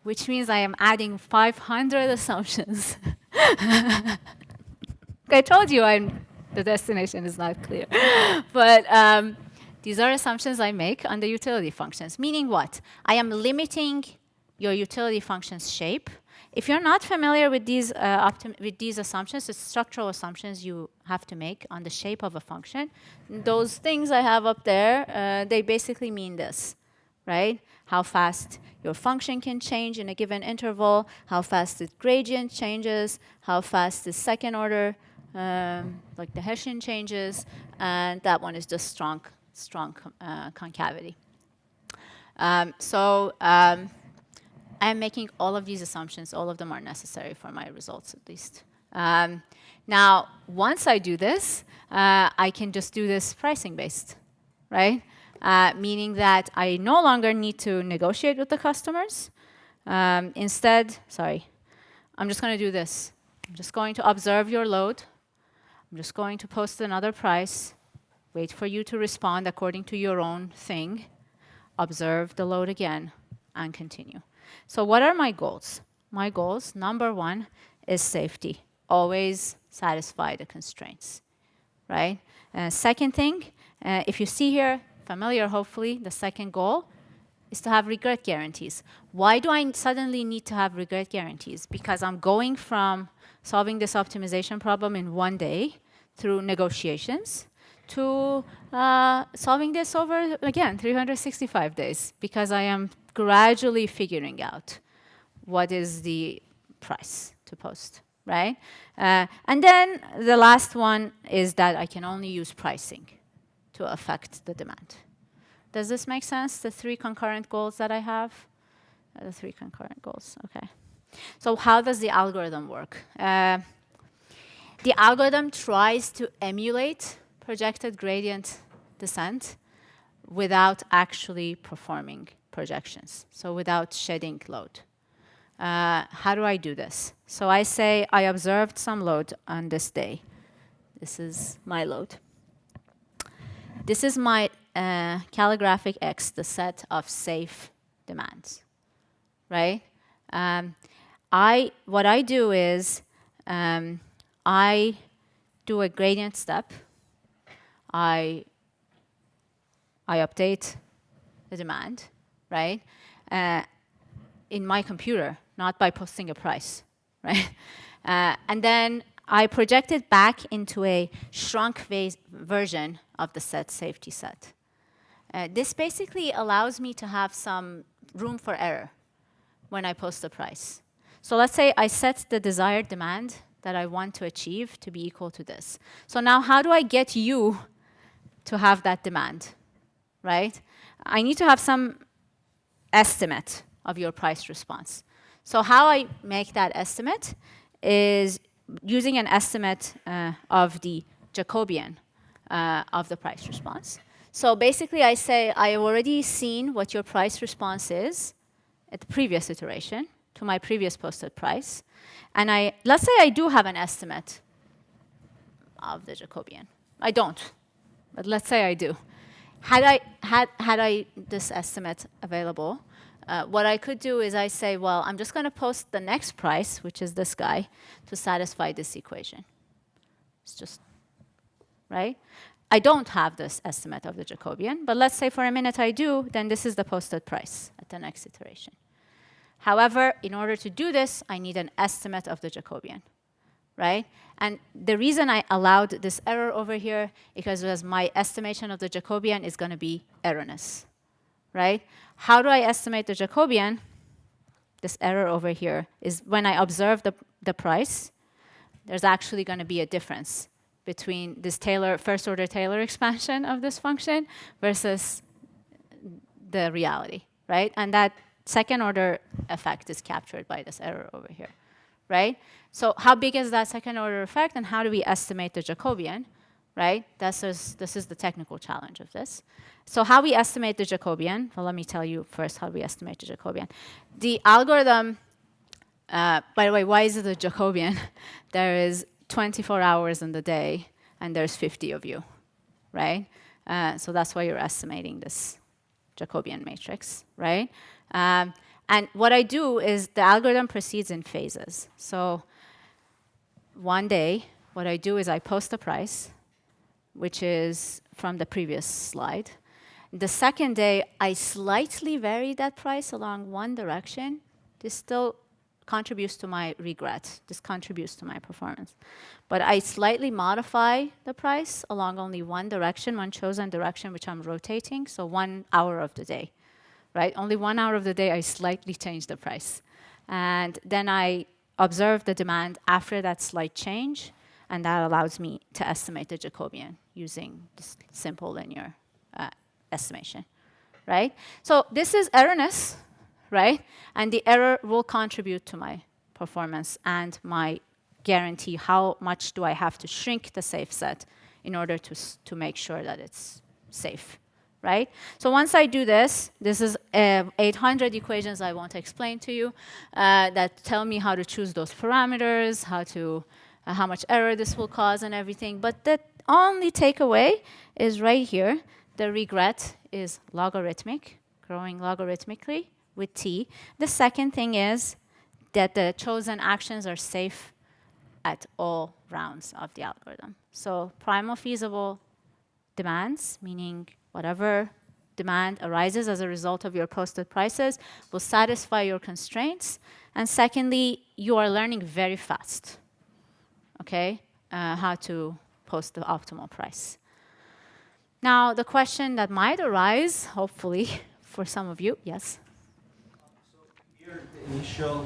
which means I am adding 500 assumptions. I told you the destination is not clear. But these are assumptions I make on the utility functions, meaning what? I am limiting your utility function's shape. If you're not familiar with these assumptions, the structural assumptions you have to make on the shape of a function, those things I have up there, they basically mean this, right? How fast your function can change in a given interval, how fast its gradient changes, how fast the second order, like the Hessian changes, and that one is just strong concavity. I'm making all of these assumptions. All of them are necessary for my results, at least. Now, once I do this, I can just do this pricing-based, right? Meaning that I no longer need to negotiate with the customers. Instead, I'm just going to do this. I'm just going to observe your load. I'm just going to post another price, wait for you to respond according to your own thing, observe the load again, and continue. So what are my goals? My goals, number one, is safety. Always satisfy the constraints, right? Second thing, if you see here, familiar hopefully, the second goal is to have regret guarantees. Why do I suddenly need to have regret guarantees? Because I'm going from solving this optimization problem in one day through negotiations to solving this over, again, 365 days, because I am gradually figuring out what is the price to post, right? And then the last one is that I can only use pricing to affect the demand. Does this make sense, the three concurrent goals that I have? The three concurrent goals, okay. So how does the algorithm work? The algorithm tries to emulate projected gradient descent without actually performing projections, so without shedding load. How do I do this? So I say I observed some load on this day. This is my load. This is my calligraphic X, the set of safe demands, right? What I do is I do a gradient step. I update the demand, right? In my computer, not by posting a price, right? And then I project it back into a shrunk version of the set safety set. This basically allows me to have some room for error when I post a price. So let's say I set the desired demand that I want to achieve to be equal to this. So now how do I get you to have that demand, right? I need to have some estimate of your price response. So how I make that estimate is using an estimate of the Jacobian of the price response. So basically I say I have already seen what your price response is at the previous iteration to my previous posted price. And let's say I do have an estimate of the Jacobian. I don't, but let's say I do. Had I this estimate available, what I could do is I say, well, I'm just going to post the next price, which is this guy, to satisfy this equation. It's just, right? I don't have this estimate of the Jacobian, but let's say for a minute I do, then this is the posted price at the next iteration. However, in order to do this, I need an estimate of the Jacobian, right? And the reason I allowed this error over here because my estimation of the Jacobian is going to be erroneous, right? How do I estimate the Jacobian? This error over here is when I observe the price, there's actually going to be a difference between this first-order Taylor expansion of this function versus the reality, right? And that second-order effect is captured by this error over here, right? So how big is that second order effect, and how do we estimate the Jacobian, right? This is the technical challenge of this. So how we estimate the Jacobian, well, let me tell you first how we estimate the Jacobian. The algorithm, by the way, why is it a Jacobian? There is 24 hours in the day, and there's 50 of you, right? So that's why you're estimating this Jacobian matrix, right? And what I do is the algorithm proceeds in phases. So one day, what I do is I post a price, which is from the previous slide. The second day, I slightly vary that price along one direction. This still contributes to my regret. This contributes to my performance. But I slightly modify the price along only one direction, one chosen direction, which I'm rotating, so 1 hour of the day, right? Only 1 hour of the day, I slightly change the price. And then I observe the demand after that slight change, and that allows me to estimate the Jacobian using this simple linear estimation, right? So this is erroneous, right? And the error will contribute to my performance and my guarantee how much do I have to shrink the safe set in order to make sure that it's safe, right? So once I do this, this is 800 equations I won't explain to you that tell me how to choose those parameters, how much error this will cause and everything. But the only takeaway is right here. The regret is logarithmic, growing logarithmically with t. The second thing is that the chosen actions are safe at all rounds of the algorithm. So primal feasible demands, meaning whatever demand arises as a result of your posted prices, will satisfy your constraints. And secondly, you are learning very fast, okay, how to post the optimal price. Now, the question that might arise, hopefully, for some of you, yes? So here, the initial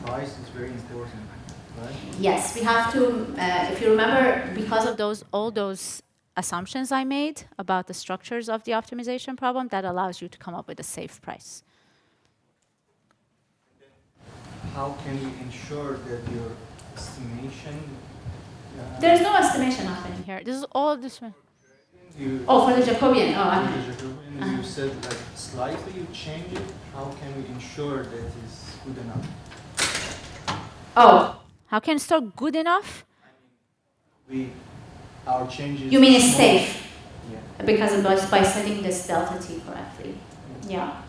price is very important, right? Yes, we have to, if you remember, because of all those assumptions I made about the structures of the optimization problem, that allows you to come up with a safe price. How can we ensure that your estimation... There's no estimation happening here. This is all this. Oh, for the Jacobian. You said like slightly you change it. How can we ensure that is good enough? Oh, how can it still good enough? Our changes. You mean it's safe? Yeah. Because it was by setting this delta t correctly. Yeah.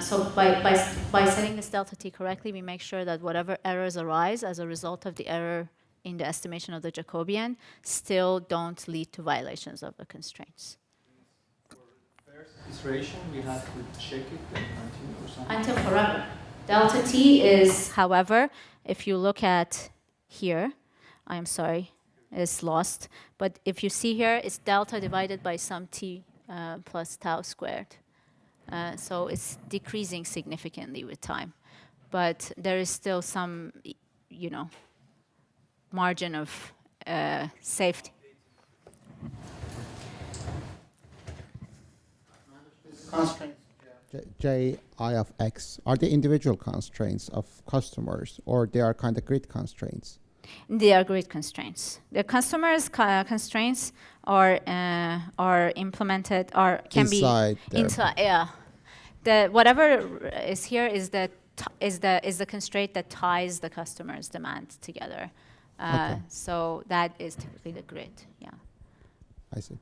So by setting this delta t correctly, we make sure that whatever errors arise as a result of the error in the estimation of the Jacobian still don't lead to violations of the constraints. For the first iteration, we have to check it and continue or something? Until forever. Delta t is, however, if you look at here, I'm sorry, it's lost, but if you see here, it's delta divided by some t plus tau squared. So it's decreasing significantly with time. But there is still some, margin of safety. Constraints Ji of x, are they individual constraints of customers, or they are kind of grid constraints? They are grid constraints. The customers' constraints are implemented or can inside be inside. Yeah, the whatever is here is the constraint that ties the customer's demand together. Okay. So that is typically the grid. Yeah. I see.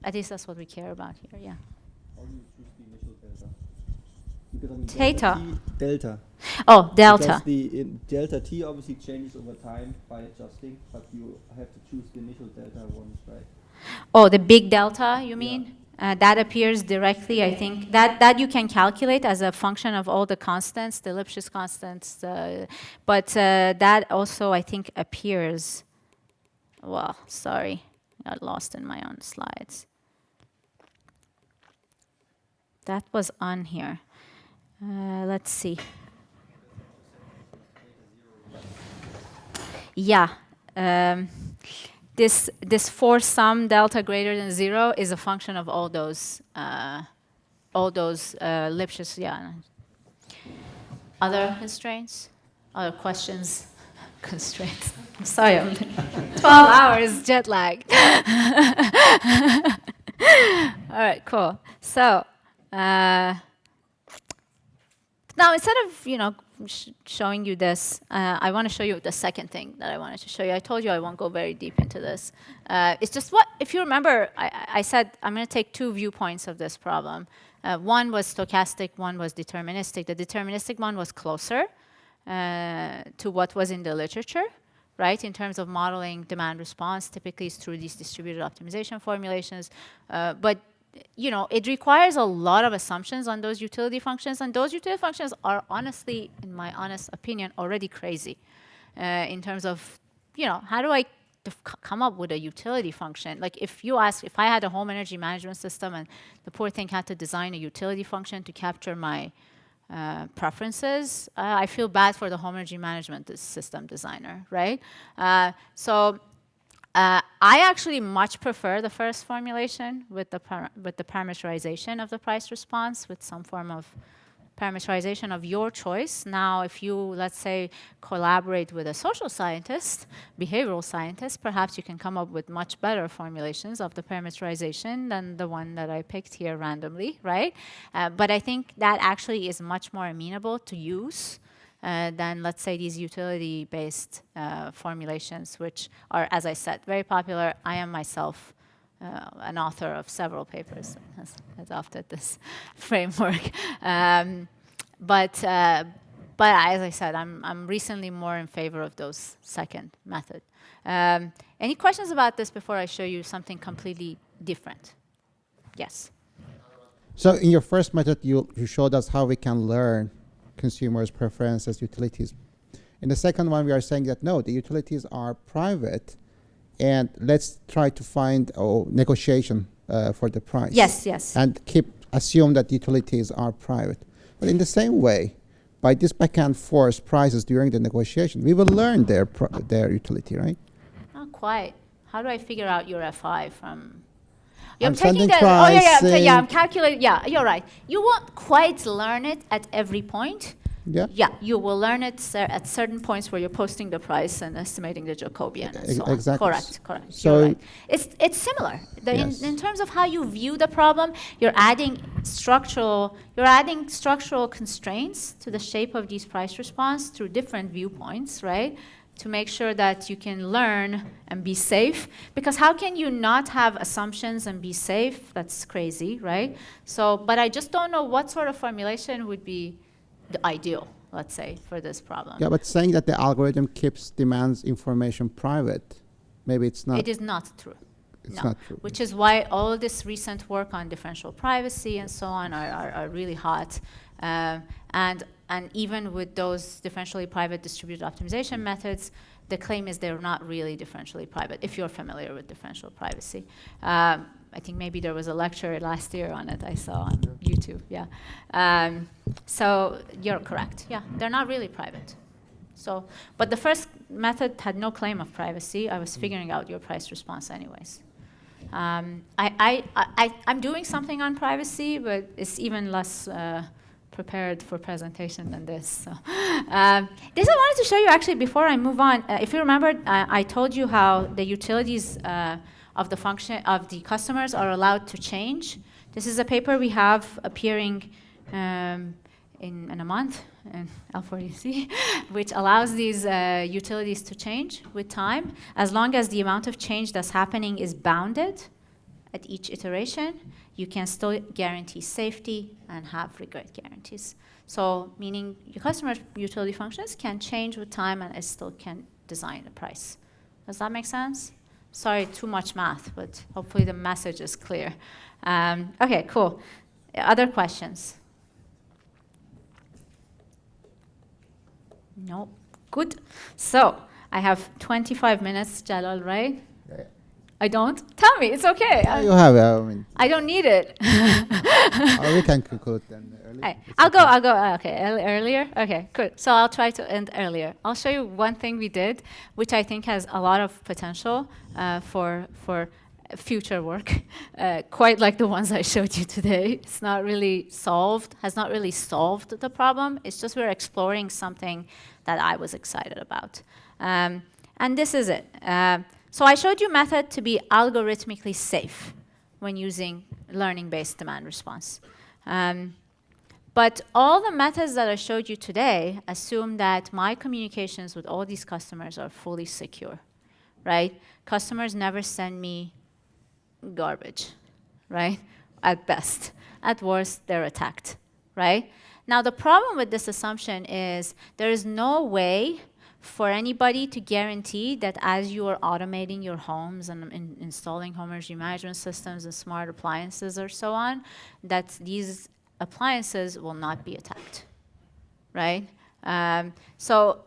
At least that's what we care about here. Yeah. How do you choose the initial delta? Because I mean, Theta. Delta. Oh, delta. Because the delta t obviously changes over time by adjusting, but you have to choose the initial delta once, right? Oh, the big delta, you mean? That appears directly, I think. That you can calculate as a function of all the constants, the Lipschitz constants. But that also, I think, appears... Well, sorry. Got lost in my own slides. That was on here. Let's see. Yeah. This for some delta greater than 0 is a function of all those Lipschitz. Yeah. Other constraints? Other questions? Constraints. I'm sorry, I'm 12 hours jet lag. All right, cool. So now instead of showing you this, I want to show you the second thing that I wanted to show you. I told you I won't go very deep into this. It's just if you remember, I said I'm going to take two viewpoints of this problem. One was stochastic, one was deterministic. The deterministic one was closer to what was in the literature, right? In terms of modeling demand response, typically it's through these distributed optimization formulations. But it requires a lot of assumptions on those utility functions, and those utility functions are honestly, in my honest opinion, already crazy in terms of, how do I come up with a utility function? Like if you ask, if I had a home energy management system and the poor thing had to design a utility function to capture my preferences, I feel bad for the home energy management system designer, right? I actually much prefer the first formulation with the parameterization of the price response with some form of parameterization of your choice. Now, if you, let's say, collaborate with a social scientist, behavioral scientist, perhaps you can come up with much better formulations of the parameterization than the one that I picked here randomly, right? But I think that actually is much more amenable to use than, let's say, these utility-based formulations, which are, as I said, very popular. I am myself an author of several papers that has adopted this framework. But as I said, I'm recently more in favor of those second method. Any questions about this before I show you something completely different? Yes. So in your first method, you showed us how we can learn consumers' preferences, utilities. In the second one, we are saying that no, the utilities are private, and let's try to find negotiation for the price. Yes, yes. And assume that utilities are private. But in the same way, by this back and forth prices during the negotiation, we will learn their utility, right? Not quite. How do I figure out your FI from? I'm taking the, I'm calculating. Yeah, you're right. You won't quite learn it at every point. Yeah. Yeah, you will learn it at certain points where you're posting the price and estimating the Jacobian and so on. Exactly. Correct. So you're right. It's similar. Yes. In terms of how you view the problem, you're adding structural constraints to the shape of these price response through different viewpoints, right? To make sure that you can learn and be safe. Because how can you not have assumptions and be safe? That's crazy, right? So, but I just don't know what sort of formulation would be the ideal, let's say, for this problem. Yeah, but saying that the algorithm keeps demands information private, maybe it's not. It is not true. It's not true. Which is why all this recent work on differential privacy and so on are really hot. And even with those differentially private distributed optimization methods, the claim is they're not really differentially private, if you're familiar with differential privacy. I think maybe there was a lecture last year on it I saw on YouTube, yeah. So you're correct, yeah, they're not really private. So, but the first method had no claim of privacy. I was figuring out your price response anyways. I'm doing something on privacy, but it's even less prepared for presentation than this. So, this I wanted to show you actually before I move on. If you remember, I told you how the utilities of the function of the customers are allowed to change. This is a paper we have appearing in a month in L4UC, which allows these utilities to change with time, as long as the amount of change that's happening is bounded at each iteration. You can still guarantee safety and have regret guarantees. So meaning your customer utility functions can change with time and it still can design the price. Does that make sense? Sorry, too much math, but hopefully the message is clear. Okay, cool. Other questions? No? Good. So I have 25 minutes, Jalal, right? Yeah. I don't? Tell me, it's okay. You have, I don't need it. we can conclude then early. I'll go, okay, earlier? Okay, good. So I'll try to end earlier. I'll show you one thing we did, which I think has a lot of potential for future work, quite like the ones I showed you today. It's not really solved, has not really solved the problem. It's just we're exploring something that I was excited about. And this is it. So I showed you method to be algorithmically safe when using learning-based demand response. But all the methods that I showed you today assume that my communications with all these customers are fully secure, right? Customers never send me garbage, right? At best. At worst, they're attacked, right? Now, the problem with this assumption is there is no way for anybody to guarantee that as you are automating your homes and installing home energy management systems and smart appliances or so on, that these appliances will not be attacked, right? So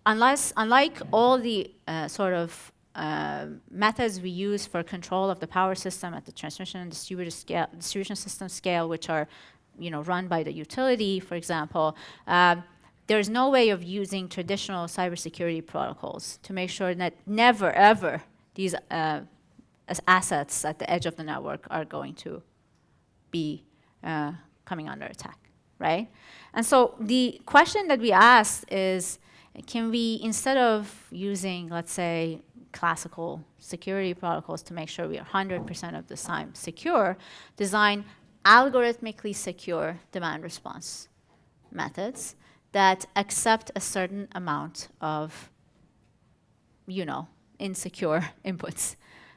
unlike all the methods we use for control of the power system at the transmission and distribution system scale, which are run by the utility, for example, there's no way of using traditional cybersecurity protocols to make sure that never, ever these assets at the edge of the network are going to be coming under attack, right? And so the question that we asked is, can we, instead of using, let's say, classical security protocols to make sure we are 100% of the time secure, design algorithmically secure demand response methods that accept a certain amount of, insecure inputs,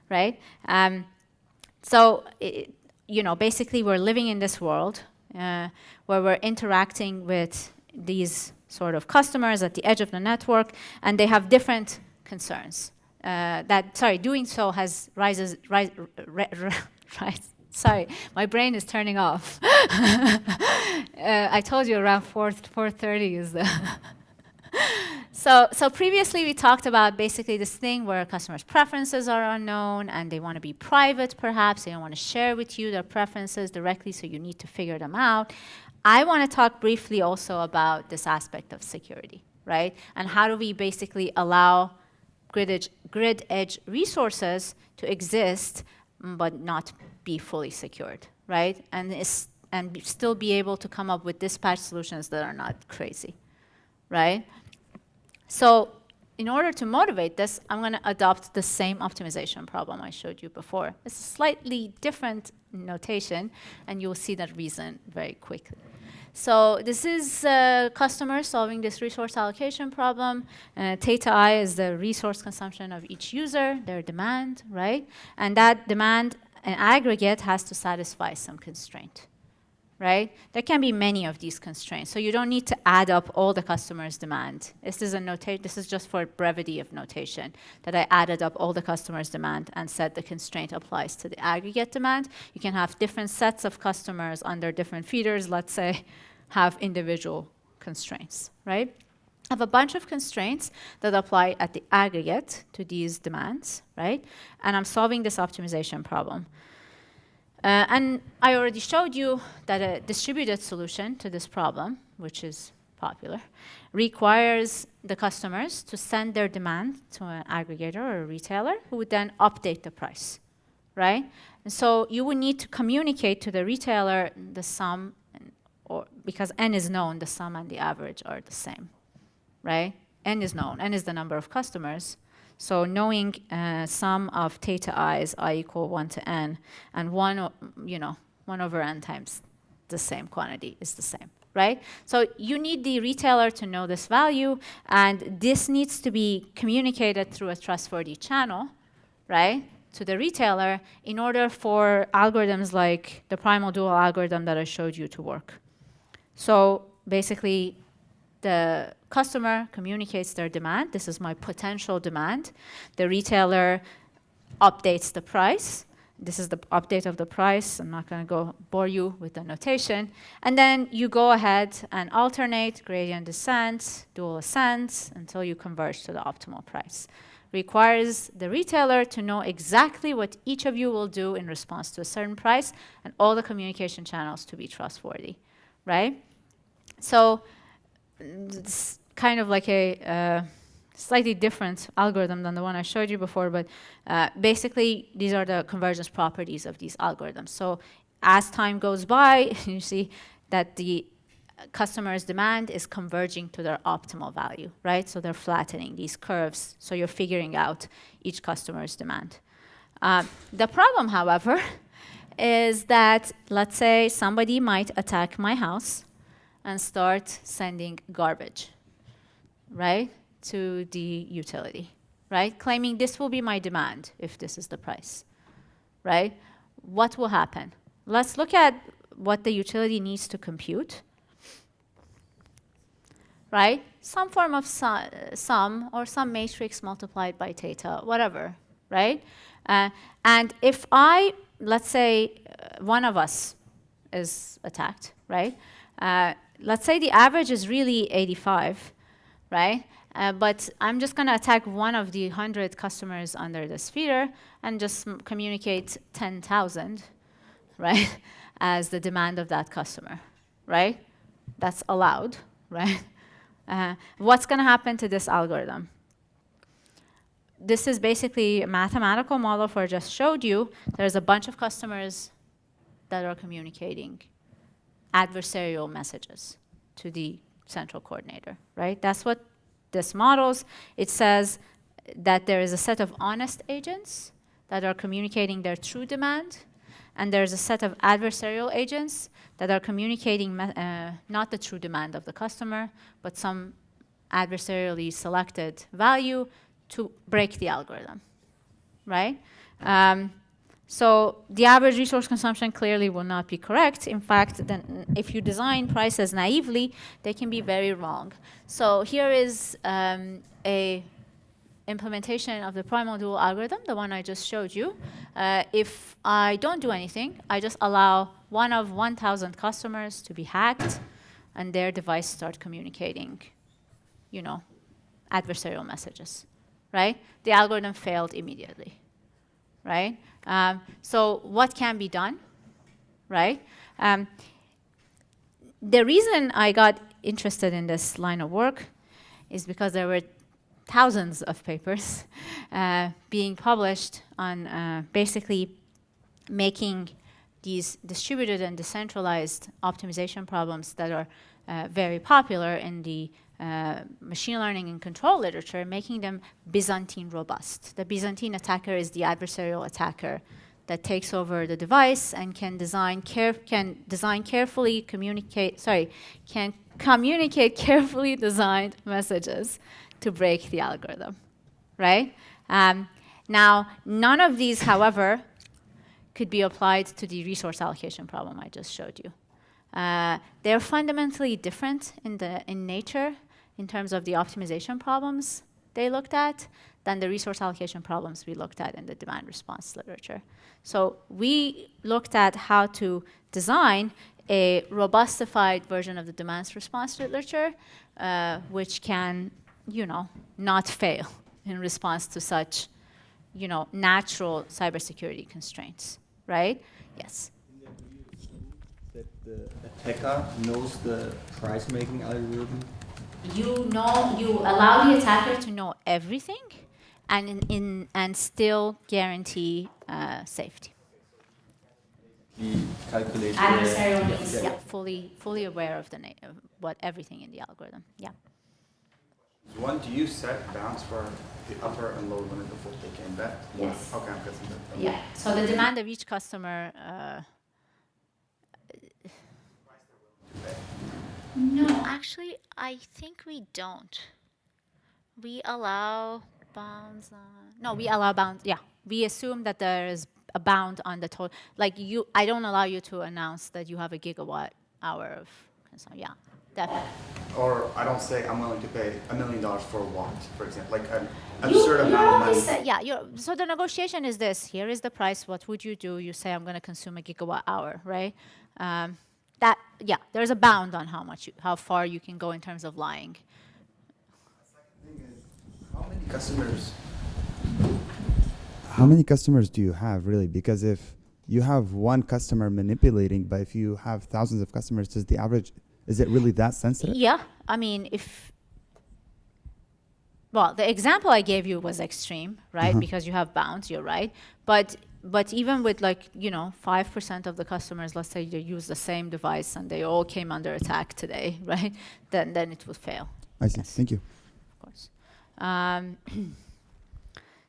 right? Basically we're living in this world where we're interacting with these sort of customers at the edge of the network, and they have different concerns. Doing so has sorry, my brain is turning off. I told you around 4:30 is the... So previously we talked about basically this thing where customers' preferences are unknown and they want to be private perhaps, they don't want to share with you their preferences directly, so you need to figure them out. I want to talk briefly also about this aspect of security, right? And how do we basically allow grid edge resources to exist but not be fully secured, right? And still be able to come up with dispatch solutions that are not crazy, right? So in order to motivate this, I'm going to adopt the same optimization problem I showed you before. It's a slightly different notation, and you'll see that reason very quickly. So this is a customer solving this resource allocation problem. Theta I is the resource consumption of each user, their demand, right? And that demand in aggregate has to satisfy some constraint, right? There can be many of these constraints, so you don't need to add up all the customer's demand. This is just for brevity of notation, that I added up all the customer's demand and said the constraint applies to the aggregate demand. You can have different sets of customers under different feeders, let's say, have individual constraints, right? I have a bunch of constraints that apply at the aggregate to these demands, right? And I'm solving this optimization problem. And I already showed you that a distributed solution to this problem, which is popular, requires the customers to send their demand to an aggregator or a retailer who would then update the price, right? And so you would need to communicate to the retailer the sum, because n is known, the sum and the average are the same, right? N is known, n is the number of customers. So knowing sum of theta I is I equal 1 to n, and 1 over n times the same quantity is the same, right? So you need the retailer to know this value, and this needs to be communicated through a trustworthy channel, right, to the retailer in order for algorithms like the primal dual algorithm that I showed you to work. So basically, the customer communicates their demand. This is my potential demand. The retailer updates the price. This is the update of the price. I'm not going to bore you with the notation. And then you go ahead and alternate gradient descent, dual ascents, until you converge to the optimal price. Requires the retailer to know exactly what each of you will do in response to a certain price, and all the communication channels to be trustworthy, right? So it's kind of like a slightly different algorithm than the one I showed you before, but basically these are the convergence properties of these algorithms. So as time goes by, you see that the customer's demand is converging to their optimal value, right? So they're flattening these curves, so you're figuring out each customer's demand. The problem, however, is that, let's say somebody might attack my house and start sending garbage, right, to the utility, right? Claiming this will be my demand if this is the price, right? What will happen? Let's look at what the utility needs to compute, right? Some form of sum or some matrix multiplied by theta, whatever, right? And if let's say one of us is attacked, right? Let's say the average is really 85, right? But I'm just going to attack one of the 100 customers under this feeder and just communicate 10,000, right, as the demand of that customer, right? That's allowed, right? What's going to happen to this algorithm? This is basically a mathematical model for I just showed you. There's a bunch of customers that are communicating adversarial messages to the central coordinator, right? That's what this models. It says that there is a set of honest agents that are communicating their true demand, and there's a set of adversarial agents that are communicating not the true demand of the customer, but some adversarially selected value to break the algorithm, right? So the average resource consumption clearly will not be correct. In fact, then if you design prices naively, they can be very wrong. So here is a implementation of the primal dual algorithm, the one I just showed you. If I don't do anything, I just allow one of 1,000 customers to be hacked, and their device start communicating, you know, adversarial messages, right? The algorithm failed immediately, right? So what can be done, right? The reason I got interested in this line of work is because there were thousands of papers being published on basically making these distributed and decentralized optimization problems that are very popular in the machine learning and control literature, making them Byzantine robust. The Byzantine attacker is the adversarial attacker that takes over the device and can communicate carefully designed messages to break the algorithm, right? Now, none of these, however, could be applied to the resource allocation problem I just showed you. They're fundamentally different in nature in terms of the optimization problems they looked at than the resource allocation problems we looked at in the demand response literature. So we looked at how to design a robustified version of the demand response literature, which can, you know, not fail in response to such, you know, natural cybersecurity constraints, right? Yes. That the attacker knows the price-making algorithm? You allow the attacker to know everything, and still guarantee safety. Calculate Adversarial means, yeah, fully aware of what everything in the algorithm. Yeah. One, do you set bounds for the upper and lower limit of what they can bet? Yes. Okay, I'm guessing that. Yeah. So the demand of each customer. No, actually, I think we don't. We allow bounds on. No, we allow bounds. Yeah, we assume that there is a bound on the total. Like I don't allow you to announce that you have a gigawatt hour of consumption. Yeah, definitely. Or I don't say I'm willing to pay $1 million for a watt, for example, like an absurd amount of money. So the negotiation is this. Here is the price. What would you do? You say I'm going to consume a gigawatt hour, right? There's a bound on how far you can go in terms of lying. The second thing is, how many customers do you have, really? Because if you have one customer manipulating, but if you have thousands of customers, is it really that sensitive? Yeah, I mean, well, the example I gave you was extreme, right? Because you have bounds, you're right. But even with 5% of the customers, let's say they use the same device and they all came under attack today, right? Then it will fail. I see. Yes. Thank you. Of course.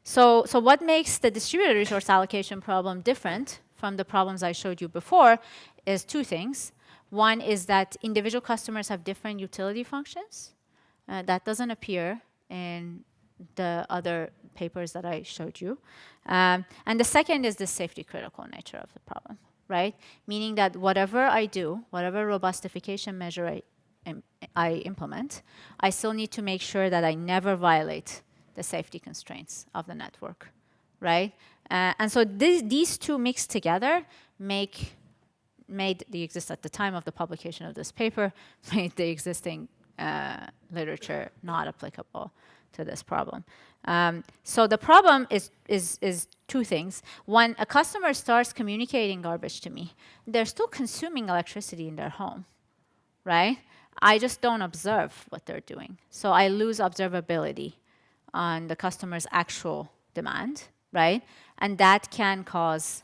So what makes the distributed resource allocation problem different from the problems I showed you before is two things. One is that individual customers have different utility functions. That doesn't appear in the other papers that I showed you. And the second is the safety critical nature of the problem, right? Meaning that whatever I do, whatever robustification measure I implement, I still need to make sure that I never violate the safety constraints of the network, right? And so these two mixed together made the exist at the time of the publication of this paper, made the existing literature not applicable to this problem. So the problem is two things. When a customer starts communicating garbage to me, they're still consuming electricity in their home, right? I just don't observe what they're doing. So I lose observability on the customer's actual demand, right? And that can cause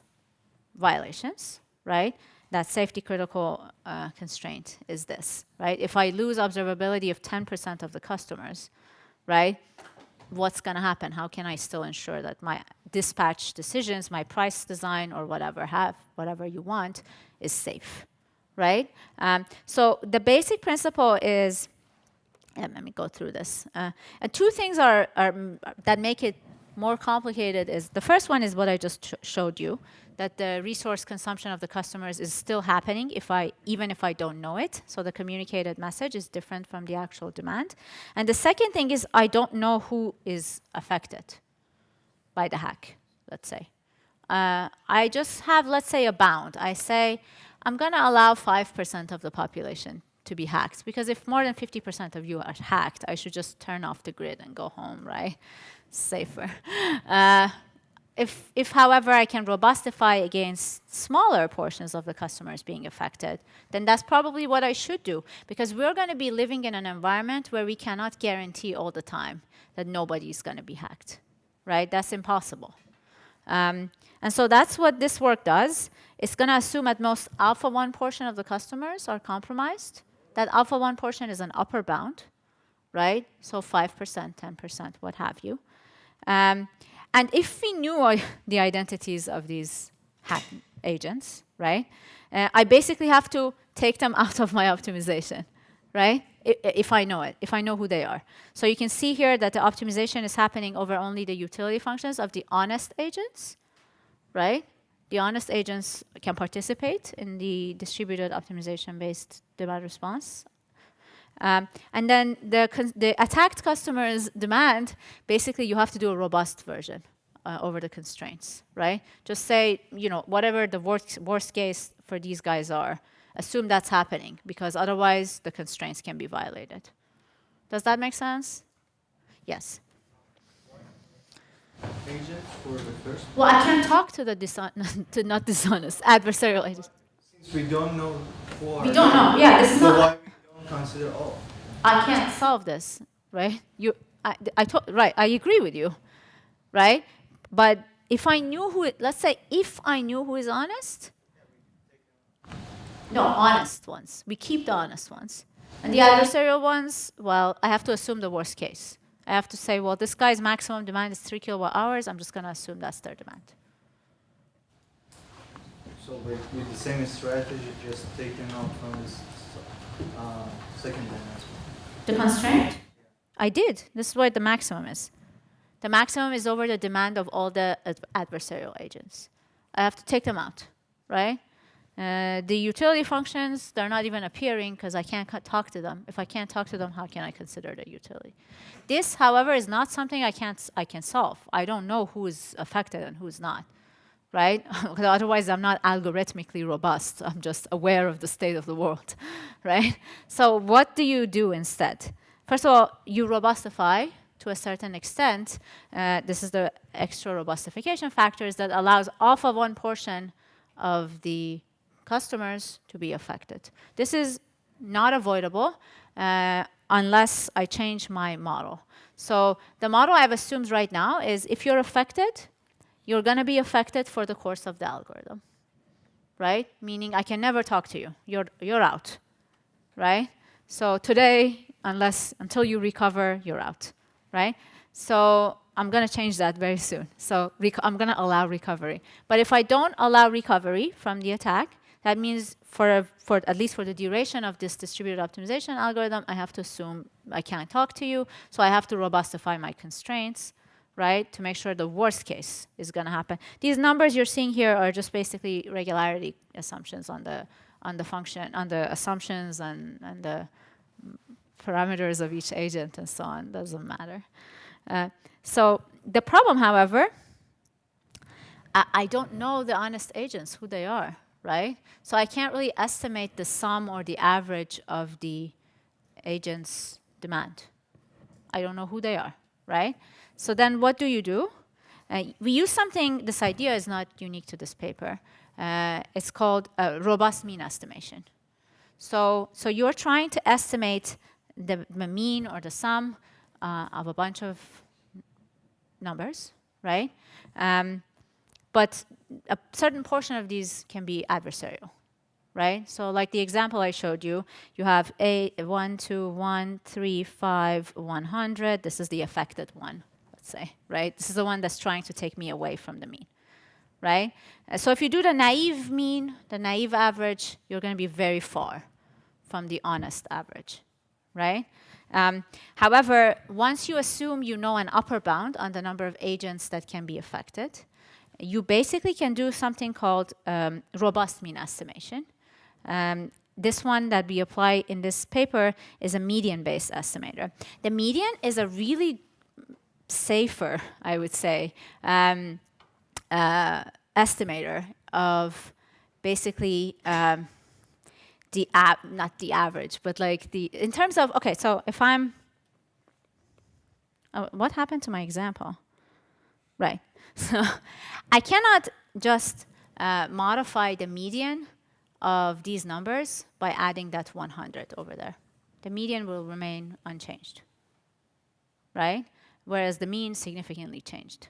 violations, right? That safety critical constraint is this, right? If I lose observability of 10% of the customers, right, what's going to happen? How can I still ensure that my dispatch decisions, my price design, or whatever you want, is safe, right? So the basic principle is, let me go through this. And two things are that make it more complicated. Is the first one is what I just showed you, that the resource consumption of the customers is still happening even if I don't know it. So the communicated message is different from the actual demand. And the second thing is I don't know who is affected by the hack, let's say. I just have, let's say, a bound. I say, I'm going to allow 5% of the population to be hacked, because if more than 50% of you are hacked, I should just turn off the grid and go home, right? Safer. If, however, I can robustify against smaller portions of the customers being affected, then that's probably what I should do, because we're going to be living in an environment where we cannot guarantee all the time that nobody's going to be hacked, right? That's impossible. And so that's what this work does. It's going to assume at most alpha 1 portion of the customers are compromised. That alpha 1 portion is an upper bound, right? So 5%, 10%, what have you. And if we knew the identities of these hack agents, right, I basically have to take them out of my optimization, right? If I know it, if I know who they are. So you can see here that the optimization is happening over only the utility functions of the honest agents, right? The honest agents can participate in the distributed optimization-based demand response. And then the attacked customer's demand, basically you have to do a robust version over the constraints, right? Just say, whatever the worst case for these guys are, assume that's happening, because otherwise the constraints can be violated. Does that make sense? Yes. Agent for the first? Well, I can't talk to the not dishonest adversarial agents. Since we don't know who are. We don't know. Yeah, this is So not. why we don't consider all? I can't solve this, right? Right. I agree with you, right? But if I knew let's say if I knew who is honest. No, honest ones. We keep the honest ones. And the adversarial ones, well, I have to assume the worst case. I have to say, well, this guy's maximum demand is 3 kilowatt hours. I'm just going to assume that's their demand. So with the same strategy, just taking out from this second demand. The constraint? I did. This is what the maximum is. The maximum is over the demand of all the adversarial agents. I have to take them out, right? The utility functions, they're not even appearing because I can't talk to them. If I can't talk to them, how can I consider the utility? This, however, is not something I can solve. I don't know who is affected and who's not, right? Otherwise, I'm not algorithmically robust. I'm just aware of the state of the world, right? So what do you do instead? First of all, you robustify to a certain extent. This is the extra robustification factors that allows alpha 1 portion of the customers to be affected. This is not avoidable. unless I change my model. So the model I've assumed right now is if you're affected, you're going to be affected for the course of the algorithm, right? Meaning I can never talk to you. You're out, right? So today, until you recover, you're out, right? So I'm going to change that very soon. So I'm going to allow recovery. But if I don't allow recovery from the attack, that means for at least for the duration of this distributed optimization algorithm, I have to assume I can't talk to you. So I have to robustify my constraints, right, to make sure the worst case is going to happen. These numbers you're seeing here are just basically regularity assumptions on the function, on the assumptions and the parameters of each agent and so on. Doesn't matter. So the problem, however, I don't know the honest agents, who they are, right? So I can't really estimate the sum or the average of the agent's demand. I don't know who they are, right? So then what do? We use something, this idea is not unique to this paper. It's called robust mean estimation. So you're trying to estimate the mean or the sum of a bunch of numbers, right? But a certain portion of these can be adversarial, right? So like the example I showed you, you have 1, 2, 1, 3, 5, 100. This is the affected one, let's say, right? This is the one that's trying to take me away from the mean, right? So if you do the naive mean, the naive average, you're going to be very far from the honest average, right? However, once you assume you know an upper bound on the number of agents that can be affected, you basically can do something called robust mean estimation. This one that we apply in this paper is a median-based estimator. The median is a really safer, I would say, estimator of basically not the average, but like in terms of, okay, so if what happened to my example? Right. So I cannot just modify the median of these numbers by adding that 100 over there. The median will remain unchanged, right? Whereas the mean significantly changed,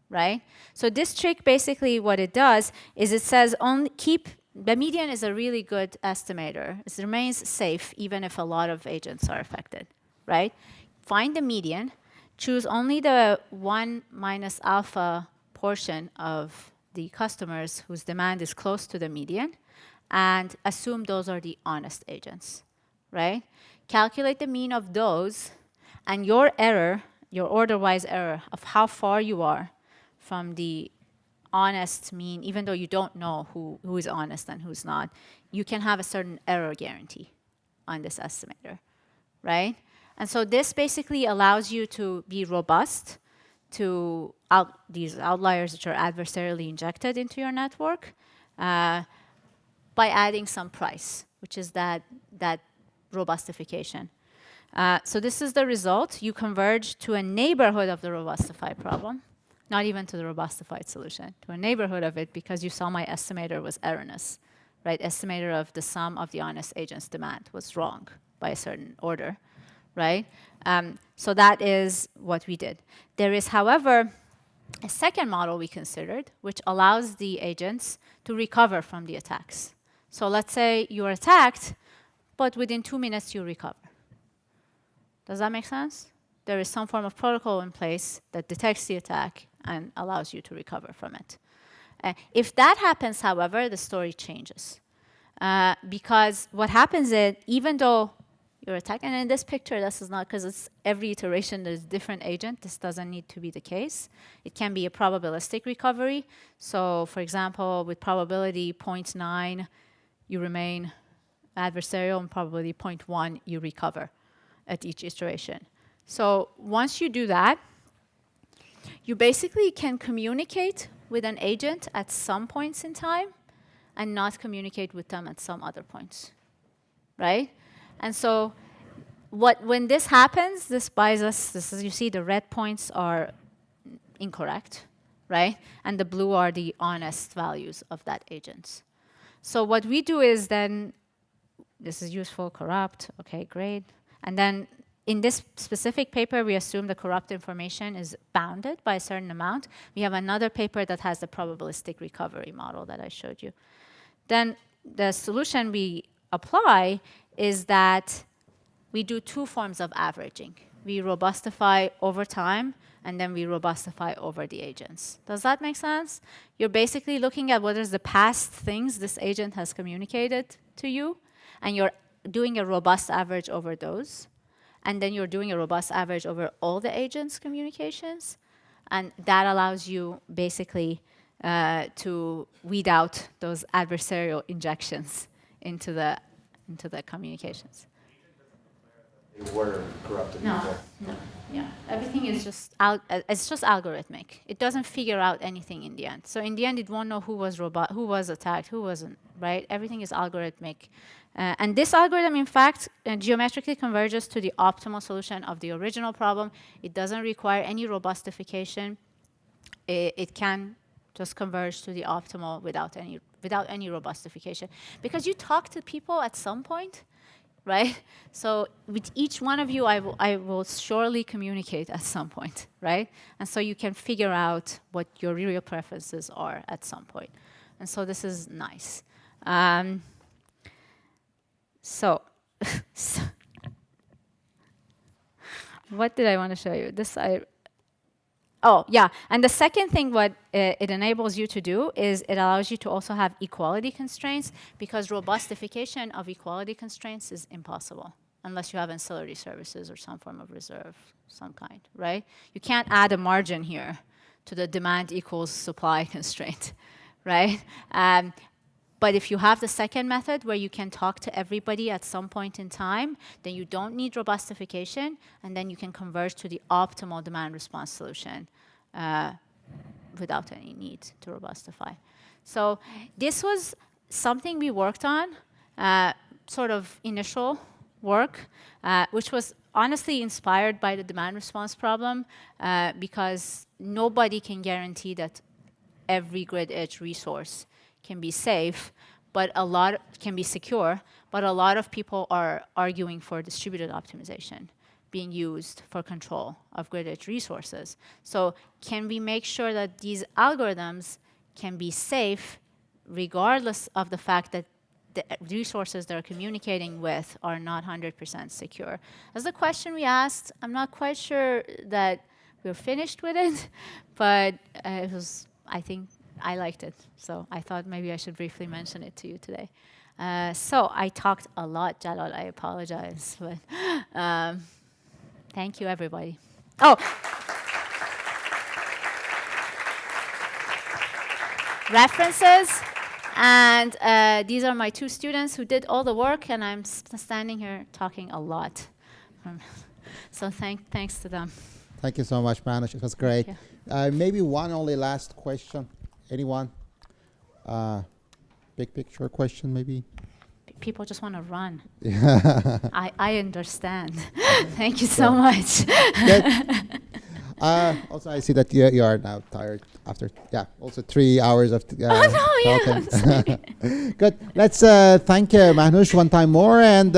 right? So this trick, basically what it does is it says the median is a really good estimator. It remains safe even if a lot of agents are affected, right? Find the median, choose only the 1 minus alpha portion of the customers whose demand is close to the median, and assume those are the honest agents, right? Calculate the mean of those, and your error, your order-wise error of how far you are from the honest mean, even though you don't know who is honest and who's not, you can have a certain error guarantee on this estimator, right? And so this basically allows you to be robust to these outliers which are adversarially injected into your network by adding some price, which is that robustification. So this is the result. You converge to a neighborhood of the robustified problem, not even to the robustified solution, to a neighborhood of it, because you saw my estimator was erroneous, right? Estimator of the sum of the honest agent's demand was wrong by a certain order, right? So that is what we did. There is, however, a second model we considered, which allows the agents to recover from the attacks. So let's say you're attacked, but within 2 minutes you recover. Does that make sense? There is some form of protocol in place that detects the attack and allows you to recover from it. If that happens, however, the story changes. Because what happens is, even though you're attacked, and in this picture, this is not, because it's every iteration there's a different agent. This doesn't need to be the case. It can be a probabilistic recovery. So, for example, with probability 0.9, you remain adversarial, and probability 0.1, you recover at each iteration. So once you do that, you basically can communicate with an agent at some points in time and not communicate with them at some other points, right? And so when this happens, this buys us, you see the red points are incorrect, right? And the blue are the honest values of that agent. So what we do is then, this is useful, corrupt, okay, great. And then in this specific paper, we assume the corrupt information is bounded by a certain amount. We have another paper that has the probabilistic recovery model that I showed you. Then the solution we apply is that we do two forms of averaging. We robustify over time, and then we robustify over the agents. Does that make sense? You're basically looking at what is the past things this agent has communicated to you, and you're doing a robust average over those. And then you're doing a robust average over all the agents' communications. And that allows you basically to weed out those adversarial injections into the communications. They were corrupted No, before. no, yeah. Everything is just it's just algorithmic. It doesn't figure out anything in the end. So in the end, it won't know who was who was attacked, who wasn't. Right? Everything is algorithmic, and this algorithm, in fact, geometrically converges to the optimal solution of the original problem. It doesn't require any robustification. It can just converge to the optimal without any robustification, because you talk to people at some point. Right? So with each one of you, I will surely communicate at some point, right? And so you can figure out what your real preferences are at some point. And so this is nice. So what did I want to show you? Oh, yeah. And the second thing what it enables you to do is it allows you to also have equality constraints, because robustification of equality constraints is impossible unless you have ancillary services or some form of reserve, some kind, right? You can't add a margin here to the demand equals supply constraint, right? But if you have the second method where you can talk to everybody at some point in time, then you don't need robustification, and then you can converge to the optimal demand response solution without any need to robustify. So this was something we worked on, sort of initial work, which was honestly inspired by the demand response problem, because nobody can guarantee that every grid edge resource can be safe, but can be secure, but a lot of people are arguing for distributed optimization being used for control of grid edge resources. So can we make sure that these algorithms can be safe regardless of the fact that the resources they're communicating with are not 100% secure? That's the question we asked. I'm not quite sure that we're finished with it, but it was, I think, I liked it, so I thought maybe I should briefly mention it to you today. So I talked a lot, Jalal, I apologize, but thank you, everybody. Oh, references, and these are my two students who did all the work, and I'm standing here talking a lot. So thanks to them. Thank you so much, Mahnoosh. It was great. Maybe one only last question. Anyone? Big picture question, maybe? People just want to run. Yeah. I understand. Thank you so much. Also, I see that you are now tired after, also 3 hours of talking. I'm sorry. Good. Let's thank Mahnoosh one time more, and